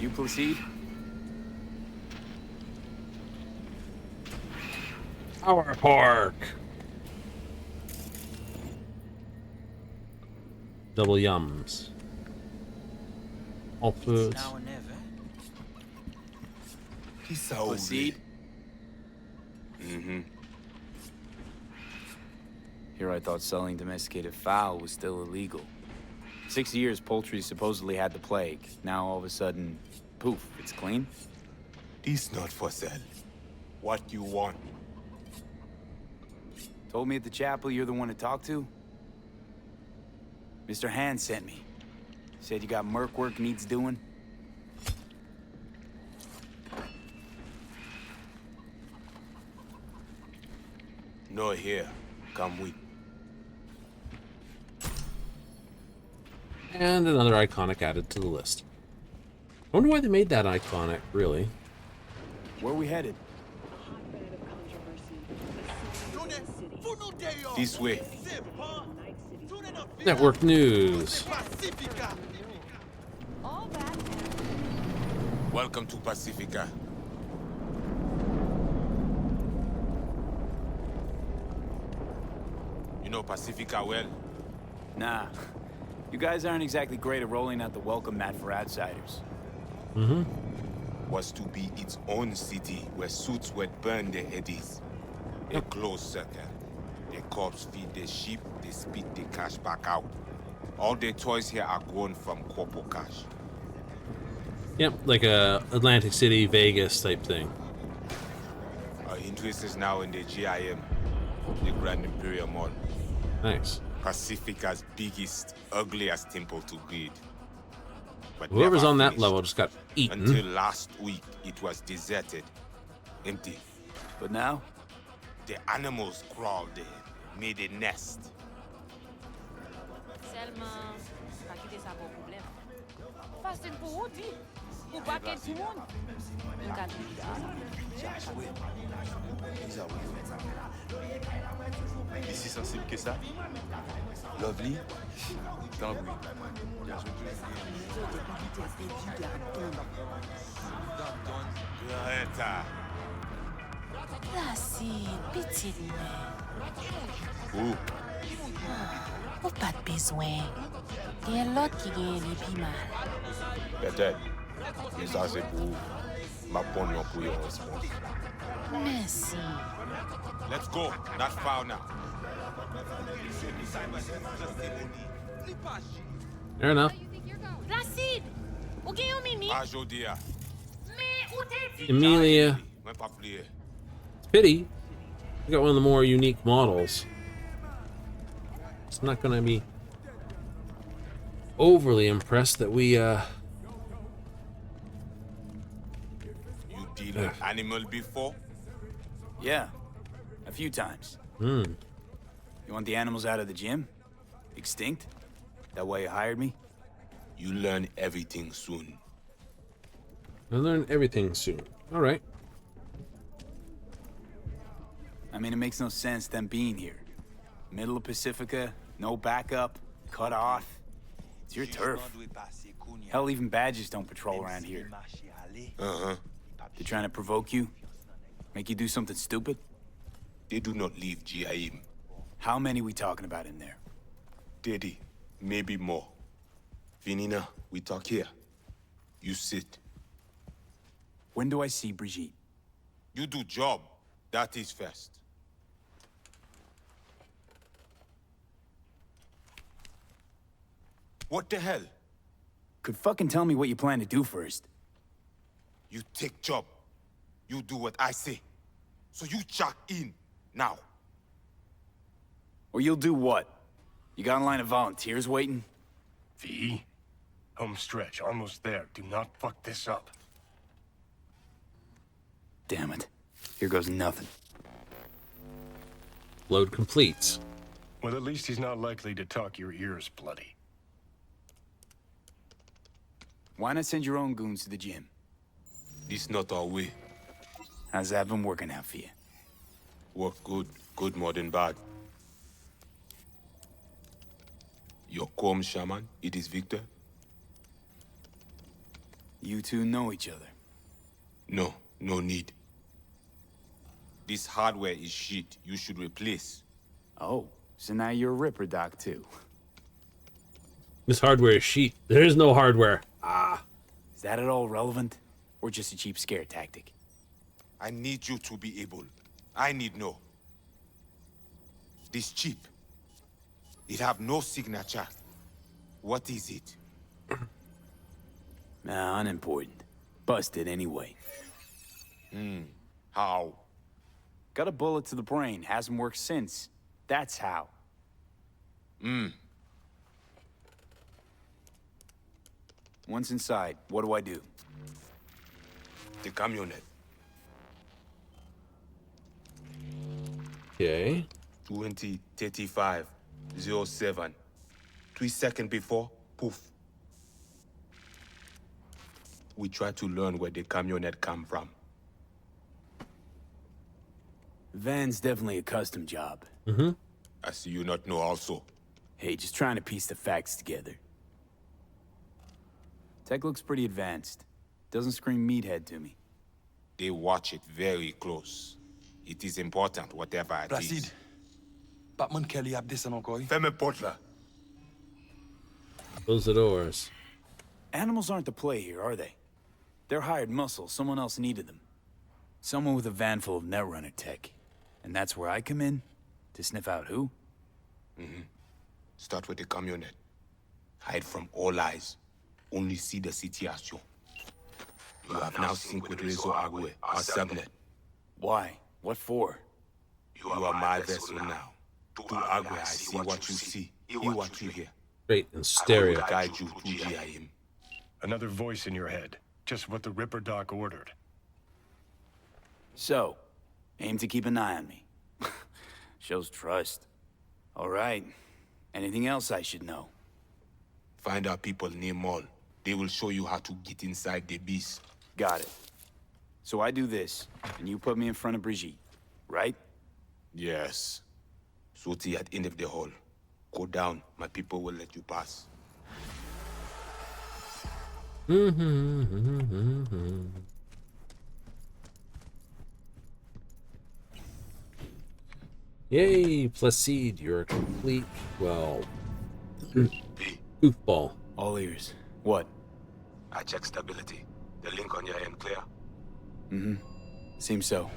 You Placide? Our pork. Double yums. All foods. Now or never. Proceed. Mm-hmm. Here I thought selling domesticated fowl was still illegal. 6 years poultry supposedly had the plague. Now all of a sudden, poof, it's clean? This not for sale. What you want? Told me at the chapel you're the one to talk to? Mr. Hand sent me. Said you got merc work needs doing. No here. Come with. And another iconic added to the list. I wonder why they made that iconic, really. Where are we headed? This way. Network news. Welcome to Pacifica. You know Pacifica well? Nah. You guys aren't exactly great at rolling out the welcome mat for outsiders. Mm-hmm. Was to be its own city where suits would burn their eddies. A closed circle. The corpse feed their sheep, they spit the cash back out. All their toys here are grown from corpo cash. Yep, like a Atlantic City, Vegas type thing. Our interest is now in the GIM, the Grand Imperial Mall. Nice. Pacifica's biggest, ugliest temple to greed. But Whoever's never on that finished. level just got eaten. Until last week, it was deserted, empty. But now? The animals crawled there, made a nest. Seulement, pas quitter ça pour problème. Facile pour vous, dit. Ou pas qu'un tout le monde. Un cas Et si sensible que ça? Lovely? Tant oui. Greta. Placide, petite mère. Où? Ou pas de besoin. Il y a l'autre qui gagne les plus mal. Peut-être. Mais ça, c'est pour ma bonne non pour your response. Merci. Let's go. Not far now. Fair enough. Placide! Ou gen yon mini? Pas Jodia. Mais où t'es? Emilia. Même pas plié. It's pity. We got one of the more unique models. It's not going to be overly impressed that we, You deal with animal before? Yeah, a few times. Hmm. You want the animals out of the gym? Extinct? That why you hired me? You learn everything soon. I'll learn everything soon. All right. I mean, it makes no sense them being here. Middle of Pacifica, no backup, cut off. It's your turf. Hell, even badges don't patrol around here. Uh-huh. They're trying to provoke you? Make you do something stupid? They do not leave GIM. How many we talking about in there? 30, maybe more. Vinina, we talk here. You sit. When do I see Brigitte? You do job. That is first. What the hell? Could fucking tell me what you plan to do first. You take job. You do what I say. So you check in now. Or you'll do what? You got a line of volunteers waiting? V? Home stretch, almost there. Do not fuck this up. Damn it. Here goes nothing. Load completes. Well, at least he's not likely to talk your ears bloody. Why not send your own goons to the gym? This not our way. How's that been working out for you? Work good. Good more than bad. Your Kom shaman, it is Victor? You two know each other? No, no need. This hardware is shit. You should replace. Oh, so now you're a Ripper Doc too. This hardware is sheet. There is no hardware. Ah. Is that at all relevant? Or just a cheap scare tactic? I need you to be able. I need know. This chip. It have no signature. What is it? Nah, unimportant. Busted anyway. How? Got a bullet to the brain. Hasn't worked since. That's how. Once inside, what do I do? The camionette. Okay. 2035 07. 3 seconds before, poof. We try to learn where the camionette come from. Van's definitely a custom job. Mm-hmm. I see you not know also. Hey, just trying to piece the facts together. Tech looks pretty advanced. Doesn't scream meathead to me. They watch it very close. It is important, whatever it Placide. is. Batman Kelly ap desen encore. Ferme porte là. Close the doors. Animals aren't the play here, are they? They're hired muscle. Someone else needed them. Someone with a van full of Netrunner tech. And that's where I come in? To sniff out who? Start with the camionette. Hide from all eyes. Only see the situation. You have now synced with Rezo Agwe, our subnet. Why? What for? You are my vessel now. To Agwe, I see what you see. Hear what you hear. Great in I stereo. will guide you to GIM. Another voice in your head. Just what the Ripper Doc ordered. So, aim to keep an eye on me. Shows trust. All right. Anything else I should know? Find our people near Mall. They will show you how to get inside the beast. Got it. So I do this, and you put me in front of Brigitte, right? Yes. Soti at end of the hall. Go down. My people will let you pass. Yay, Placide, you're a complete, well, goofball. All ears. What? I check stability. The link on your end clear? Seems so.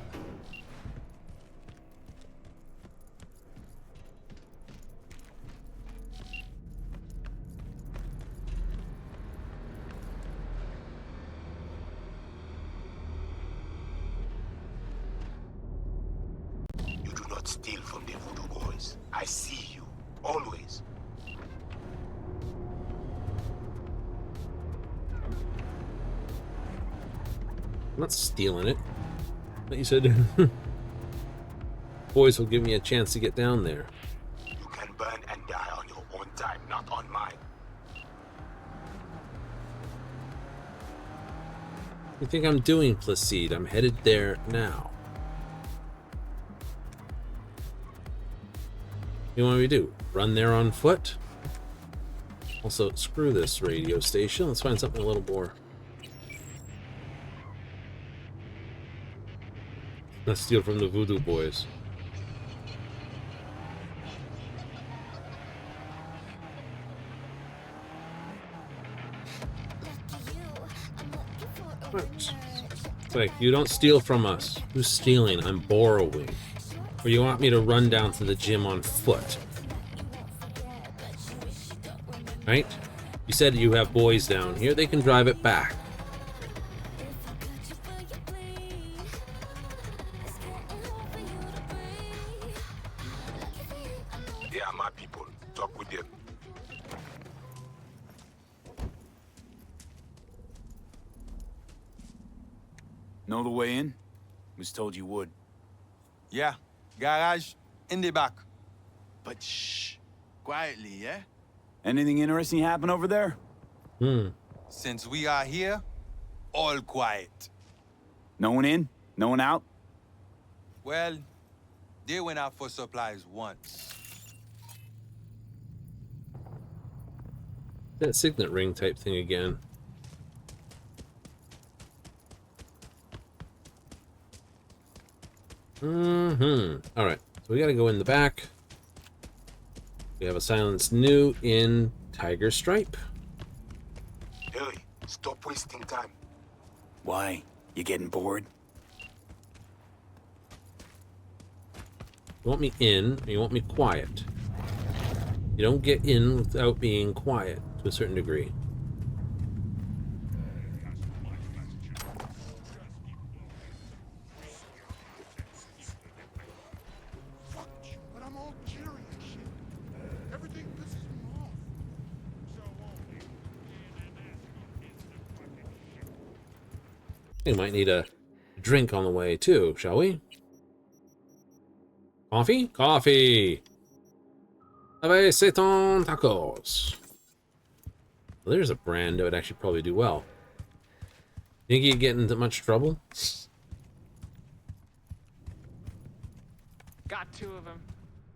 You do not steal from the voodoo boys. I see you. Always. I'm not stealing it. But you said boys will give me a chance to get down there. You can burn and die on your own time, not on mine. What do you think I'm doing, Placide? I'm headed there now. What do you want me to do? Run there on foot? Also, screw this radio station. Let's find something a little more. Let's steal from the voodoo boys. What? It's like, you don't steal from us. Who's stealing? I'm borrowing. Or you want me to run down to the gym on foot? Right? You said you have boys down here. They can drive it back. They are my people. Talk with them. Know the way in? Was told you would. Yeah, garage in the back. But shh. Quietly, yeah? Anything interesting happen over there? Since we are here, all quiet. No one in? No one out? Well, they went out for supplies once. That signet ring type thing again. Alright, so we gotta go in the back. We have a silence new in Tiger Stripe. Hey, stop wasting time. Why? You getting bored? You want me in, or you want me quiet? You don't get in without being quiet, to a certain degree. But I'm all cheery and shit. Everything pisses me off. We might need a drink on the way, too, shall we? Coffee? Coffee! Seton tacos. Well, there's a brand that would actually probably do well. Think you'd get into much trouble? Got 2 of them,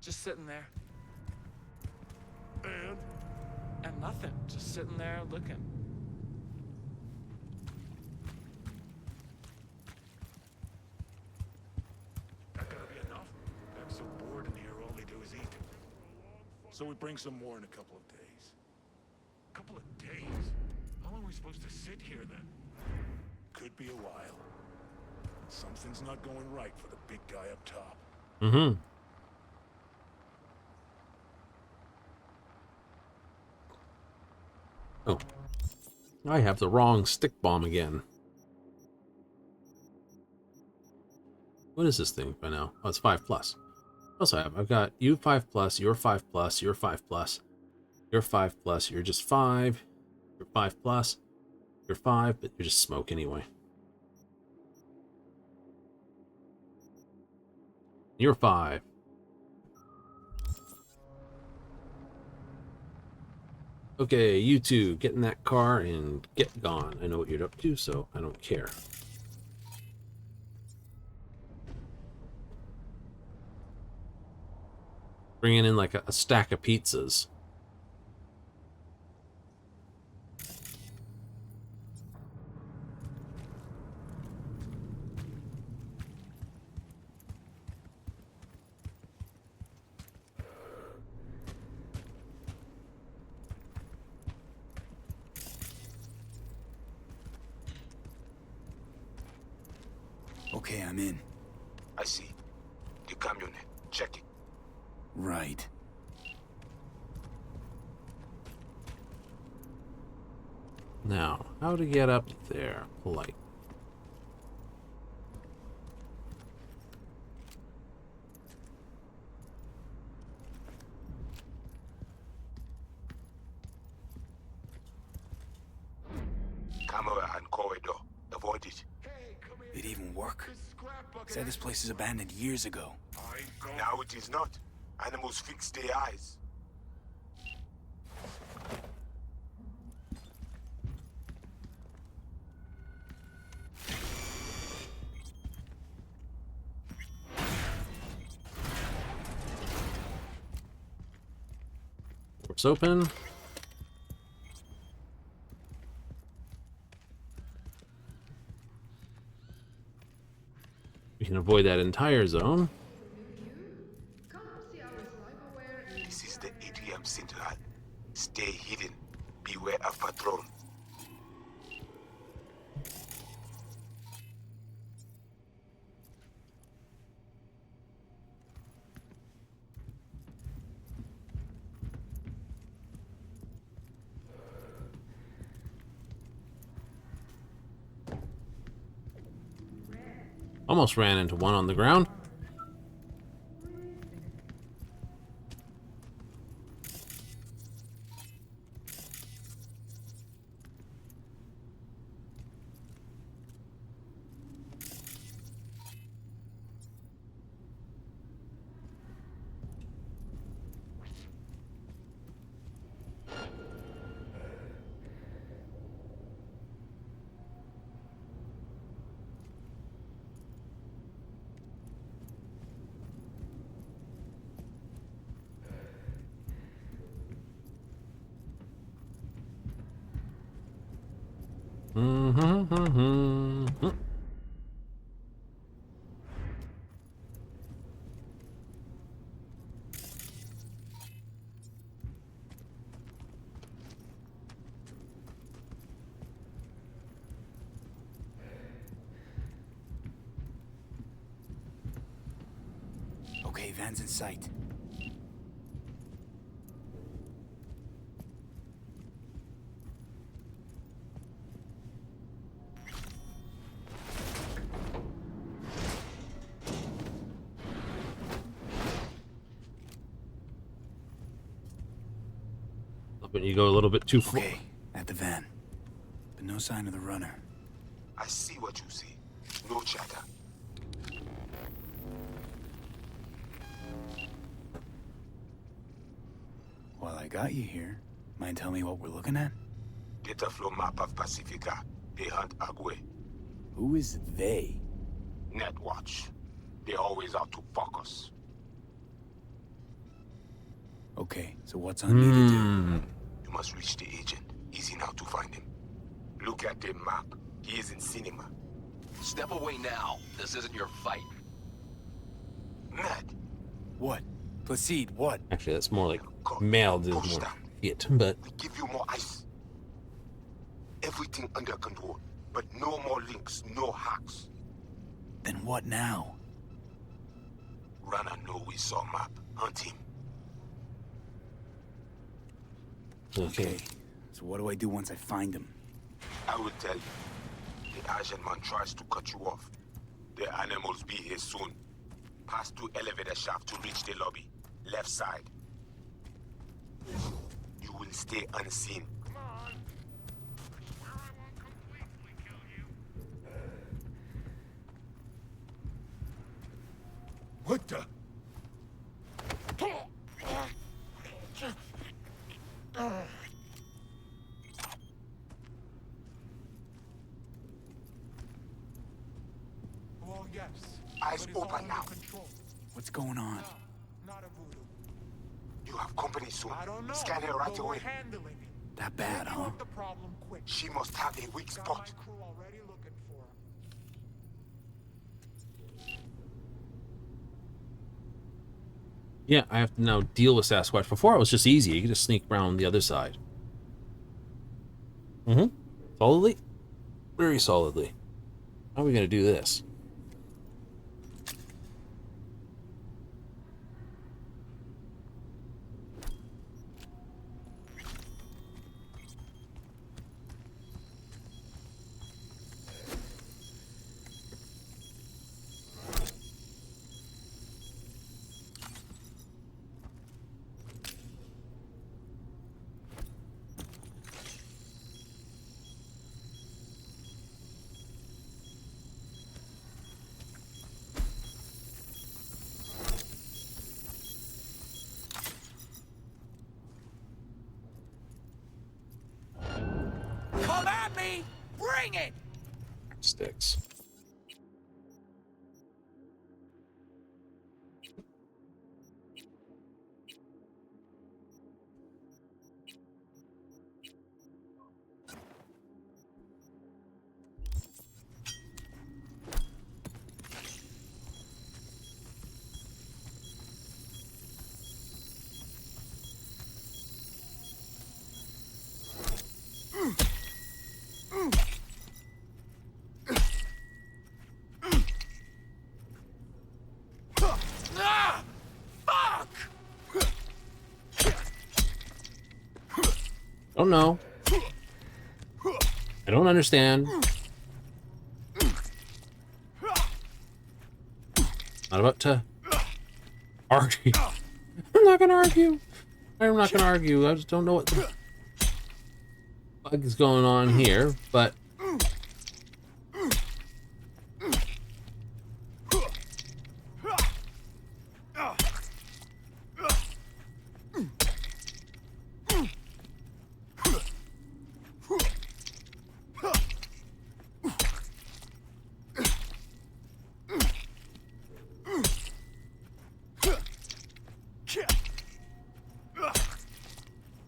just sitting there. And nothing, just sitting there looking. That gotta be enough. I'm so bored in here, all they do is eat. So we bring some more in a couple of days. Couple of days? How long are we supposed to sit here then? Could be a while. Something's not going right for the big guy up top. Oh. I have the wrong stick bomb again. What is this thing by now? Oh, it's 5+. What else I have? I've got you 5+, you're 5+, you're 5+, you're 5+, you're just 5, you're 5+, you're 5, but you're just smoke anyway. You're 5. Okay, you two, get in that car and get gone. I know what you're up to, so I don't care. Bringing in like a stack of pizzas. Okay, I'm in. I see. The camionette. Check it. Right. Now, how to get up there? Polite. Camera and corridor. Avoid it. It even work? Said this place is abandoned years ago. Now it is not. Animals fix their eyes. Doors open. We can avoid that entire zone. This is the ATM Central. Stay hidden. Beware of patrol. Almost ran into one on the ground. van's in sight. But you go a little bit too far. Okay, at the van. But no sign of the runner. I see what you see. No chatter. While I got you here, mind telling me what we're looking at? Data flow map of Pacifica. They hunt Agwe. Who is they? Netwatch. They always out to fuck us. Okay, so what's on me to do? You must reach the agent. Easy now to find him. Look at the map. He is in cinema. Step away now. This isn't your fight. Ned. What? Placide, what? Actually, that's more like mailed is more it, but we give you more ice. Everything under control. But no more links, no hacks. Then what now? Rana know we saw map. Hunt him. Okay. So what do I do once I find him? I will tell you. The Asian man tries to cut you off. The animals be here soon. Pass through elevator shaft to reach the lobby. Left side. You will stay unseen. What the? Well, yes. Eyes open now. What's going on? You have company soon. I don't know. Scan her right but we're away. handling it. That bad, huh? The problem quick. She must have a weak spot. Crew already looking for her. yeah, I have to now deal with Sasquatch. Before it was just easy. You could just sneak around the other side. Solidly? Very solidly. How are we going to do this? Come at me! Bring it! Sticks. Ah! Fuck! Don't know. I don't understand. Not about to argue. I'm not gonna argue. I'm not gonna argue. I just don't know what the fuck is going on here, but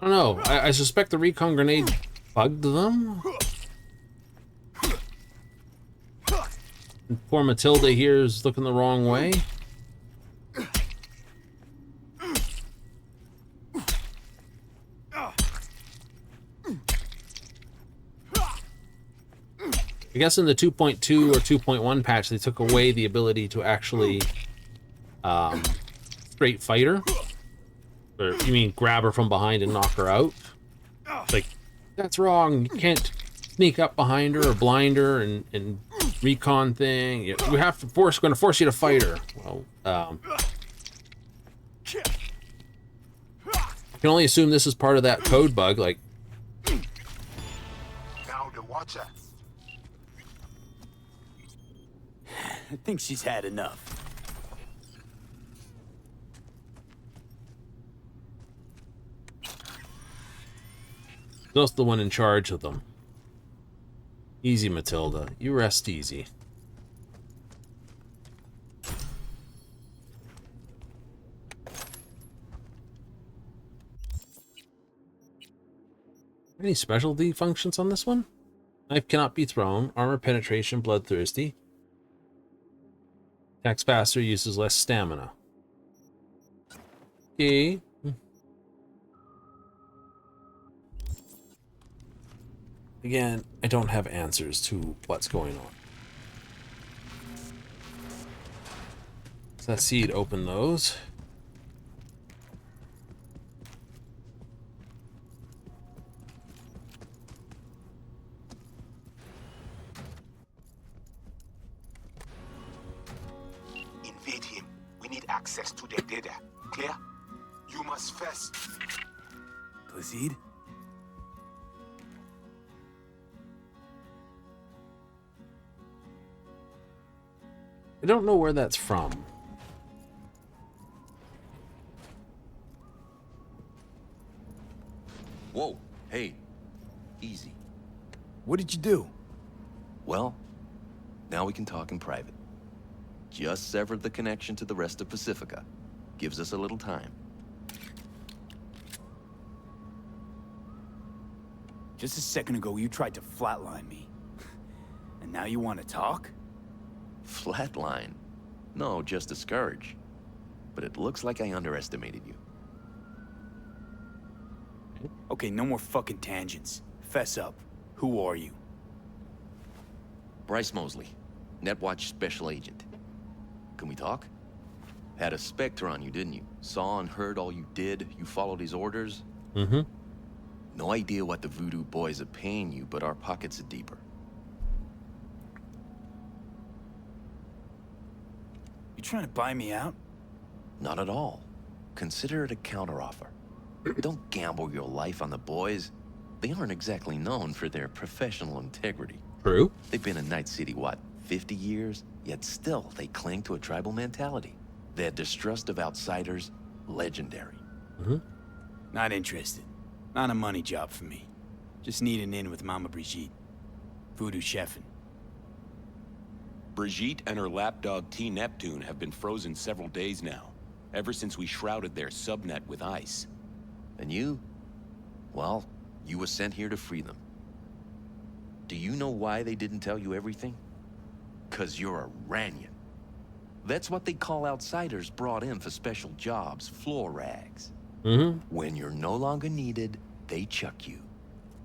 I don't know. I suspect the recon grenade bugged them. And poor Matilda here is looking the wrong way. I guess in the 2.2 or 2.1 patch, they took away the ability to actually straight fighter. Or you mean grab her from behind and knock her out? Like, that's wrong. You can't sneak up behind her or blind her and recon thing. We have to going to force you to fight her. Well, I can only assume this is part of that code bug. Like, Now the Watcher. I think she's had enough. just the one in charge of them. Easy, Matilda. You rest easy. Any specialty functions on this one? Knife cannot be thrown. Armor penetration, bloodthirsty. Attacks faster, uses less stamina. Okay. Again, I don't have answers to what's going on. So let's see, open those. Invade him. We need access to their data. Clear? You must first. Placide? I don't know where that's from. Whoa, hey, easy. What did you do? Well, now we can talk in private. Just severed the connection to the rest of Pacifica. Gives us a little time. Just a second ago, you tried to flatline me. And now you want to talk? Flatline? No, just a scourge. But it looks like I underestimated you. Okay, no more fucking tangents. Fess up. Who are you? Bryce Mosley, Netwatch Special Agent. Can we talk? Had a Spectre on you, didn't you? Saw and heard all you did. You followed his orders. Mm-hmm. No idea what the Voodoo Boys are paying you, but our pockets are deeper. You trying to buy me out? Not at all. Consider it a counteroffer. Don't gamble your life on the boys. They aren't exactly known for their professional integrity. True. They've been in Night City, what, 50 years? Yet still, they cling to a tribal mentality. Their distrust of outsiders, legendary. Mm-hmm. Not interested. Not a money job for me. Just need an in with Mama Brigitte. Voodoo chefin'. Brigitte and her lapdog T. Neptune have been frozen several days now, ever since we shrouded their subnet with ice. And you? Well, you were sent here to free them. Do you know why they didn't tell you everything? 'Cause you're a Ranyan. That's what they call outsiders brought in for special jobs, floor rags. Mm-hmm. When you're no longer needed, they chuck you.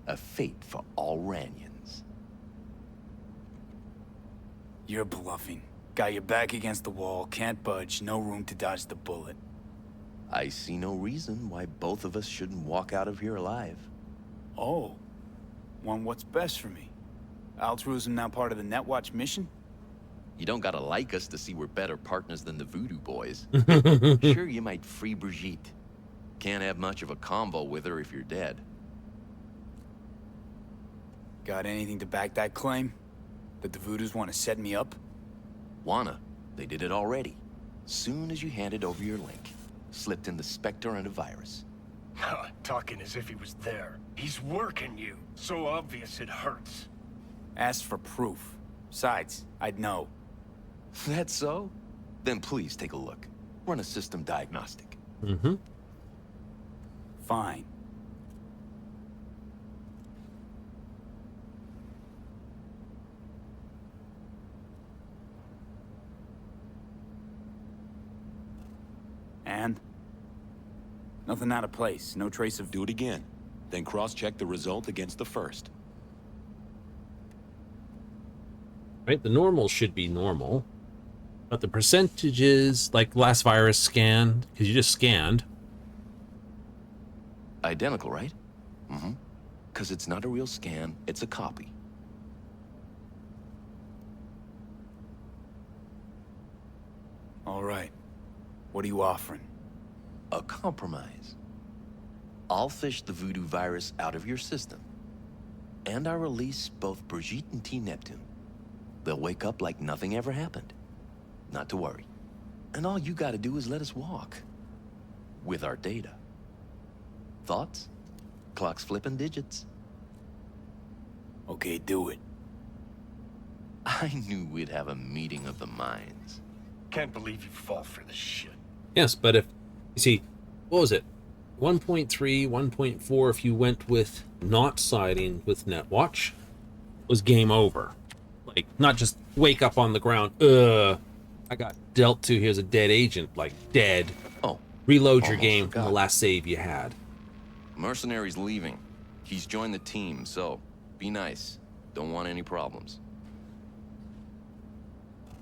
A fate for all Ranyans. You're bluffing. Got your back against the wall, can't budge, no room to dodge the bullet. I see no reason why both of us shouldn't walk out of here alive. Oh. Want what's best for me? Altruism now part of the Netwatch mission? You don't gotta like us to see we're better partners than the Voodoo Boys. Sure, you might free Brigitte. Can't have much of a convo with her if you're dead. Got anything to back that claim? That the Voodoos want to set me up? Wanna. They did it already. Soon as you handed over your link. Slipped in the Spectre and a virus. Talking as if he was there. He's working you. So obvious it hurts. Asked for proof. Besides, I'd know. That's so? Then please take a look. Run a system diagnostic. Mm-hmm. Fine. And? Nothing out of place. No trace of... Do it again. Then cross-check the result against the first. Right, the normal should be normal. But the percentages, like last virus scanned, because you just scanned. Identical, right? Mm-hmm. Because it's not a real scan, it's a copy. All right. What are you offering? A compromise. I'll fish the voodoo virus out of your system. And I'll release both Brigitte and T. Neptune. They'll wake up like nothing ever happened. Not to worry. And all you gotta do is let us walk. With our data. Thoughts? Clock's flipping digits. Okay, do it. I knew we'd have a meeting of the minds. Can't believe you fall for this shit. Yes, but if you see, what was it? 1.3, 1.4, if you went with not siding with Netwatch, was game over. Like, not just wake up on the ground, I got dealt to, here's a dead agent, like dead. Oh. Reload your game from the last save you had. Mercenary's leaving. He's joined the team, so be nice. Don't want any problems.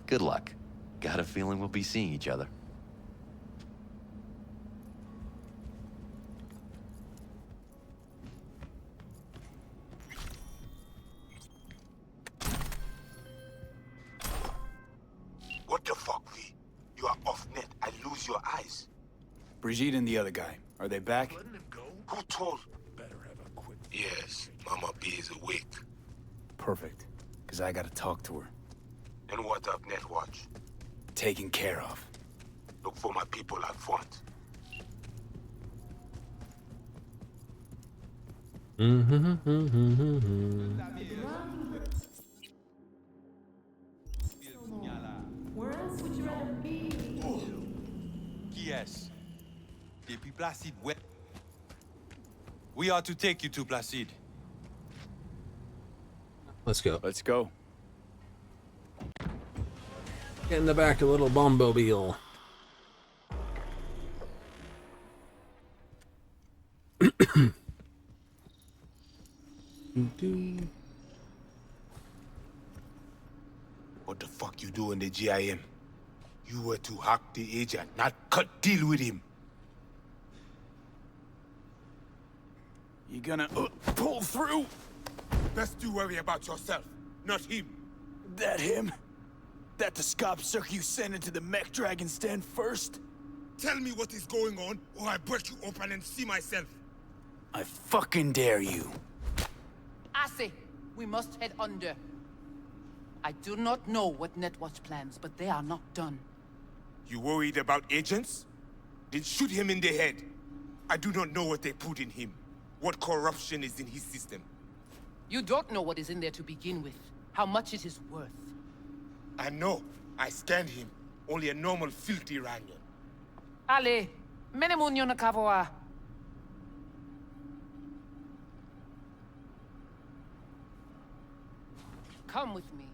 Good luck. Got a feeling we'll be seeing each other. What the fuck, V? You are off net. I lose your eyes. Brigitte and the other guy, are they back? Who told? Yes, Mama B is awake. Perfect, because I gotta talk to her. And what of Netwatch? Taken care of. Look for my people up front. Where else would you rather be? Yes. Depuis Placide, where? We are to take you to Placide. Let's go. Let's go. Get in the back of the little bombobile. What the fuck you do in the GIM? You were to hack the agent, not cut deal with him. You gonna pull through? Best you worry about yourself, not him. That him? That the scop circ you sent into the mech dragon stand first? Tell me what is going on, or I break you open and see myself. I fucking dare you. I say, we must head under. I do not know what Netwatch plans, but they are not done. You worried about agents? Then shoot him in the head. I do not know what they put in him. What corruption is in his system. You don't know what is in there to begin with. How much it is worth. I know. I scanned him. Only a normal filthy Ranyan. Ale, mene munyo na kavoa. Come with me.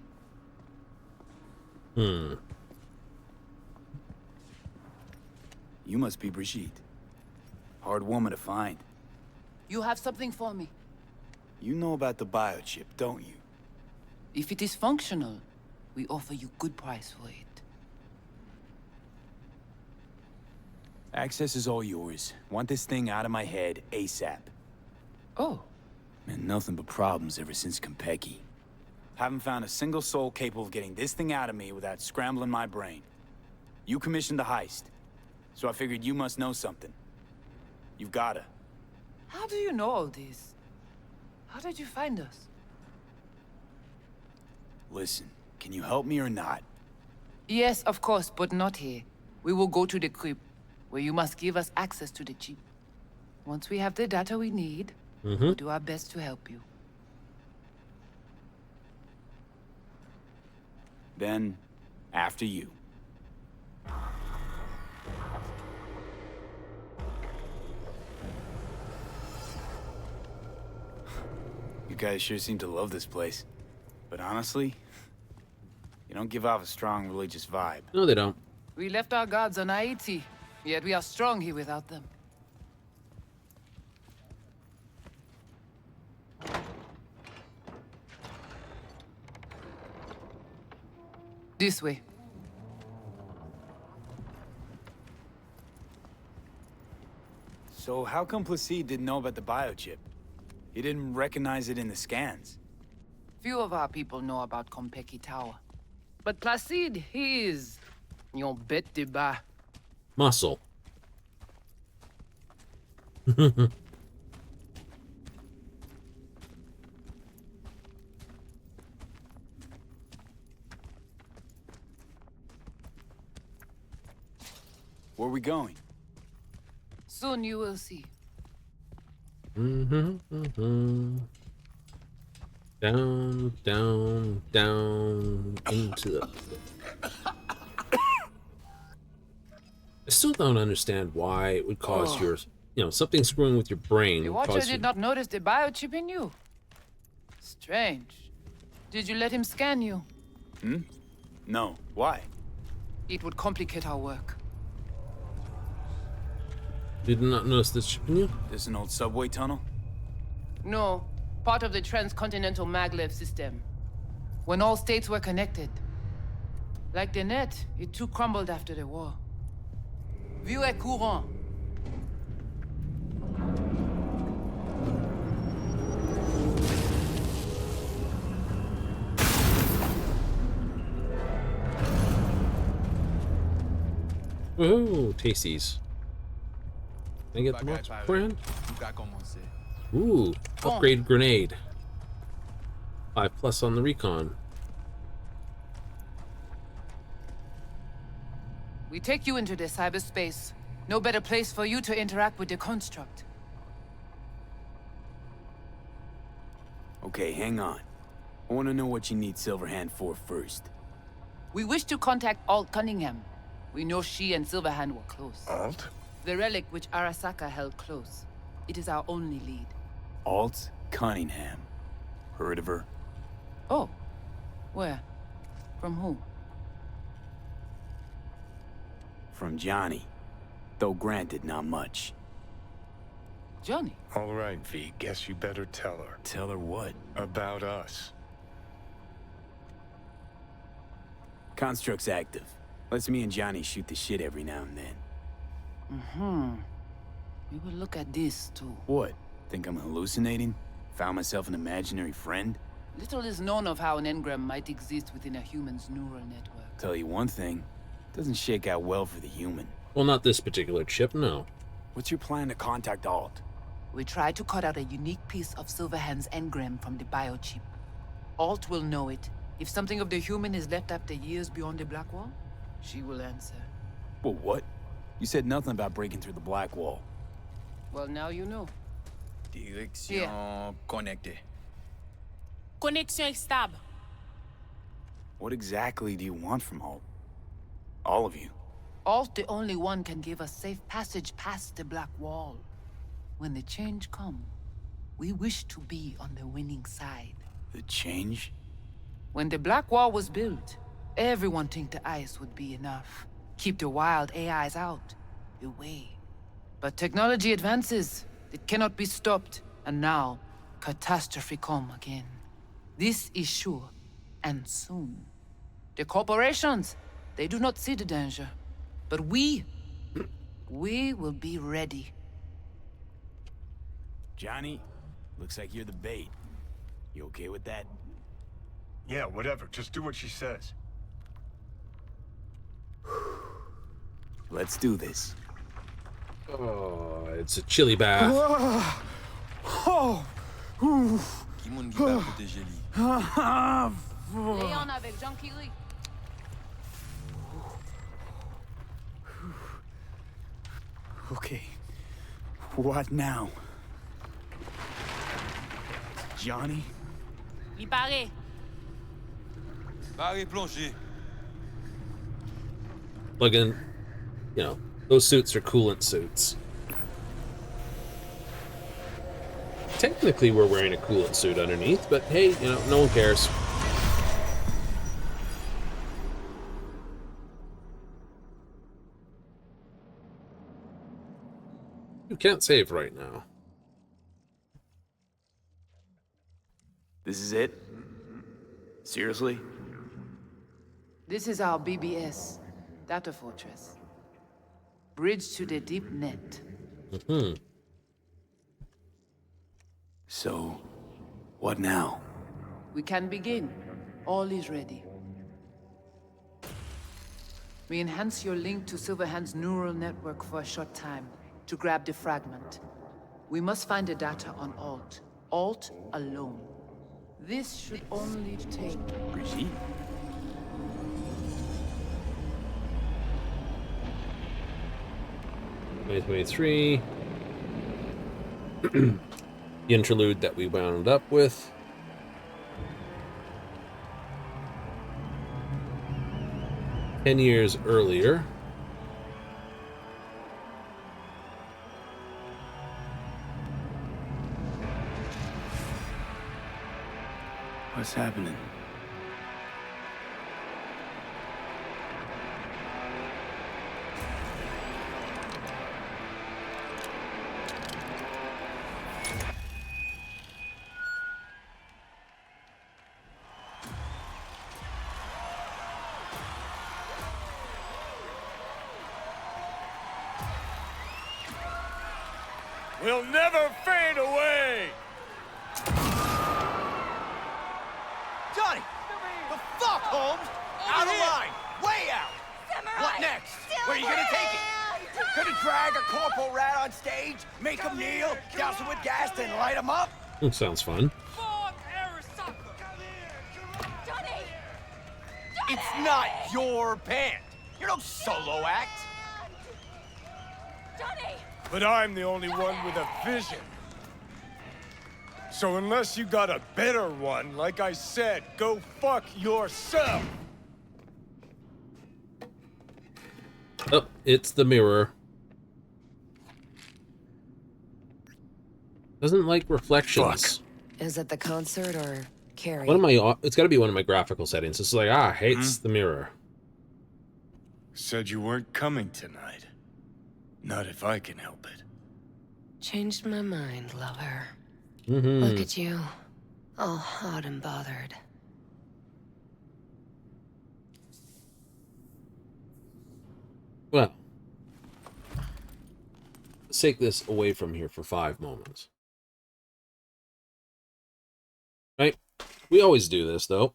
You must be Brigitte. Hard woman to find. You have something for me. You know about the biochip, don't you? If it is functional, we offer you good price for it. Access is all yours. Want this thing out of my head ASAP. Oh. Man, nothing but problems ever since Konpeki. Haven't found a single soul capable of getting this thing out of me without scrambling my brain. You commissioned the heist, so I figured you must know something. You've gotta. How do you know all this? How did you find us? Listen, can you help me or not? Yes, of course, but not here. We will go to the crypt, where you must give us access to the chip. Once we have the data we need, we'll do our best to help you. Then, after you. You guys sure seem to love this place. But honestly, you don't give off a strong religious vibe. No, they don't. We left our gods on Haiti, yet we are strong here without them. This way. So how come Placide didn't know about the biochip? He didn't recognize it in the scans. Few of our people know about Kompeki Tower. But Placide, he is... Yon bête de bas. Muscle. Where are we going? Soon you will see. Down, down, down into the... I still don't understand why it would cause your, something screwing with your brain. The would Watcher cause did not notice the biochip in you. Strange. Did you let him scan you? No. Why? It would complicate our work. Did not notice this chip in you? This an old subway tunnel? No. Part of the transcontinental maglev system. When all states were connected. Like the net, it too crumbled after the war. Vieux et courant. Ooh, tasties. Can I get the watch beforehand? Ooh, upgrade grenade. 5+ on the recon. We take you into the cyberspace. No better place for you to interact with the construct. Okay, hang on. I want to know what you need Silverhand for first. We wish to contact Alt Cunningham. We know she and Silverhand were close. Alt? The relic which Arasaka held close. It is our only lead. Alt Cunningham. Heard of her? Oh. Where? From who? From Johnny. Though granted, not much. Johnny? All right, V. Guess you better tell her. Tell her what? About us. Construct's active. Lets me and Johnny shoot the shit every now and then. We will look at this, too. What? Think I'm hallucinating? Found myself an imaginary friend? Little is known of how an engram might exist within a human's neural network. Tell you one thing. Doesn't shake out well for the human. Well, not this particular chip, no. What's your plan to contact Alt? We try to cut out a unique piece of Silverhand's engram from the biochip. Alt will know it. If something of the human is left after years beyond the Black Wall, she will answer. Well, what? You said nothing about breaking through the Black Wall. Well, now you know. Direction connectée. Connexion stable. What exactly do you want from Alt? All of you. Alt, the only one, can give us safe passage past the Black Wall. When the change comes, we wish to be on the winning side. The change? When the Black Wall was built, everyone think the ice would be enough. Keep the wild AIs out, away. But technology advances. It cannot be stopped. And now, catastrophe come again. This is sure, and soon. The corporations, they do not see the danger. But we will be ready. Johnny, looks like you're the bait. You okay with that? Yeah, whatever. Just do what she says. Let's do this. Oh, it's a chilly bath. Qui moun qui va protéger li? Léon avec Jean Kiri. Okay. What now? Johnny? Li pare. Barré plongé. Plug in, those suits are coolant suits. Technically, we're wearing a coolant suit underneath, but hey, no one cares. You can't save right now. This is it? Seriously? This is our BBS, data fortress. Bridge to the deep net. So, what now? We can begin. All is ready. We enhance your link to Silverhand's neural network for a short time to grab the fragment. We must find the data on Alt. Alt alone. This should only take... Brigitte? 2023. The interlude that we wound up with. Ten years earlier. What's happening? We'll never fade away! Johnny! The fuck, Holmes? Out of line! Way out! What next? Where are you gonna take it? Gonna drag a corporal rat on stage, make him kneel, douse him with gas, then light him up? Sounds fun. It's not your band. You're no solo act. But I'm the only one with a vision. So unless you got a better one, like I said, go fuck yourself! Oh, it's the mirror. Doesn't like reflections. Is it the concert or Carrie? One of my, it's got to be one of my graphical settings. It's like, hates the mirror. Said you weren't coming tonight. Not if I can help it. Changed my mind, lover. Mm-hmm. Look at you, all hot and bothered. Well, let's take this away from here for 5 moments. Right? We always do this, though.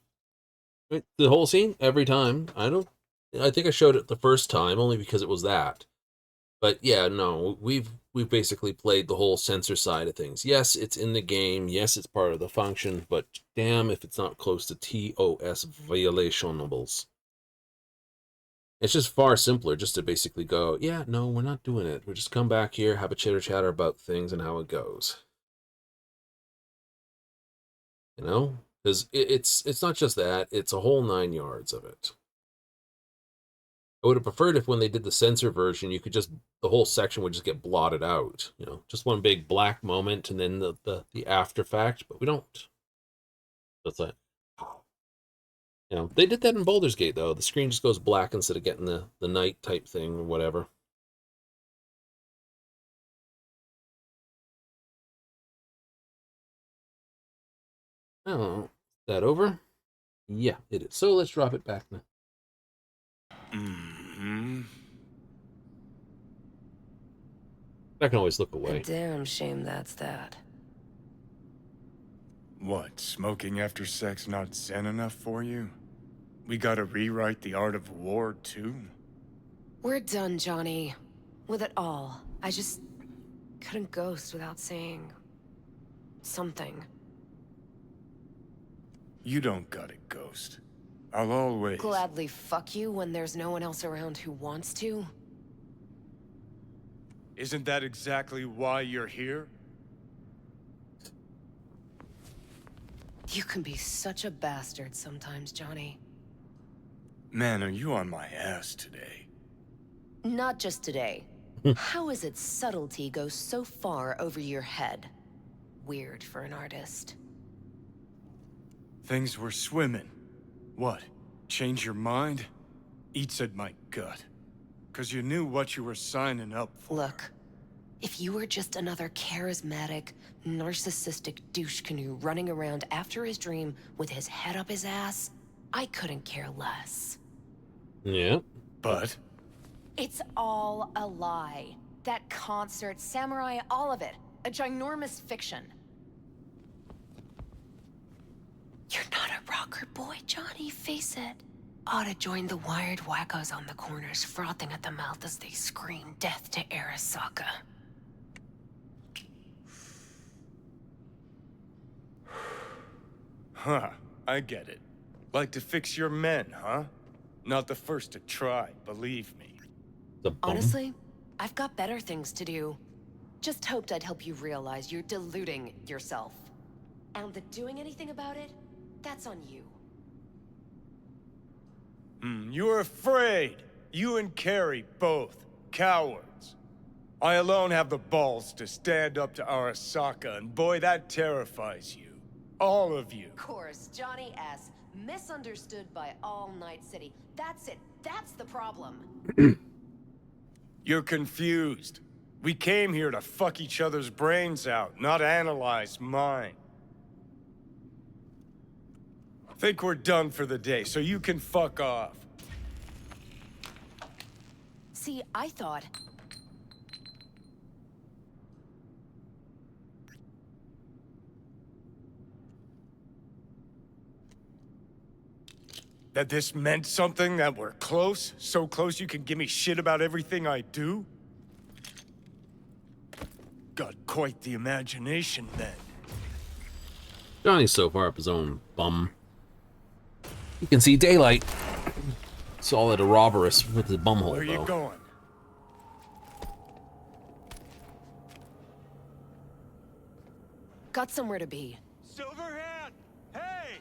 Right? The whole scene, every time. I think I showed it the first time, only because it was that. But yeah, no, we've basically played the whole censor side of things. Yes, it's in the game. Yes, it's part of the function. But damn if it's not close to TOS violationables. It's just far simpler just to basically go, yeah, no, we're not doing it. We'll just come back here, have a chitter-chatter about things and how it goes. You know? Because it's not just that. It's a whole 9 yards of it. I would have preferred if when they did the censor version, you could just, the whole section would just get blotted out. You know, just one big black moment and then the after fact, but we don't. That's like, you know, they did that in Baldur's Gate, though. The screen just goes black instead of getting the night type thing or whatever. Oh, is that over? Yeah, it is. So let's drop it back now. I can always look away. A damn shame that's that. What, smoking after sex not zen enough for you? We gotta rewrite the art of war, too? We're done, Johnny. With it all. I just couldn't ghost without saying something. You don't gotta ghost. I'll always... Gladly fuck you when there's no one else around who wants to? Isn't that exactly why you're here? You can be such a bastard sometimes, Johnny. Man, are you on my ass today? Not just today. How is it subtlety goes so far over your head? Weird for an artist. Things were swimming. What? Change your mind? Eats at my gut. 'Cause you knew what you were signing up for. Look, if you were just another charismatic, narcissistic douche canoe running around after his dream with his head up his ass, I couldn't care less. Yeah. But? It's all a lie. That concert, Samurai, all of it. A ginormous fiction. You're not a rocker boy, Johnny, face it. Ought to join the wired wackos on the corners, frothing at the mouth as they scream death to Arasaka. Huh, I get it. Like to fix your men, huh? Not the first to try, believe me. Honestly, I've got better things to do. Just hoped I'd help you realize you're deluding yourself. And the doing anything about it, that's on you. You're afraid. You and Carrie, both. Cowards. I alone have the balls to stand up to Arasaka, and boy, that terrifies you. All of you. Of course, Johnny S. Misunderstood by all Night City. That's it. That's the problem. You're confused. We came here to fuck each other's brains out, not analyze mine. Think we're done for the day, so you can fuck off. See, I thought... That this meant something, that we're close? So close you can give me shit about everything I do? Got quite the imagination, then. Johnny's so far up his own bum. You can see daylight. Solid Ouroboros with his bumhole, Where you going? Got somewhere to be. Silverhand! Hey!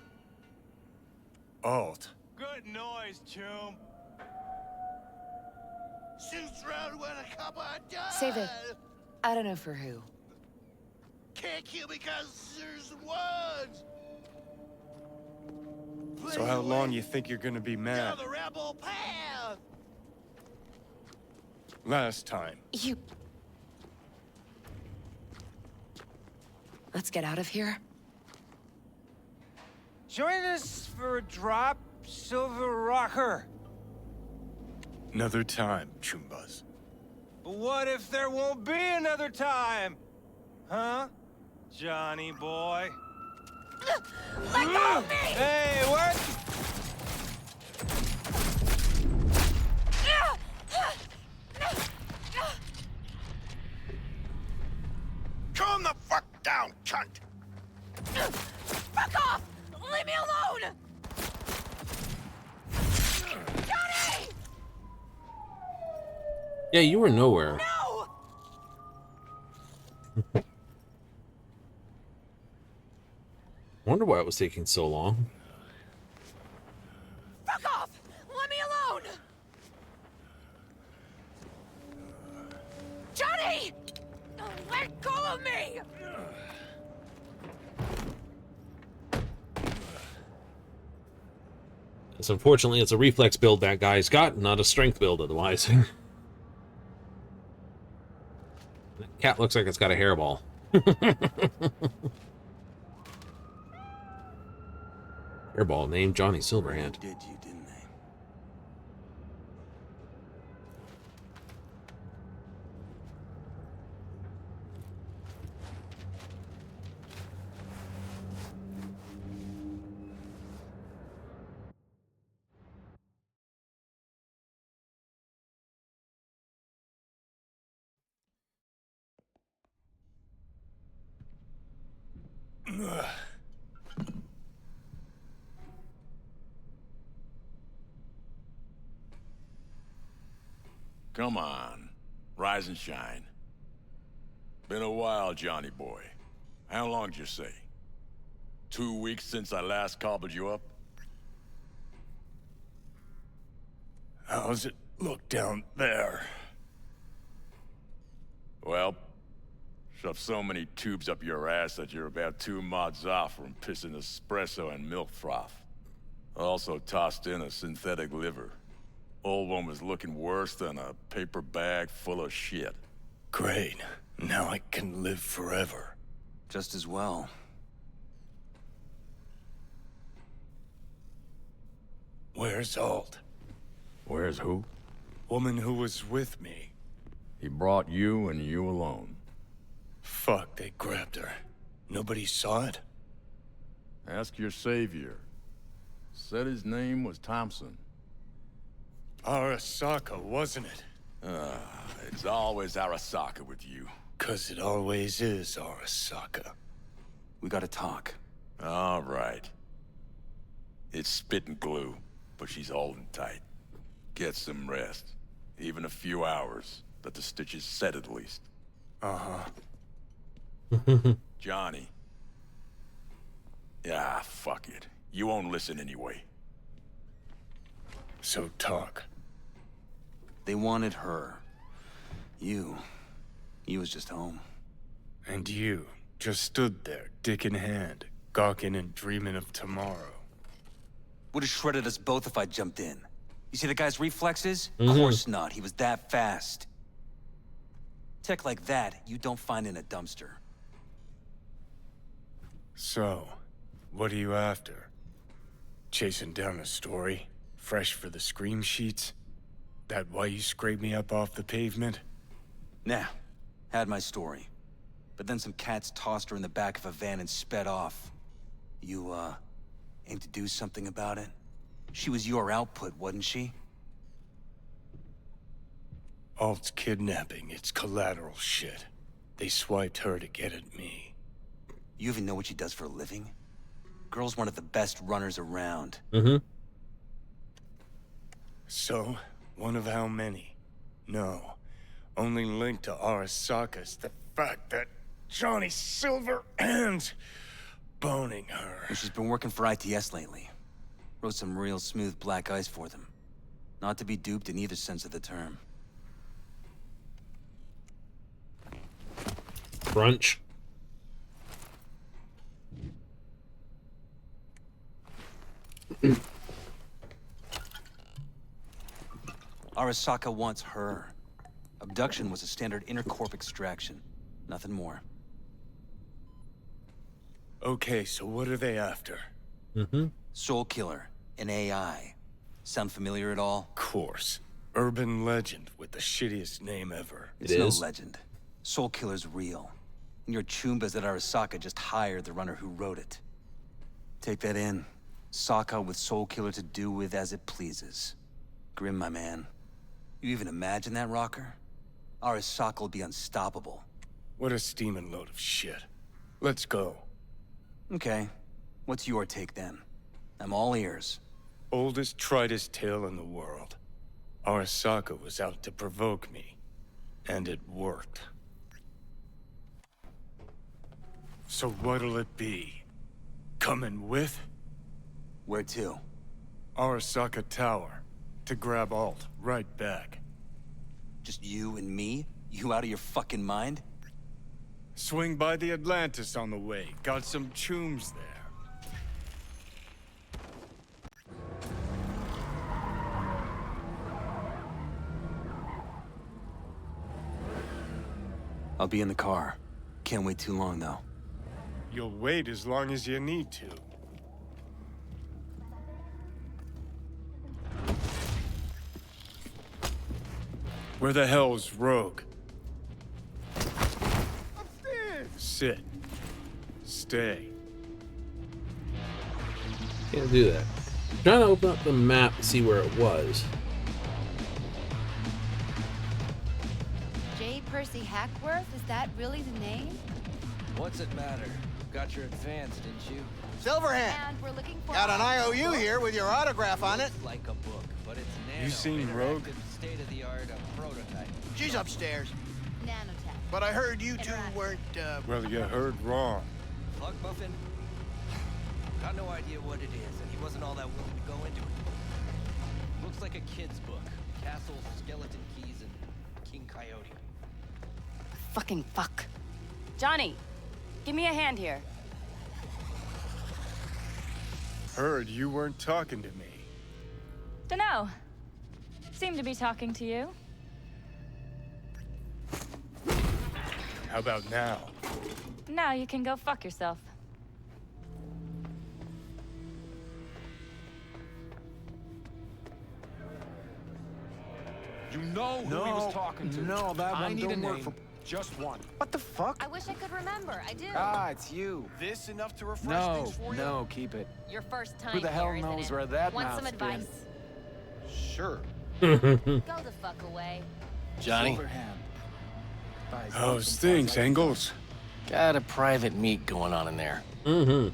Alt. Good noise, chum. Shoots round when a couple done. Save it. I don't know for who. Can't kill because there's words. So how long you think you're gonna be mad? The rebel path. Last time. You... Let's get out of here. Join us for a drop, Silver Rocker. Another time, Chumbas. But what if there won't be another time? Huh? Johnny boy? Let go of me! Hey, what? Calm the fuck down, cunt! Fuck off! Leave me alone! Johnny! Yeah, you were nowhere. No! Wonder why it was taking so long. Fuck off! Let me alone! Johnny! Let go of me! Yes, unfortunately, it's a reflex build that guy's got, not a strength build otherwise. The cat looks like it's got a hairball. Hairball named Johnny Silverhand. Did you, didn't they? Come on. Rise and shine. Been a while, Johnny boy. How long did you say? 2 weeks since I last cobbled you up? How's it look down there? Well, shoved so many tubes up your ass that you're about 2 mods off from pissing espresso and milk froth. Also tossed in a synthetic liver. Old one was looking worse than a paper bag full of shit. Great. Now I can live forever. Just as well. Where's Alt? Where's who? Woman who was with me. He brought you and you alone. Fuck, they grabbed her. Nobody saw it? Ask your savior. Said his name was Thompson. Arasaka, wasn't it? It's always Arasaka with you. 'Cause it always is Arasaka. We gotta talk. All right. It's spit and glue, but she's holding tight. Get some rest. Even a few hours. Let the stitches set at least. Uh-huh. Johnny. Yeah, fuck it. You won't listen anyway. So talk. They wanted her. You was just home. And you just stood there, dick in hand, gawking and dreaming of tomorrow. Would have shredded us both if I jumped in. You see the guy's reflexes? Mm-hmm. Course not, he was that fast. Tech like that, you don't find in a dumpster. So, what are you after? Chasing down a story? Fresh for the scream sheets? That why you scraped me up off the pavement? Nah, had my story. But then some cats tossed her in the back of a van and sped off. You, aim to do something about it? She was your output, wasn't she? Alt's kidnapping, it's collateral shit. They swiped her to get at me. You even know what she does for a living? Girl's one of the best runners around. Mm-hmm. So, one of how many? No. Only link to Arasaka's the fact that Johnny Silverhand's boning her. And she's been working for ITS lately. Wrote some real smooth black ice for them. Not to be duped in either sense of the term. Brunch. Arasaka wants her. Abduction was a standard intercorp extraction. Nothing more. Okay, so what are they after? Mm-hmm. Soul Killer, an AI. Sound familiar at all? Course. Urban legend with the shittiest name ever. It's no legend. Soul Killer's real. And your Chumbas at Arasaka just hired the runner who wrote it. Take that in. Sokka with Soul Killer to do with as it pleases. Grim, my man. You even imagine that, Rocker? Arasaka will be unstoppable. What a steaming load of shit. Let's go. Okay. What's your take then? I'm all ears. Oldest, tritest tale in the world. Arasaka was out to provoke me. And it worked. So what'll it be? Coming with? Where to? Arasaka Tower. To grab Alt, right back. Just you and me? You out of your fucking mind? Swing by the Atlantis on the way. Got some chooms there. I'll be in the car. Can't wait too long, though. You'll wait as long as you need to. Where the hell's Rogue? Upstairs! Sit. Stay. Can't do that. I'm trying to open up the map to see where it was. J. Percy Hackworth? Is that really the name? What's it matter? Got your advance, didn't you? Silverhand! And we're looking for... Got an IOU here with your autograph on it. Like a book, but it's nano. You seen Rogue? State-of-the-art prototype. She's upstairs. Nanotech. But I heard you two weren't, Well, you heard wrong. Plug Muffin? Got no idea what it is, and he wasn't all that willing to go into it. Looks like a kid's book. Castles, skeleton keys, and King Coyote. Fucking fuck. Johnny, give me a hand here. Heard you weren't talking to me. Dunno. Seem to be talking to you. How about now? Now you can go fuck yourself. You know who he was talking to. No, that I one need a don't work name. for... Just one. What the fuck? I wish I could remember. I do. Ah, it's you. This enough to refresh things for you? No, keep it. Your first time Who the hell here, isn't knows it? where that Want mouth's some advice? been? Sure. Go the fuck away. Johnny? How's things, Engels? Got a private meet going on in there. Mm-hmm.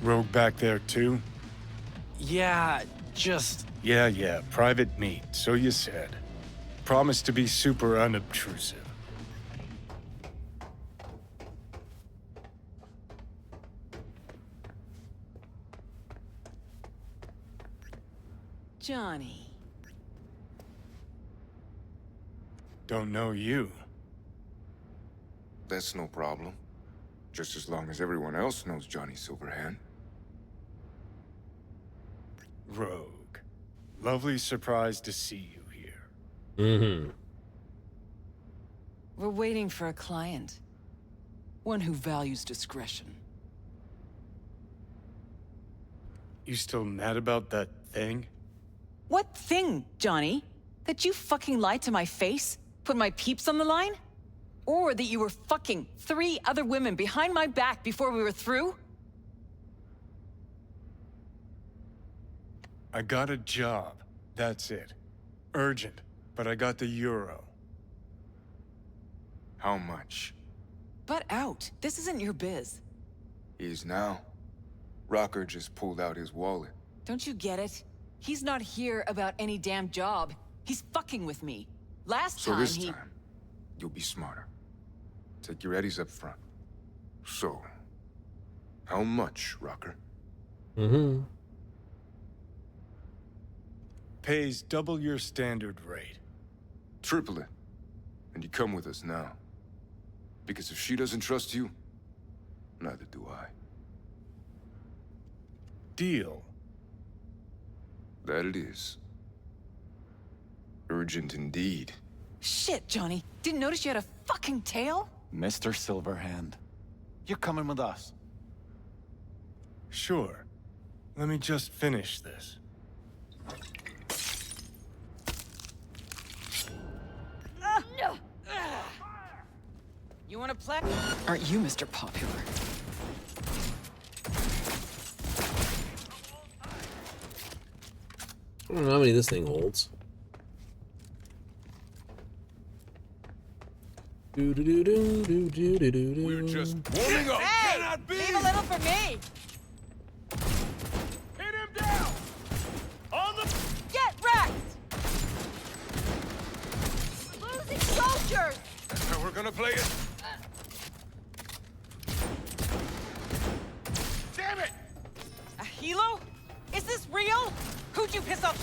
Rogue back there, too? Yeah, just... Yeah, private meet, so you said. Promise to be super unobtrusive. Johnny. Don't know you. That's no problem. Just as long as everyone else knows Johnny Silverhand. Rogue. Lovely surprise to see you here. Mm-hmm. We're waiting for a client. One who values discretion. You still mad about that thing? What thing, Johnny? That you fucking lied to my face? Put my peeps on the line? Or that you were fucking 3 other women behind my back before we were through? I got a job. That's it. Urgent. But I got the euro. How much? Butt out. This isn't your biz. Is now. Rocker just pulled out his wallet. Don't you get it? He's not here about any damn job. He's fucking with me. Last So time this he... time, you'll be smarter. Take your eddies up front. So, how much, Rocker? Mm-hmm. Pays double your standard rate. Triple it. And you come with us now. Because if she doesn't trust you, neither do I. Deal. That it is. Urgent indeed. Shit, Johnny. Didn't notice you had a fucking tail? Mr. Silverhand, you're coming with us. Sure. Let me just finish this. You wanna play? Aren't you Mr. Popular? I don't know how many this thing holds. We're just warming up. Hey! Cannot be. Leave a little for me! Hit him down. On the... Get wrecked! Losing soldiers! That's how we're gonna play it. Damn it! A helo? Is this real? Who'd you piss off?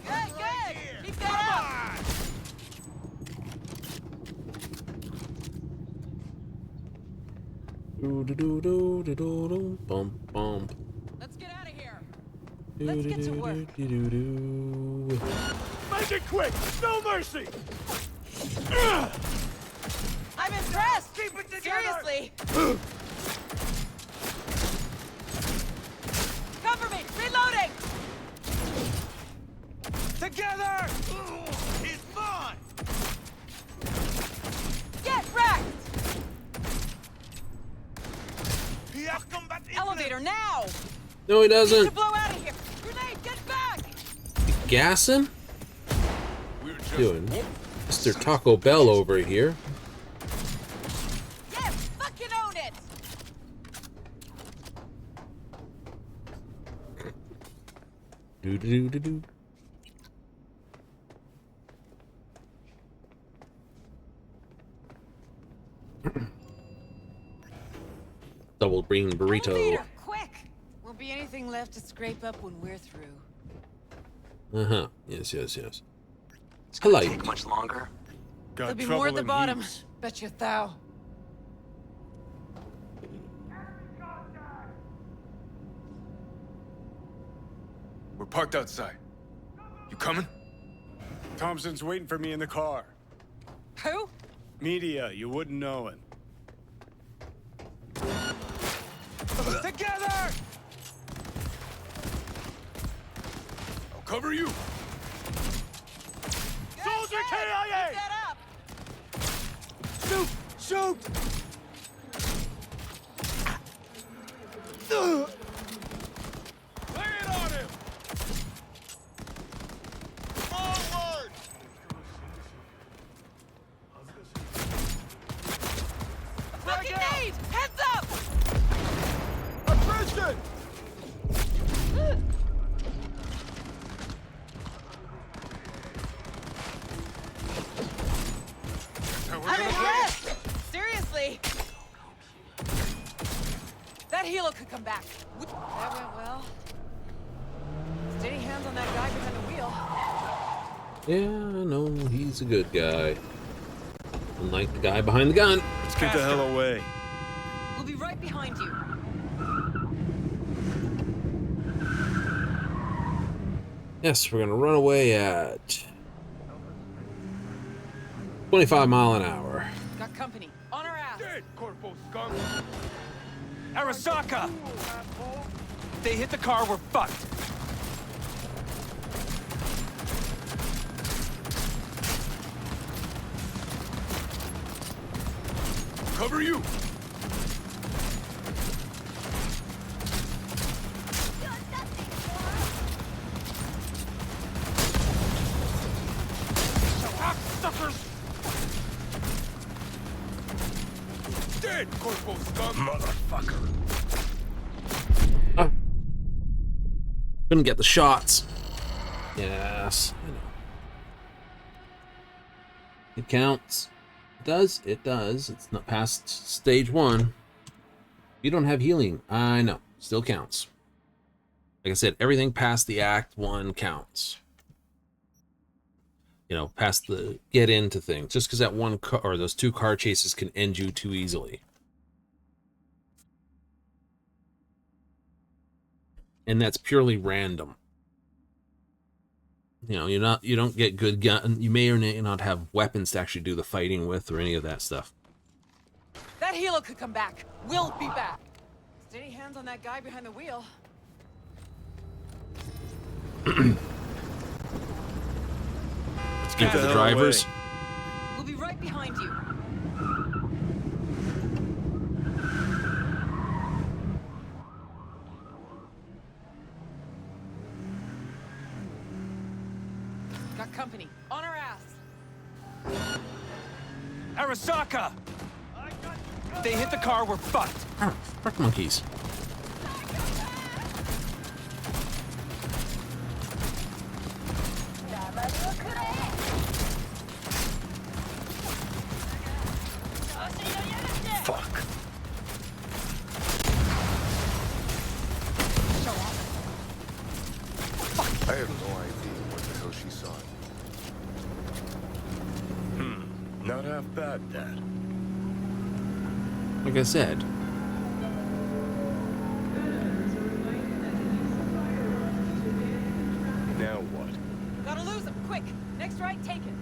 Good! Keep that up! Bump, bump. Let's get out of here. Let's get to work. Make it quick! No mercy! I'm impressed! Keep it together! Seriously! Cover me! Reloading! Together! He's mine! Get wrecked! Elevator now! No, he Need to doesn't. blow out of here! Grenade, get back! Gassing? Doing Mr. Taco Bell over here. Yeah, fucking own it! Do do do do. Double green burrito. Elevator, quick! Won't be anything left to scrape up when we're through. Uh-huh. Yes, yes, yes. It's gonna Hello. take much longer. Got There'll be trouble more at the in bottom. heaps. Bet you thou. We're parked outside. You coming? Thompson's waiting for me in the car. Who? Media, you wouldn't know it. Together! I'll cover you. Soldier KIA! Keep that up! Shoot! Lay it on him! Forward! Fucking nade! Heads up! Attrition! I'm impressed! Seriously! That helo could come back. That went well. Steady hands on that guy behind the wheel. Yeah, I know he's a good guy. Unlike the guy behind the gun. Let's get the hell away. We'll be right behind you. Yes, we're gonna run away at 25 mile an hour. Got company. On our ass. Dead, Corpo Scum! Arasaka! If they hit the car, we're fucked. Cover you! Suckers! Dead, Corpo Scum! Motherfucker. Oh. Couldn't get the shots. Yes, I know. It counts. It does. It does. It's not past stage 1. You don't have healing. I know. Still counts. Like I said, everything past the Act 1 counts. You know, past the get into thing. Just because that one car or those 2 car chases can end you too easily. And that's purely random. You know, you don't get good gun. You may or may not have weapons to actually do the fighting with or any of that stuff. That helo could come back. We'll be back. Steady hands on that guy behind the wheel. Let's give the drivers. Away. We'll be right behind you. Got company. On our ass. Arasaka! If they hit the car, we're fucked. Ah, frick monkeys. Fuck. I have no idea what the hell she saw. Not half bad, Dad. Like I said. Now what? Gotta lose him, quick. Next right, take it.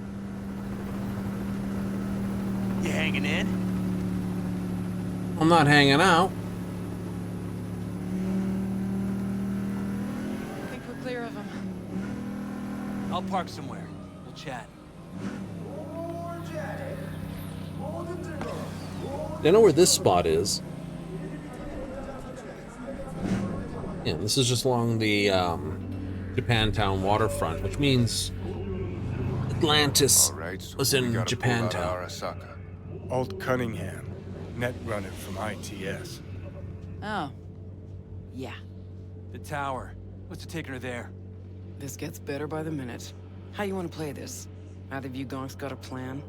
You hanging in? I'm not hanging out. I think we're clear of him. I'll park somewhere. We'll chat. I know where this spot is. Yeah, this is just along the Japantown waterfront, which means Atlantis was in Japantown. Alt Cunningham, net runner from ITS. Oh. Yeah. The tower. What's it taking her there? This gets better by the minute. How you want to play this? Either of you gonks got a plan?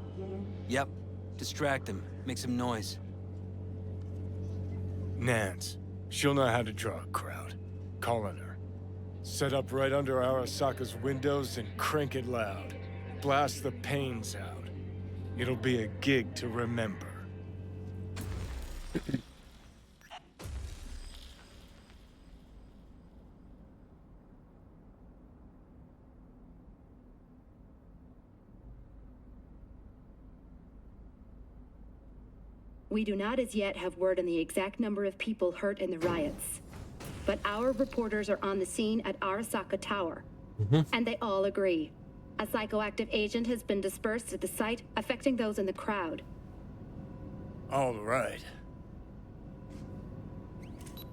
Yep. Distract him. Make some noise. Nance. She'll know how to draw a crowd. Call on her. Set up right under Arasaka's windows and crank it loud. Blast the pains out. It'll be a gig to remember. We do not as yet have word on the exact number of people hurt in the riots. But our reporters are on the scene at Arasaka Tower. And they all agree. A psychoactive agent has been dispersed at the site, affecting those in the crowd. All right.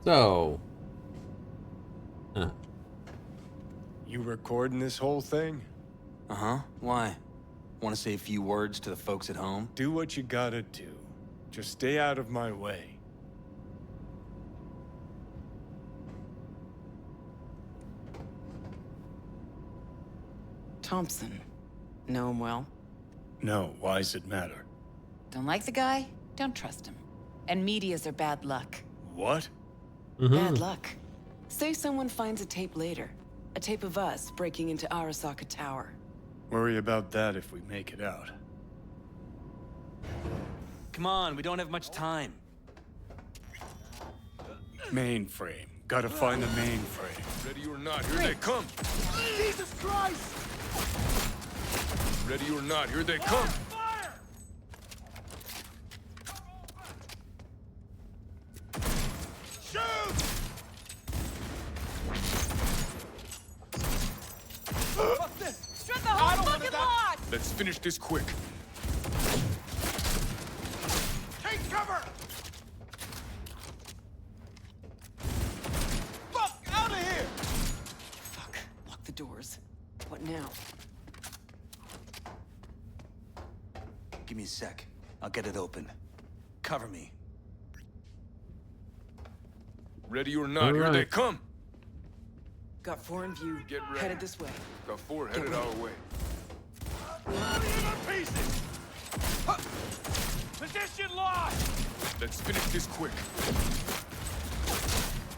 So. You recording this whole thing? Uh-huh. Why? Want to say a few words to the folks at home? Do what you gotta do. Just stay out of my way. Thompson. Know him well? No, why's it matter? Don't like the guy? Don't trust him. And medias are bad luck. What? Bad luck. Say someone finds a tape later. A tape of us breaking into Arasaka Tower. Worry about that if we make it out. Come on, we don't have much time. Mainframe. Gotta find the mainframe. Ready or not, here they come. Jesus Christ! Ready or not, here they come. Shut the whole fucking lot! Let's finish this quick. Take cover! Fuck! Out of here! Fuck. Lock the doors. What now? Give me a sec. I'll get it open. Cover me. Ready or not, here they come. Got 4 in view. Get ready. Headed this way. Got 4 headed our way. Pieces! Position lost! Let's finish this quick.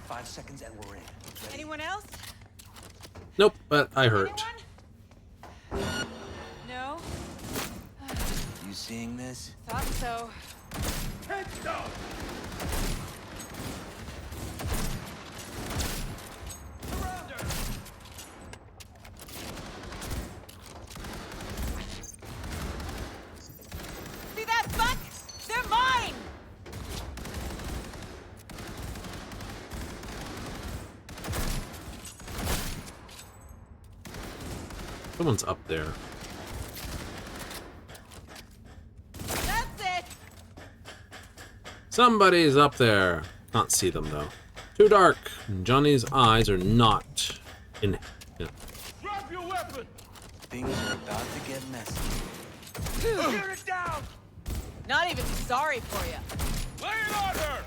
5 seconds and we're in. Ready? Anyone else? Nope, but I hurt. No? You seeing this? Thought so. Heads down! Surround her! See that, Buck? They're mine! Someone's up there. That's it! Somebody's up there. Can't see them though. Too dark. Johnny's eyes are not in. Yeah. Drop your weapon! Things are about to get messy. Tear it down! Not even sorry for you. Lay it on her!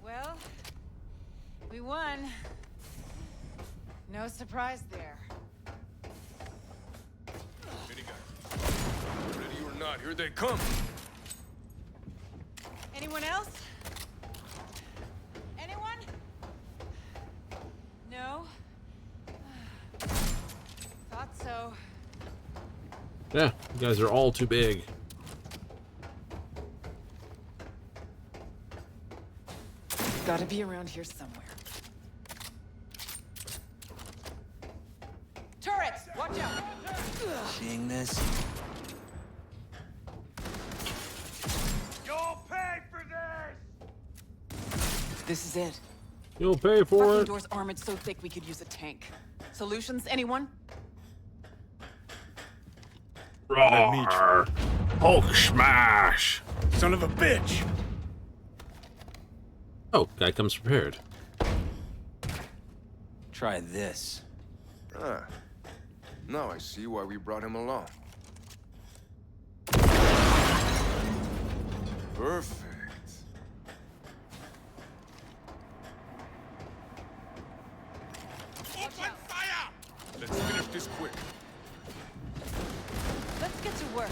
Well, we won. No surprise there. Ready or not, here they come. Anyone else? Anyone? No? Thought so. Yeah, you guys are all too big. Gotta be around here somewhere. Turrets! Watch out! Seeing this? You'll pay for this! This is it. You'll pay for Fucking it. door's armored so thick we could use a tank. Solutions, anyone? Roar! Hulk smash! Son of a bitch! Oh, guy comes prepared. Try this. Ah. Now I see why we brought him along. Perfect. Open fire! Let's finish this quick. Let's get to work.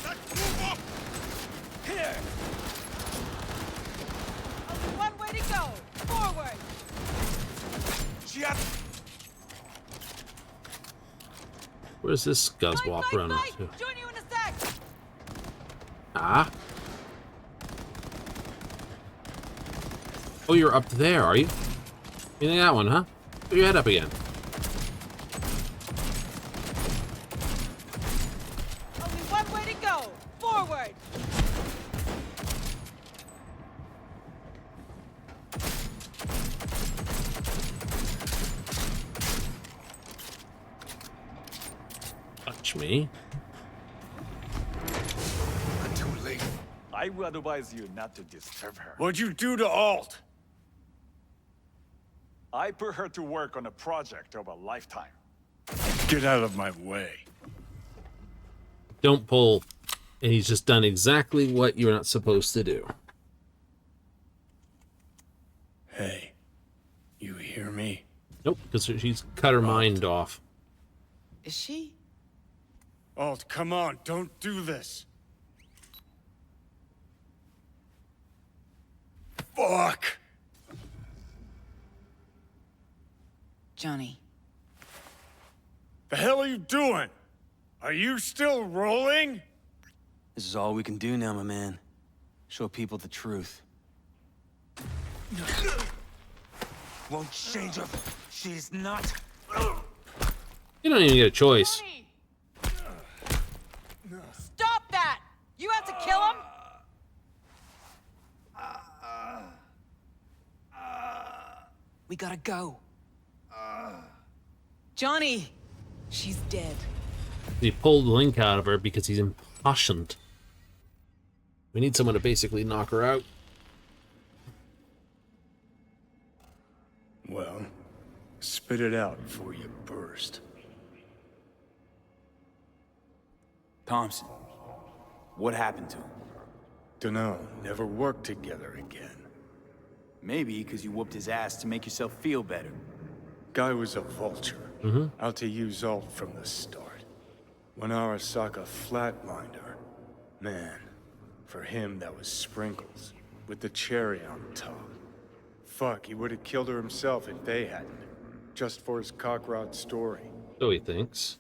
Let's move up! Here! Only one way to go. Forward! Where's this Guzzwalk running to? Join you in a sec! Ah? Oh, you're up there, are you? You think that one, huh? Put your head up again. Only one way to go. Forward! touch me. Too late. I would advise you not to disturb her. What'd you do to Alt? I put her to work on a project of a lifetime. Get out of my way. Don't pull. And he's just done exactly what you're not supposed to do. Hey, you hear me? Nope, because she's cut her mind off. Is she? Alt, come on, don't do this. Fuck! Johnny. The hell are you doing? Are you still rolling? This is all we can do now, my man. Show people the truth. Won't change her. She's not. You don't even get a choice. Stop that! You have to kill him? We gotta go. Johnny! She's dead. He pulled Link out of her because he's impassioned. We need someone to basically knock her out. Well, spit it out before you burst. Thompson, what happened to him? Dunno, never worked together again. Maybe because you whooped his ass to make yourself feel better. Guy was a vulture. Out to use Alt from the start. When Arasaka flatlined her, man, for him that was sprinkles, with the cherry on top. Fuck, he would have killed her himself if they hadn't. Just for his cockrod story. So he thinks.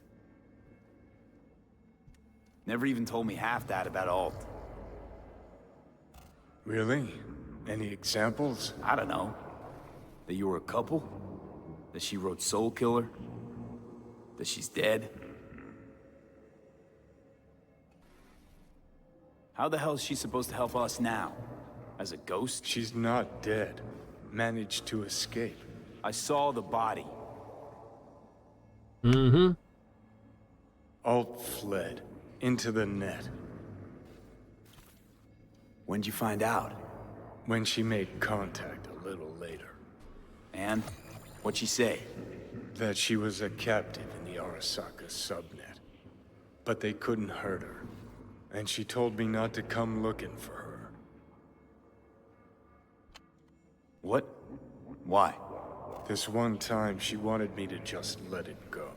Never even told me half that about Alt. Really? Any examples? I don't know. That you were a couple? That she wrote Soul Killer? That she's dead? How the hell is she supposed to help us now? As a ghost? She's not dead. Managed to escape. I saw the body. Alt fled. Into the net. When'd you find out? When she made contact a little later. And? What'd she say? That she was a captive in the Arasaka subnet. But they couldn't hurt her. And she told me not to come looking for her. What? Why? This one time she wanted me to just let it go.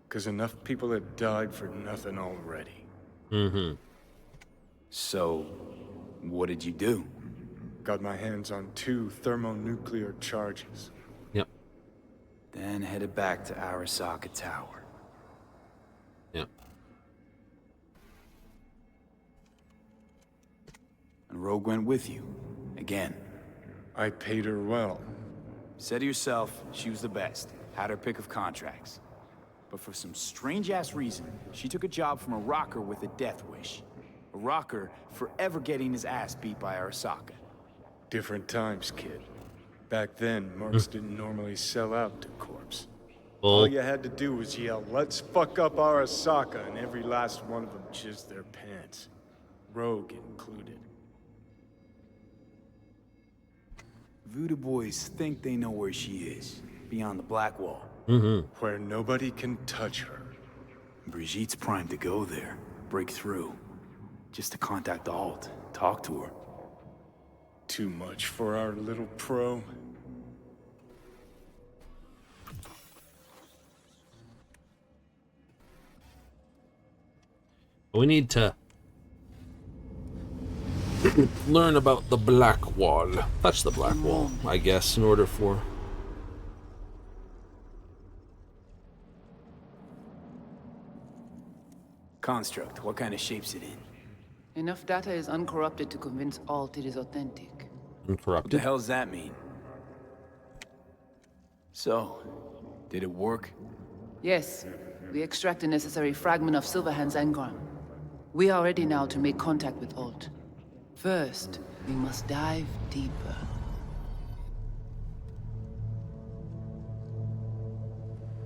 'Cause enough people had died for nothing already. So, what did you do? Got my hands on 2 thermonuclear charges. Yep. Then headed back to Arasaka Tower. Yep. And Rogue went with you. Again. I paid her well. Said to yourself, she was the best. Had her pick of contracts. But for some strange-ass reason, she took a job from a rocker with a death wish. A rocker forever getting his ass beat by Arasaka. Different times, kid. Back then, mercs didn't normally sell out to corpse. Bull. All you had to do was yell, "Let's fuck up Arasaka," and every last one of them jizzed their pants. Rogue included. Voodoo boys think they know where she is. Beyond the Black Wall. Where nobody can touch her. Brigitte's primed to go there. Break through. Just to contact Alt. Talk to her. Too much for our little pro. We need to learn about the Black Wall. Touch the Black Wall, I guess, in order for... Construct, what kind of shape's it in? Enough data is uncorrupted to convince Alt it is authentic. Uncorrupted? What the hell does that mean? So, did it work? Yes, we extract the necessary fragment of Silverhand's engram. We are ready now to make contact with Alt. First, we must dive deeper.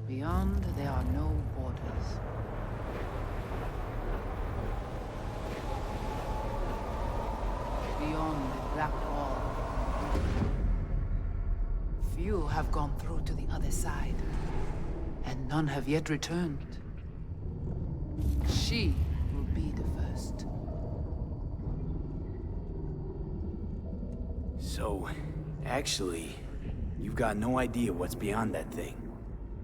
Beyond, there are no borders. beyond the Black Wall. Few have gone through to the other side, and none have yet returned. She will be the first. So, actually, you've got no idea what's beyond that thing.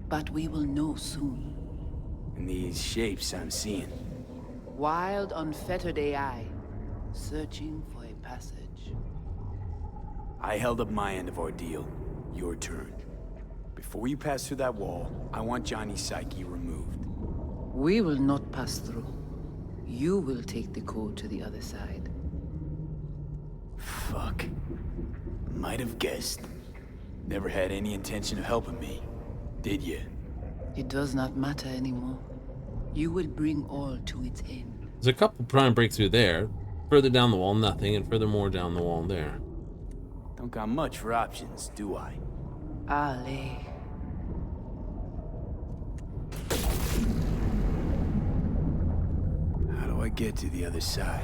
But we will know soon. And these shapes I'm seeing. Wild, unfettered AI, searching for a passage. I held up my end of our deal. Your turn. Before you pass through that wall, I want Johnny's psyche removed. We will not pass through. You will take the code to the other side. Fuck. Might have guessed. Never had any intention of helping me, did you? It does not matter anymore. You will bring all to its end. There's a couple trying to break through there. Further down the wall, nothing, and furthermore down the wall there. Don't got much for options, do I? Ale. How do I get to the other side?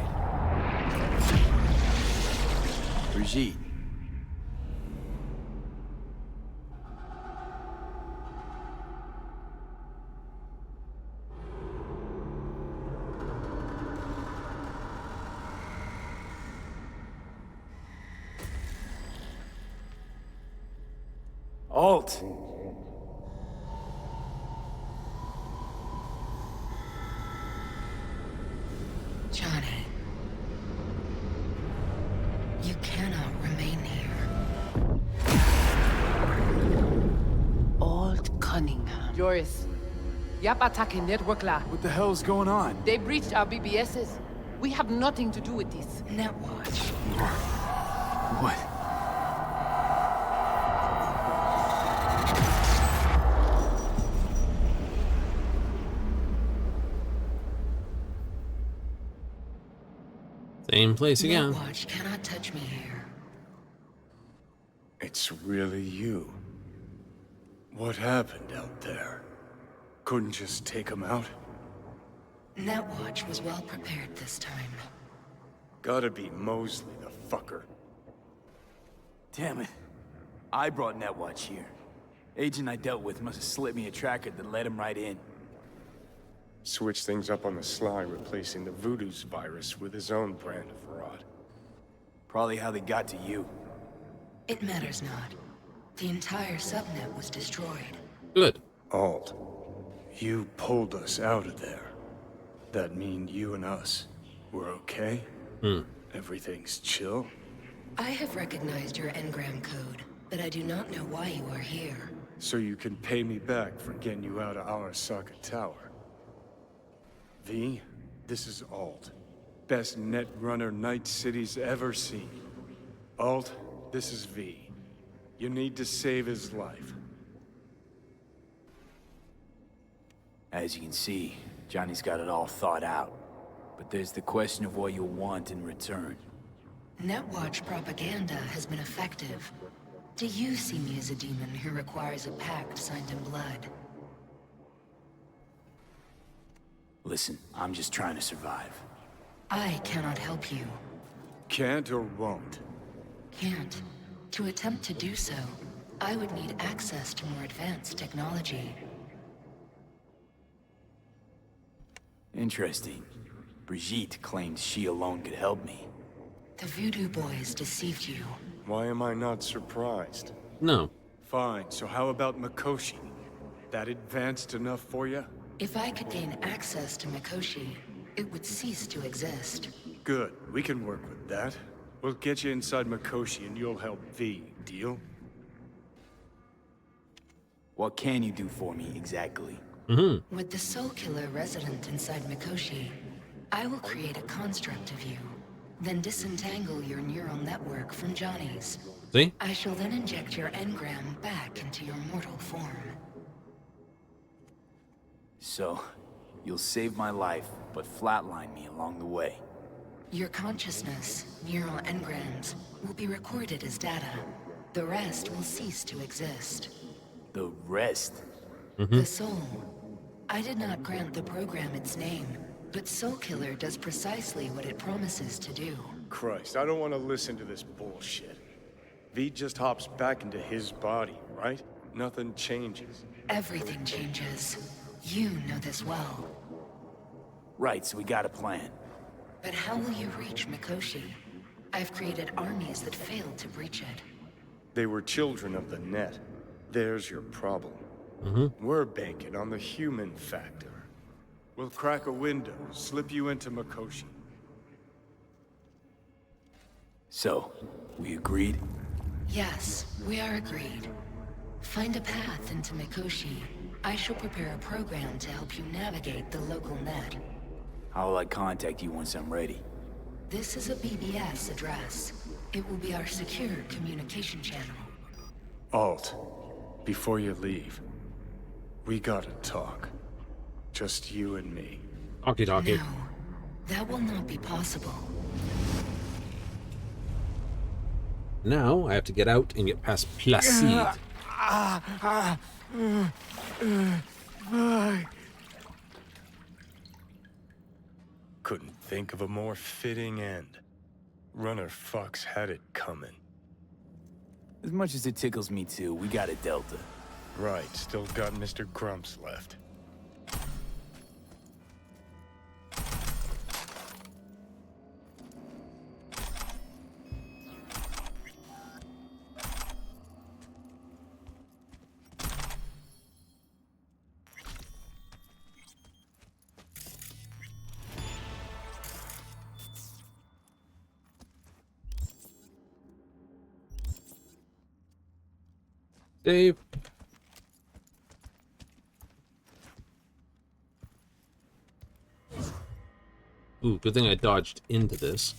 Brigitte. Alt! Johnny. You cannot remain here. Alt Cunningham. Joris. Yap attacking network la. What the hell's going on? They breached our BBSs. We have nothing to do with this. Netwatch. What? Same place again. Netwatch cannot touch me here. It's really you. What happened out there? Couldn't just take him out? Netwatch was well prepared this time. Gotta be Mosley, the fucker. Damn it. I brought Netwatch here. Agent I dealt with must have slipped me a tracker that led him right in. Switched things up on the sly, replacing the Voodoo's virus with his own brand of fraud. Probably how they got to you. It matters not. The entire subnet was destroyed. Good. Alt, you pulled us out of there. That mean you and us, we're okay? Everything's chill? I have recognized your engram code, but I do not know why you are here. So you can pay me back for getting you out of Arasaka Tower. V, this is Alt. Best netrunner Night City's ever seen. Alt, this is V. You need to save his life. As you can see, Johnny's got it all thought out. But there's the question of what you'll want in return. Netwatch propaganda has been effective. Do you see me as a demon who requires a pact signed in blood? Listen, I'm just trying to survive. I cannot help you. Can't or won't? Can't. To attempt to do so, I would need access to more advanced technology. Interesting. Brigitte claimed she alone could help me. The Voodoo Boys deceived you. Why am I not surprised? No. Fine, so how about Mikoshi? That advanced enough for you? If I could gain access to Mikoshi, it would cease to exist. Good, we can work with that. We'll get you inside Mikoshi and you'll help V, deal? What can you do for me, exactly? With the Soul Killer resident inside Mikoshi, I will create a construct of you, then disentangle your neural network from Johnny's. See? I shall then inject your engram back into your mortal form. So, you'll save my life, but flatline me along the way. Your consciousness, neural engrams, will be recorded as data. The rest will cease to exist. The rest? The soul. I did not grant the program its name, but Soul Killer does precisely what it promises to do. Christ, I don't want to listen to this bullshit. V just hops back into his body, right? Nothing changes. Everything changes. You know this well. Right, so we got a plan. But how will you reach Mikoshi? I've created armies that failed to breach it. They were children of the net. There's your problem. We're banking on the human factor. We'll crack a window, slip you into Mikoshi. So, we agreed? Yes, we are agreed. Find a path into Mikoshi. I shall prepare a program to help you navigate the local net. How will I contact you once I'm ready? This is a BBS address. It will be our secure communication channel. Alt, before you leave, we gotta talk. Just you and me. Talkie. No, that will not be possible. Now I have to get out and get past Placide. Couldn't think of a more fitting end. Runner fucks had it coming. As much as it tickles me too, we got a Delta. Right, still got Mr. Grumps left. Dave. Ooh, good thing I dodged into this.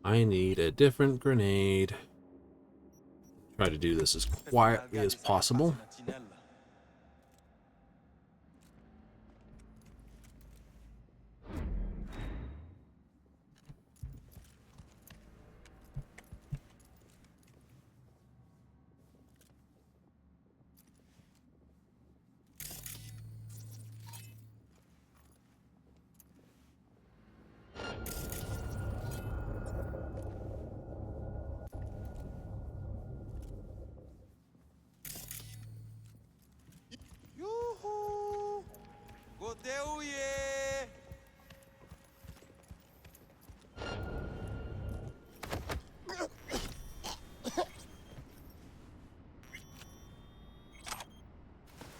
I need a different grenade. Try to do this as quietly as possible.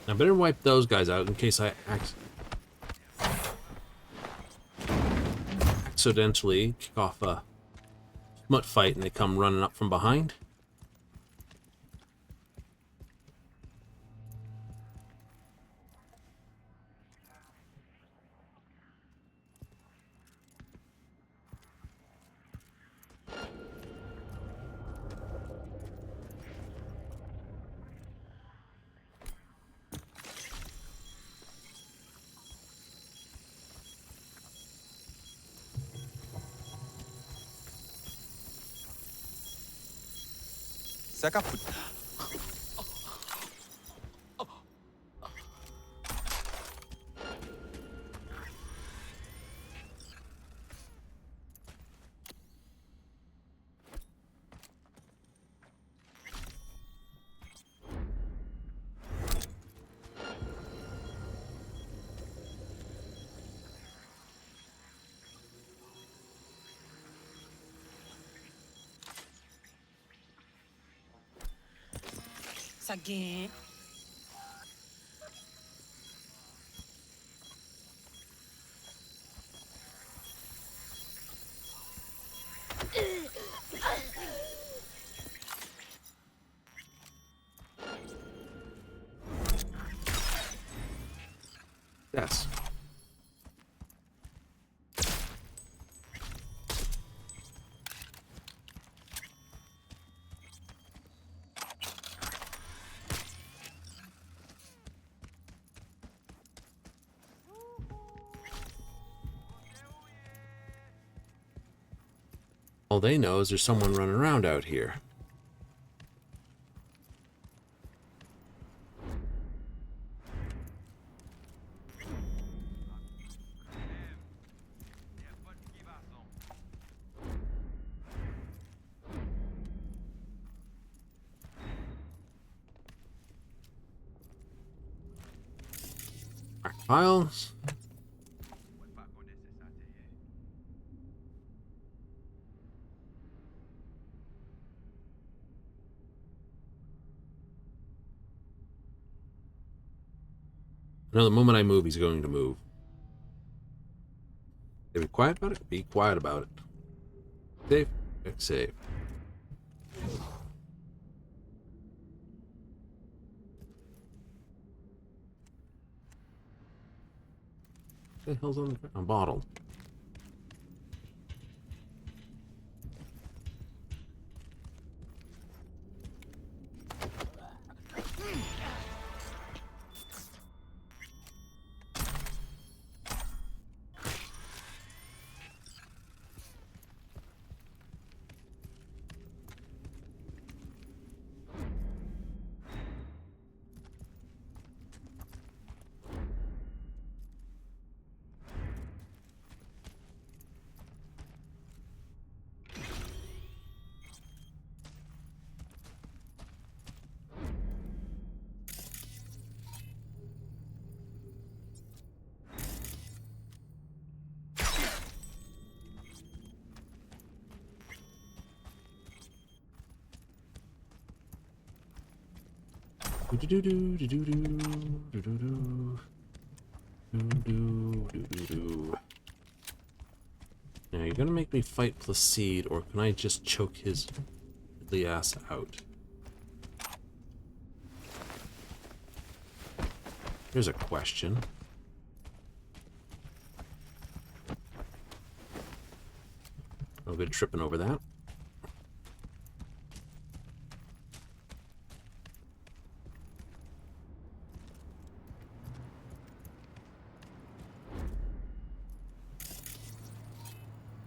I better wipe those guys out in case I accidentally kick off a smut fight and they come running up from behind. Sakaput. Again. Yes. All they know is there's someone running around out here. files. I know the moment I move, he's going to move. Be quiet about it? Be quiet about it. Save. Quick save. What the hell's on the bottle? Now you're gonna make me fight Placide, or can I just choke his ugly ass out? Here's a question. No good tripping over that.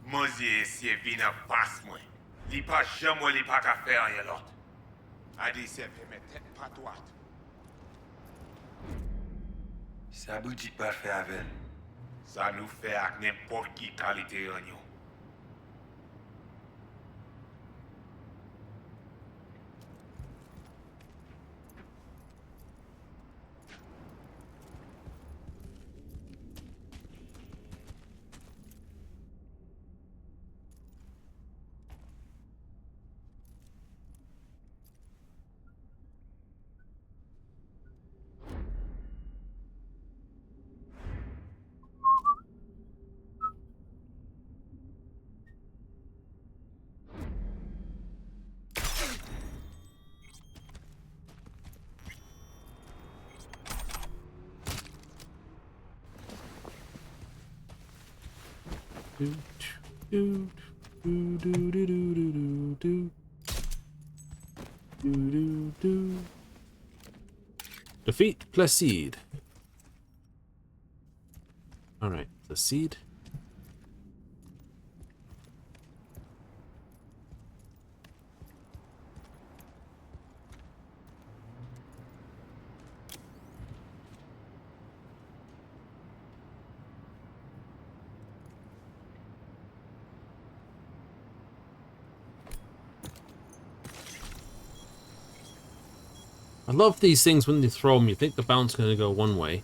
Mosier si vina pas mwen. Li pa jam li pa ka fè an lot. Adi se fè mè tèt patouat. Sa boutique pas fait avec. Sa nou fè ak n'importe ki kalite an yo. Defeat Placide. Alright, Placide. I love these things when you throw them. You think the bounce is going to go one way.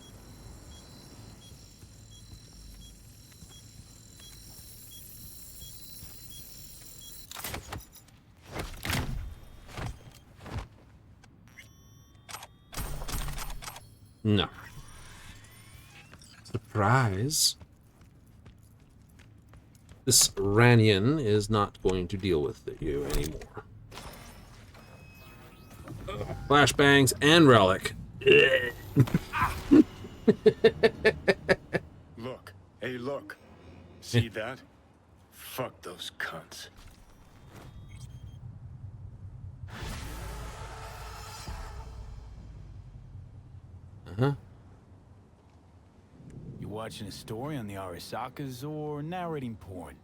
No. Surprise. This Ranian is not going to deal with you anymore. Flashbangs and relic. Look. Hey, look. See that? Fuck those cunts. Uh-huh. You watching a story on the Arasakas or narrating porn?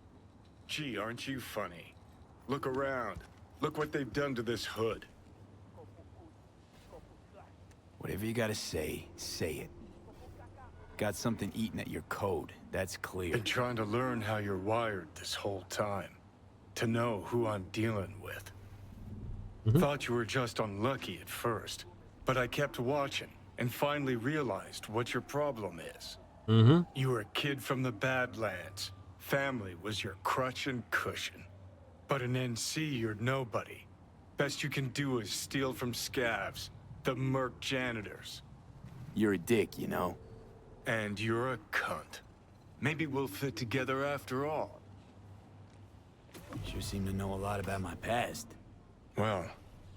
Gee, aren't you funny? Look around. Look what they've done to this hood. Whatever you gotta say, say it. Got something eating at your code, that's clear. Been trying to learn how you're wired this whole time. To know who I'm dealing with. Thought you were just unlucky at first, but I kept watching. and finally realized what your problem is. Mm-hmm. You were a kid from the Badlands. Family was your crutch and cushion. But in NC, you're nobody. Best you can do is steal from scavs, the merc janitors. You're a dick, you know? And you're a cunt. Maybe we'll fit together after all. Sure seem to know a lot about my past. Well,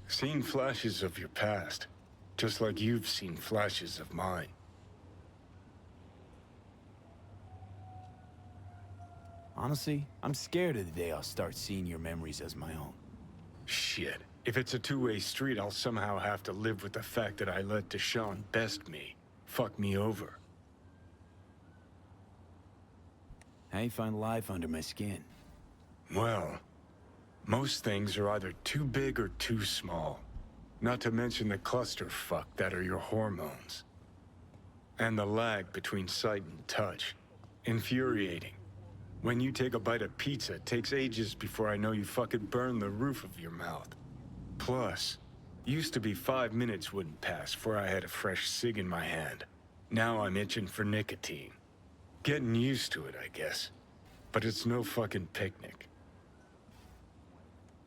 seen flashes of your past, just like you've seen flashes of mine. Honestly, I'm scared of the day I'll start seeing your memories as my own. Shit. If it's a two-way street, I'll somehow have to live with the fact that I let Deshaun best me. Fuck me over. How you find life under my skin? Well, most things are either too big or too small. Not to mention the clusterfuck that are your hormones. And the lag between sight and touch. Infuriating. When you take a bite of pizza, it takes ages before I know you fucking burn the roof of your mouth. Plus, used to be 5 minutes wouldn't pass before I had a fresh cig in my hand. Now I'm itching for nicotine. Getting used to it, I guess. But it's no fucking picnic.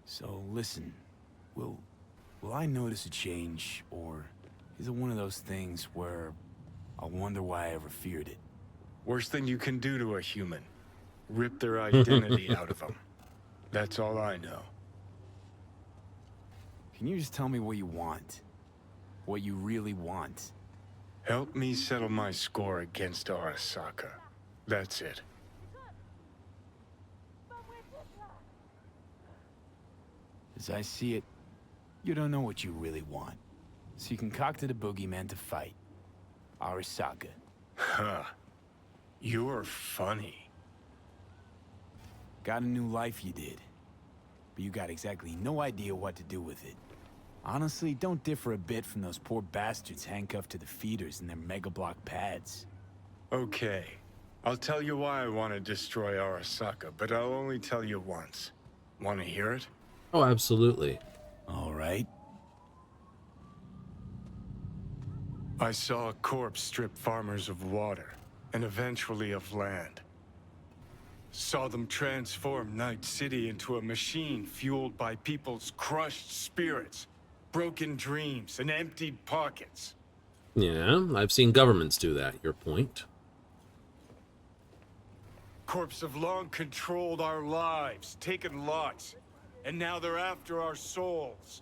So, listen, will I notice a change, or is it one of those things where I'll wonder why I ever feared it? Worst thing you can do to a human. Rip their identity out of them. That's all I know. Can you just tell me what you want? What you really want? Help me settle my score against Arasaka. That's it. As I see it, you don't know what you really want. So you concocted a boogeyman to fight. Arasaka. Huh. You're funny. Got a new life, you did. But you got exactly no idea what to do with it. Honestly, don't differ a bit from those poor bastards handcuffed to the feeders in their mega block pads. Okay. I'll tell you why I want to destroy Arasaka, but I'll only tell you once. Want to hear it? Oh, absolutely. All right. I saw a corpse strip farmers of water, and eventually of land. Saw them transform Night City into a machine fueled by people's crushed spirits, broken dreams, and emptied pockets. Yeah, I've seen governments do that, your point. Corps have long controlled our lives, taken lots, and now they're after our souls.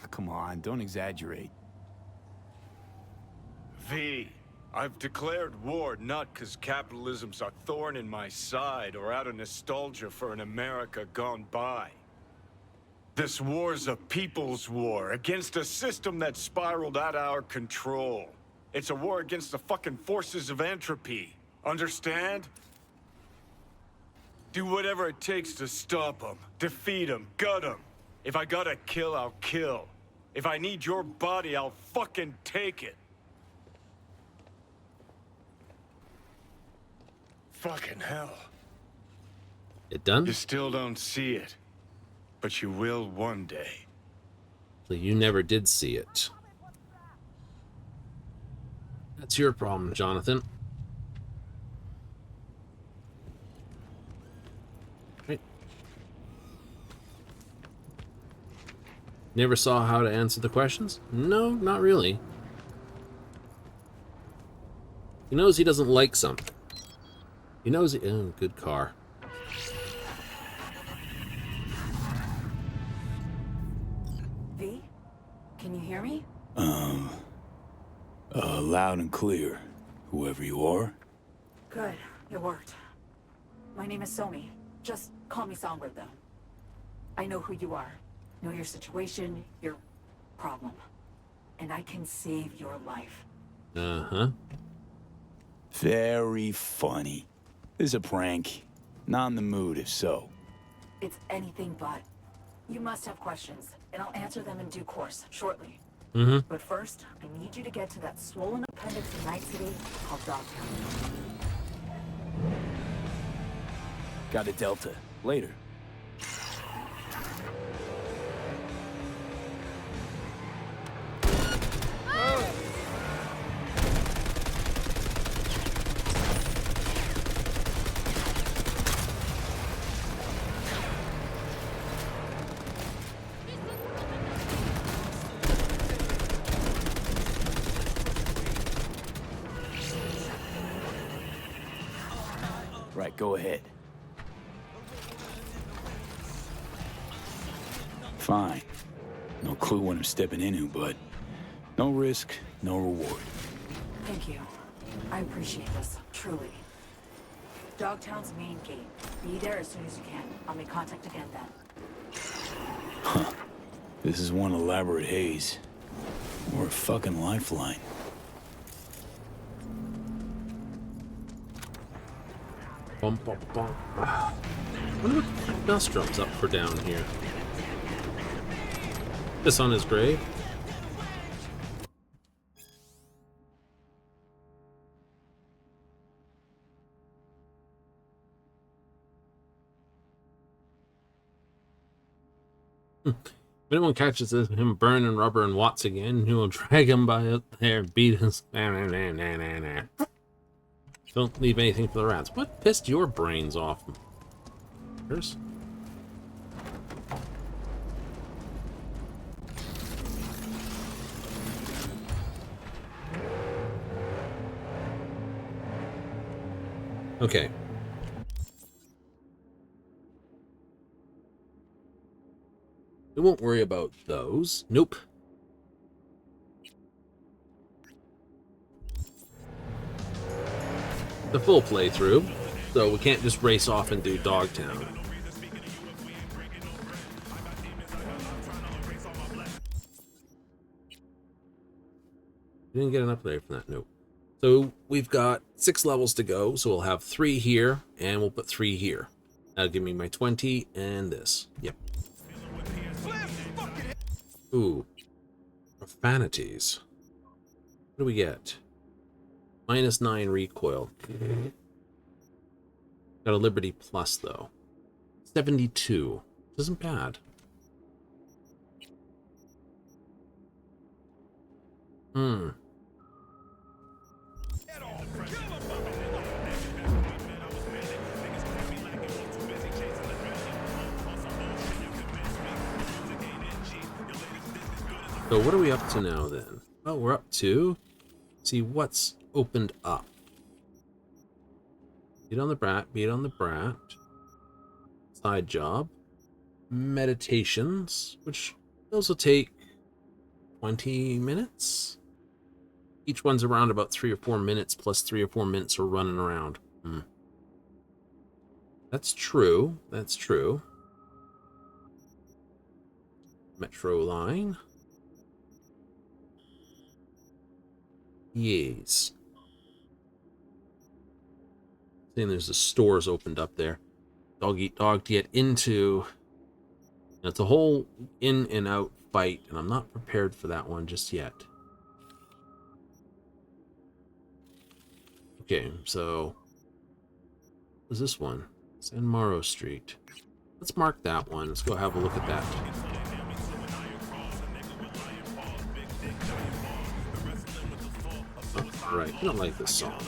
Come on, don't exaggerate. V, I've declared war not because capitalism's a thorn in my side or out of nostalgia for an America gone by. This war's a people's war against a system that spiraled out of our control. It's a war against the fucking forces of entropy. Understand? Do whatever it takes to stop them, defeat them, gut them. If I gotta kill, I'll kill. If I need your body, I'll fucking take it. Fucking hell. It done? You still don't see it, but you will one day. So you never did see it. That's your problem, Jonathan. Right. Never saw how to answer the questions? No, not really. He knows he doesn't like something. He knows he... Oh, good car. V? Can you hear me? Loud and clear, whoever you are. Good. It worked. My name is Somi. Just call me Songbird, though. I know who you are. Know your situation, your problem. And I can save your life. Uh-huh. Very funny. This is a prank. Not in the mood, if so. It's anything but. You must have questions, and I'll answer them in due course, shortly. Mm-hmm. But first, I need you to get to that swollen appendix in Night City called Dogtown. Got a Delta. Later. go ahead. Fine. No clue what I'm stepping into, but no risk, no reward. Thank you. I appreciate this, truly. Dogtown's main gate. Be there as soon as you can. I'll make contact again then. Huh. This is one elaborate haze. Or a fucking lifeline. Bum, bum, bum. I wonder what Nostromo's up for down here. This on his grave? If anyone catches him burning rubber and Watts again, he will drag him by up there and beat his... Don't leave anything for the rats. What pissed your brains off? Chris? Okay. We won't worry about those. Nope. The full playthrough, so we can't just race off and do Dogtown. Didn't get an upgrade from that. Nope. So we've got 6 levels to go, so we'll have 3 here, and we'll put 3 here. That'll give me my 20 and this. Yep. Ooh. Profanities. What do we get? -9 recoil. Got a Liberty Plus, though. 72. Isn't bad. Hmm. So what are we up to now, then? Oh, we're up to... see what's opened up. Beat on the brat, beat on the brat. Side job. Meditations, which those will take 20 minutes. Each one's around about 3 or 4 minutes, plus 3 or 4 minutes are running around. That's true. That's true. Metro line. Yes. Seeing there's the stores opened up there. Dog eat dog to get into. And it's a whole in and out fight, and I'm not prepared for that one just yet. Okay, so what's this one? San Mauro Street. Let's mark that one. Let's go have a look at that. Oh, right, I don't like this song.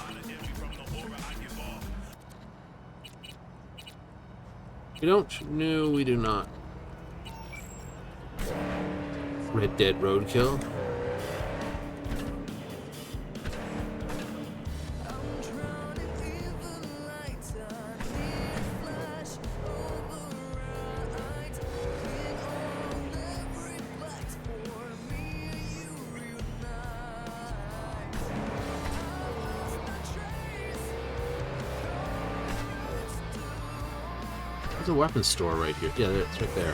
We don't? No, we do not. Red Dead Roadkill. There's a weapons store right here. Yeah, it's right there.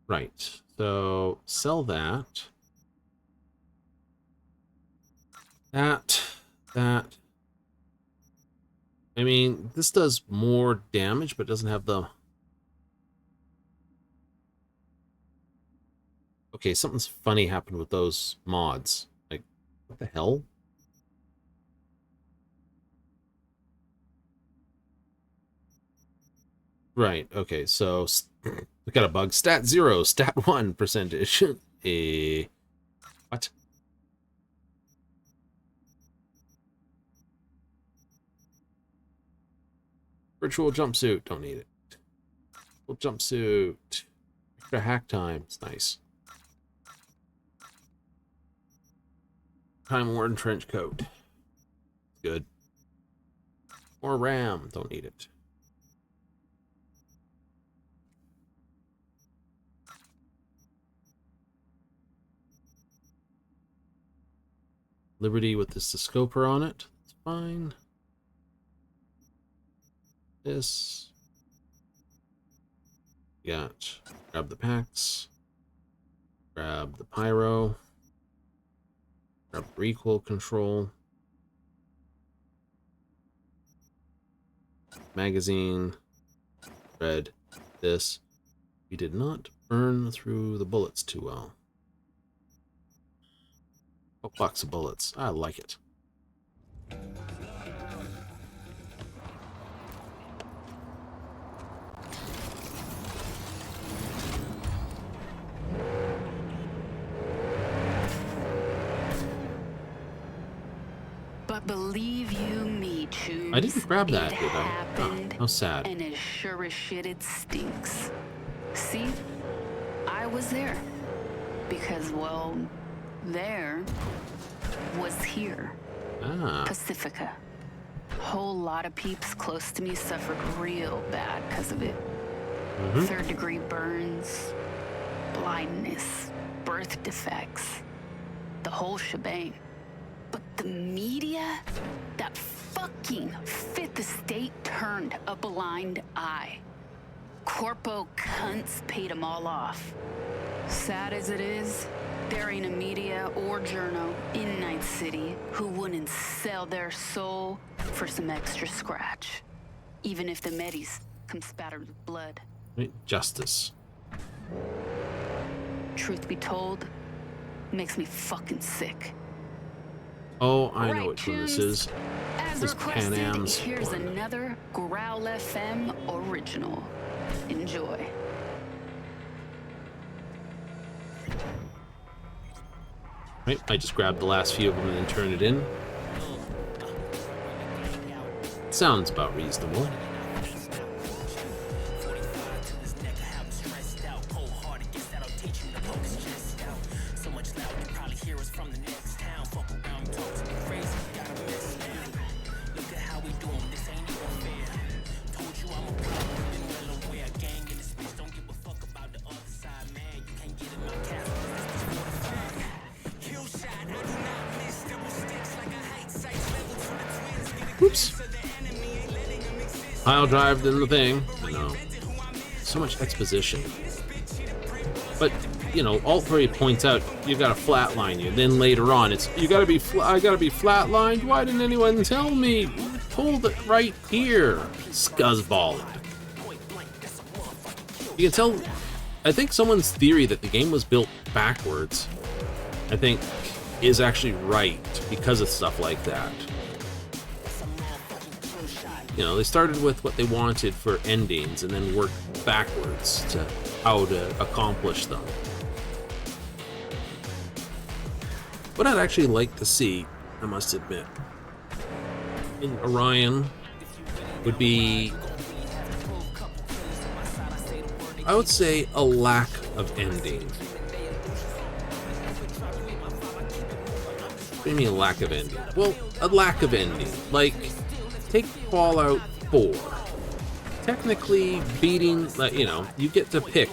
Right. So sell that. That. I mean, this does more damage, but doesn't have the... Okay, something's funny happened with those mods. Like, what the hell? Right, okay, so we got a bug. Stat 0, stat 1 percentage. What? Virtual jumpsuit, don't need it. Full jumpsuit. Extra hack time. It's nice. Time-worn trench coat. Good. More RAM. Don't need it. Liberty with the scoper on it. That's fine. This. Got. Grab the packs. Grab the pyro. Grab recoil control. Magazine. Red. This. We did not burn through the bullets too well. A box of bullets. I like it. But believe you me, Choose, I didn't grab that, it did I? happened, Oh, how sad. and as sure as shit it stinks. See? I was there. Because, well, there was here. Ah. Pacifica. Whole lot of peeps close to me suffered real bad because of it. Third-degree burns, blindness, birth defects, the whole shebang. But the media, that fucking fifth estate turned a blind eye. Corpo cunts paid them all off. Sad as it is, there ain't a media or journo in Night City who wouldn't sell their soul for some extra scratch. Even if the Medis come spattered with blood. Justice. Truth be told, makes me fucking sick. Oh, I know which one this is. As This requested, Pan Am's here's one. another Growl FM original. Enjoy. Right, I just grabbed the last few of them and then turned it in. Sounds about reasonable. Oops. Pile drived in the thing. I know. So much exposition. But, you know, Alt 3 points out you gotta flatline you. Then later on, it's I gotta be flatlined. Why didn't anyone tell me? Told it right here. Scuzzball. You can tell. I think someone's theory that the game was built backwards, I think, is actually right because of stuff like that. You know, they started with what they wanted for endings and then worked backwards to how to accomplish them. What I'd actually like to see, I must admit, in Orion would be, I would say, a lack of ending. What do you mean a lack of ending? Well, a lack of ending. Like, take Fallout 4. Technically beating, you know, you get to pick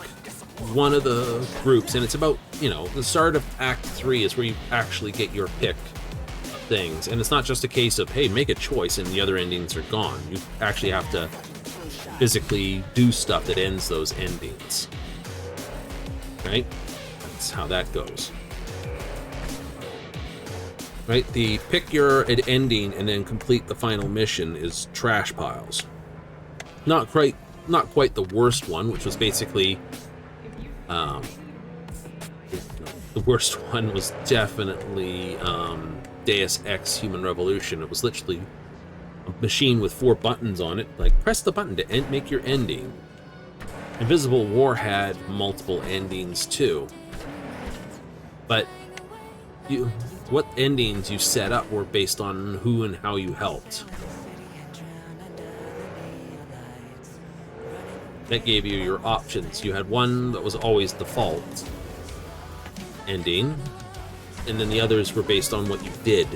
one of the groups, and it's about, you know, the start of Act 3 is where you actually get your pick of things. And it's not just a case of, hey, make a choice and the other endings are gone. You actually have to physically do stuff that ends those endings. Right? That's how that goes. Right? The pick your ending and then complete the final mission is trash piles. Not quite the worst one, which was basically the worst one was definitely Deus Ex Human Revolution. It was literally a machine with 4 buttons on it. Like, press the button to make your ending. Invisible War had multiple endings too. But what endings you set up were based on who and how you helped. that gave you your options. You had one that was always default ending, and then the others were based on what you did.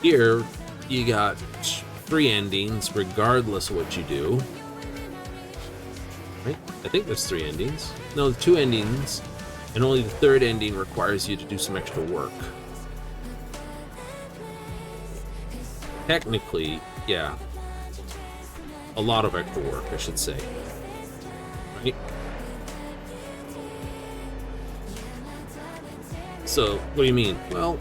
Here, you got 3 endings regardless of what you do. Right? I think there's 3 endings. No, 2 endings, and only the 3rd ending requires you to do some extra work. Technically, yeah. A lot of extra work, I should say. Right? So, what do you mean? Well,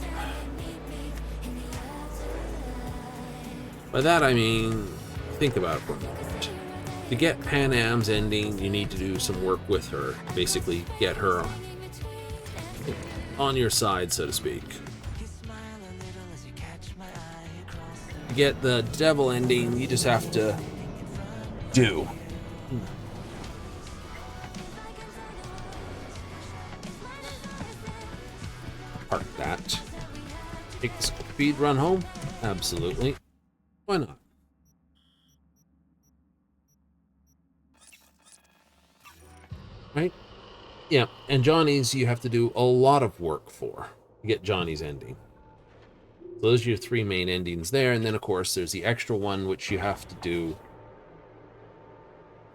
by that I mean, think about it for a moment. To get Pan Am's ending, you need to do some work with her. Basically, get her on your side, so to speak. To get the devil ending, you just have to do. Park that. Take the speed run home? Absolutely. Why not? Right? Yeah, and Johnny's you have to do a lot of work for to get Johnny's ending. So those are your 3 main endings there, and then of course there's the extra one which you have to do,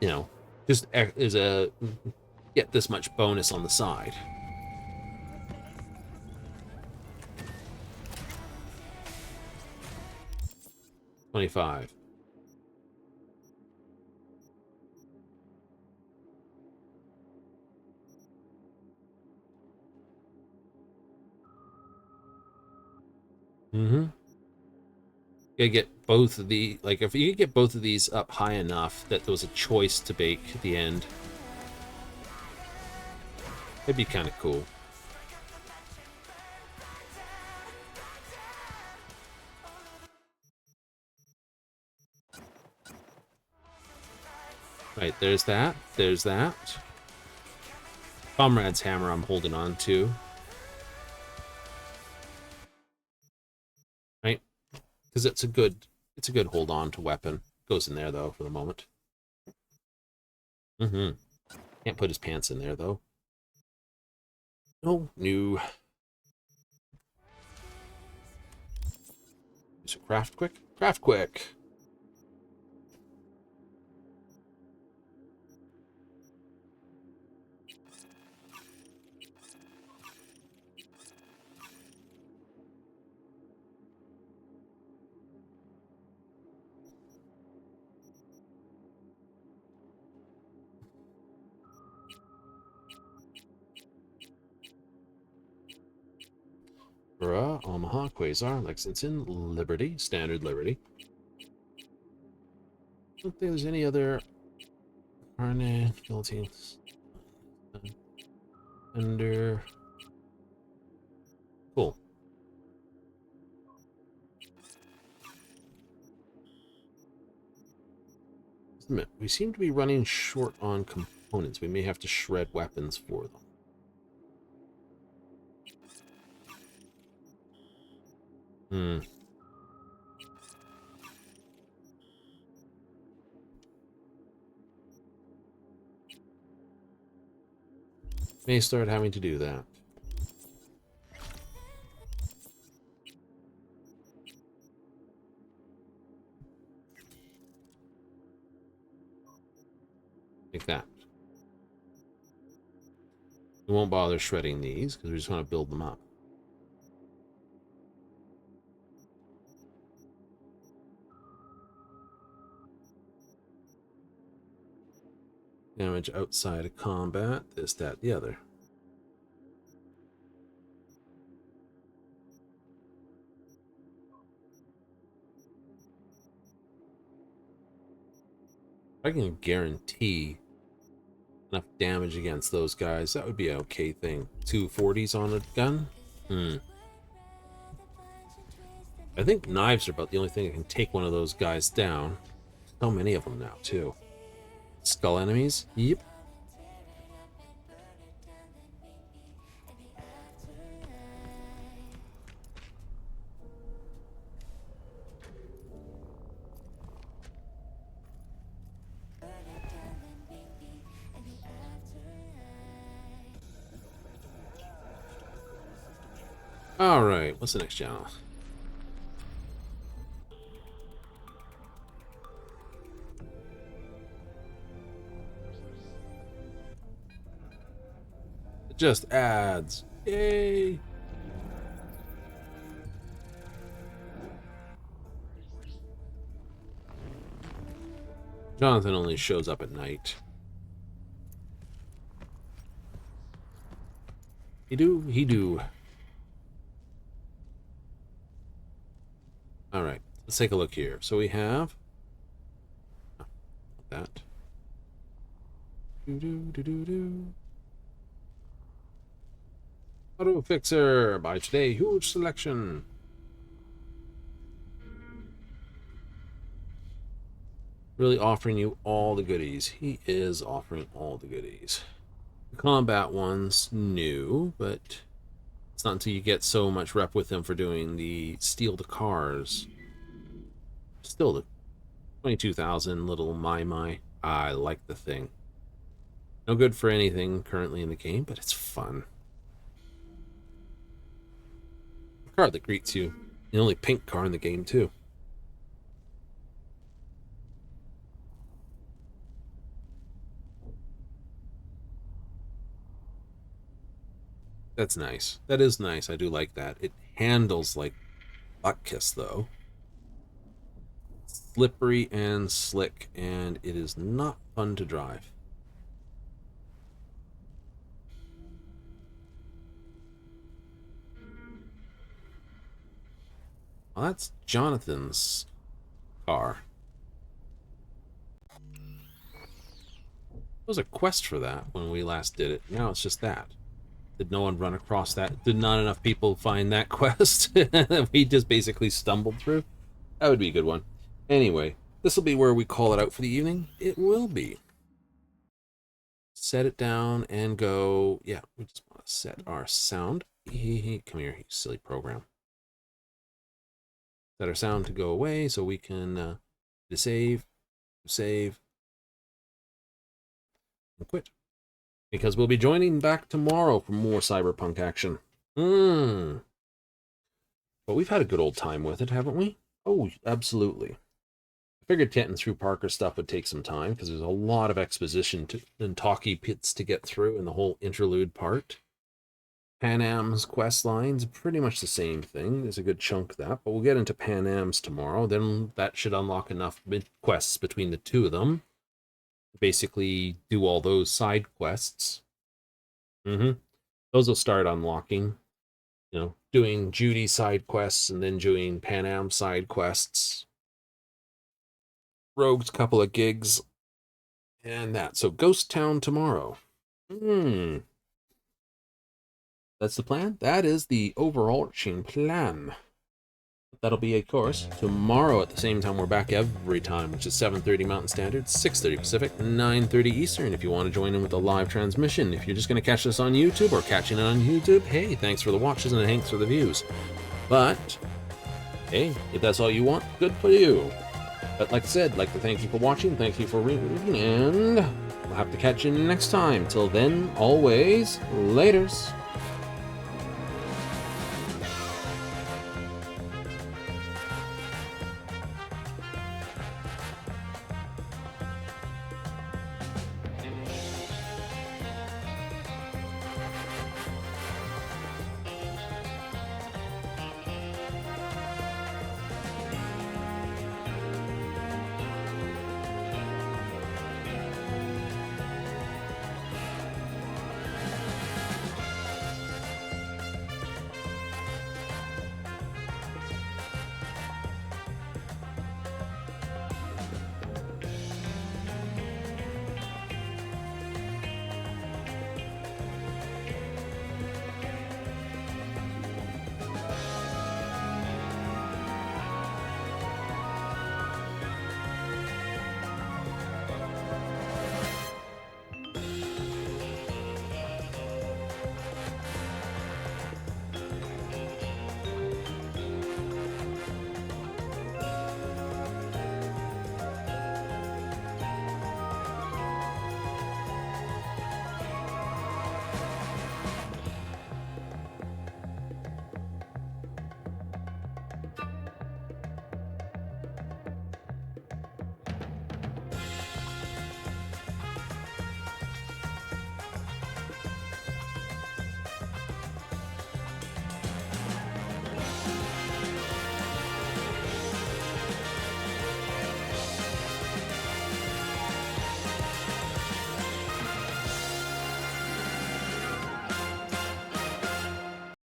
you know, just as a get this much bonus on the side. $25. Mm-hmm. You gotta get both of the, like, if you could get both of these up high enough that there was a choice to bake at the end, it'd be kind of cool. Right, there's that. There's that. Comrade's hammer I'm holding on to. Right? Because it's a good hold on to weapon. Goes in there though for the moment. Mm-hmm. Can't put his pants in there though. No. So craft quick. Craft quick. Omaha, Quasar, Lexington, Liberty, Standard Liberty. I don't think there's any other Arnett, Philippines, Under. Cool. We seem to be running short on components. We may have to shred weapons for them. May start having to do that. Like that. We won't bother shredding these because we just want to build them up. Damage outside of combat, this, that, the other. If I can guarantee enough damage against those guys, that would be an okay thing. 240s on a gun? I think knives are about the only thing that can take one of those guys down. So many of them now, too. Skull enemies? Yep. Alright, what's the next channel? It just adds. Yay! Jonathan only shows up at night. He do. Alright, let's take a look here. So we have that. Auto Fixer by today, huge selection. Really offering you all the goodies. He is offering all the goodies. The combat one's new, but it's not until you get so much rep with him for doing the steal the cars. Still the 22,000 little my. I like the thing. No good for anything currently in the game, but it's fun. A car that greets you. The only pink car in the game, too. That's nice. That is nice. I do like that. It handles like butt kiss, though. Slippery and slick, and it is not fun to drive. Well, that's Jonathan's car. There was a quest for that when we last did it. Now it's just that. Did no one run across that? Did not enough people find that quest? We just basically stumbled through? That would be a good one. Anyway, this will be where we call it out for the evening. It will be. Set it down and go. Yeah, we just want to set our sound. Come here, you silly program. Set our sound to go away so we can save, and quit. Because we'll be joining back tomorrow for more Cyberpunk action. But we've had a good old time with it, haven't we? Oh, absolutely. I figured getting through Parker stuff would take some time, because there's a lot of exposition and talkie pits to get through in the whole interlude part. Pan Am's quest line's pretty much the same thing. There's a good chunk of that, but we'll get into Pan Am's tomorrow. Then that should unlock enough quests between the two of them. Basically do all those side quests. Those will start unlocking. You know, doing Judy side quests and then doing Pan Am side quests. Rogue's couple of gigs. And that. So Ghost Town tomorrow. That's the plan? That is the overarching plan. That'll be, of course, tomorrow at the same time we're back every time, which is 7:30 Mountain Standard, 6:30 Pacific, 9:30 Eastern. If you want to join in with the live transmission, if you're just going to catch this on YouTube or catching it on YouTube, hey, thanks for the watches and thanks for the views. But, hey, if that's all you want, good for you. But like I said, I'd like to thank you for watching, thank you for reading, and we'll have to catch you next time. Till then, always, laters.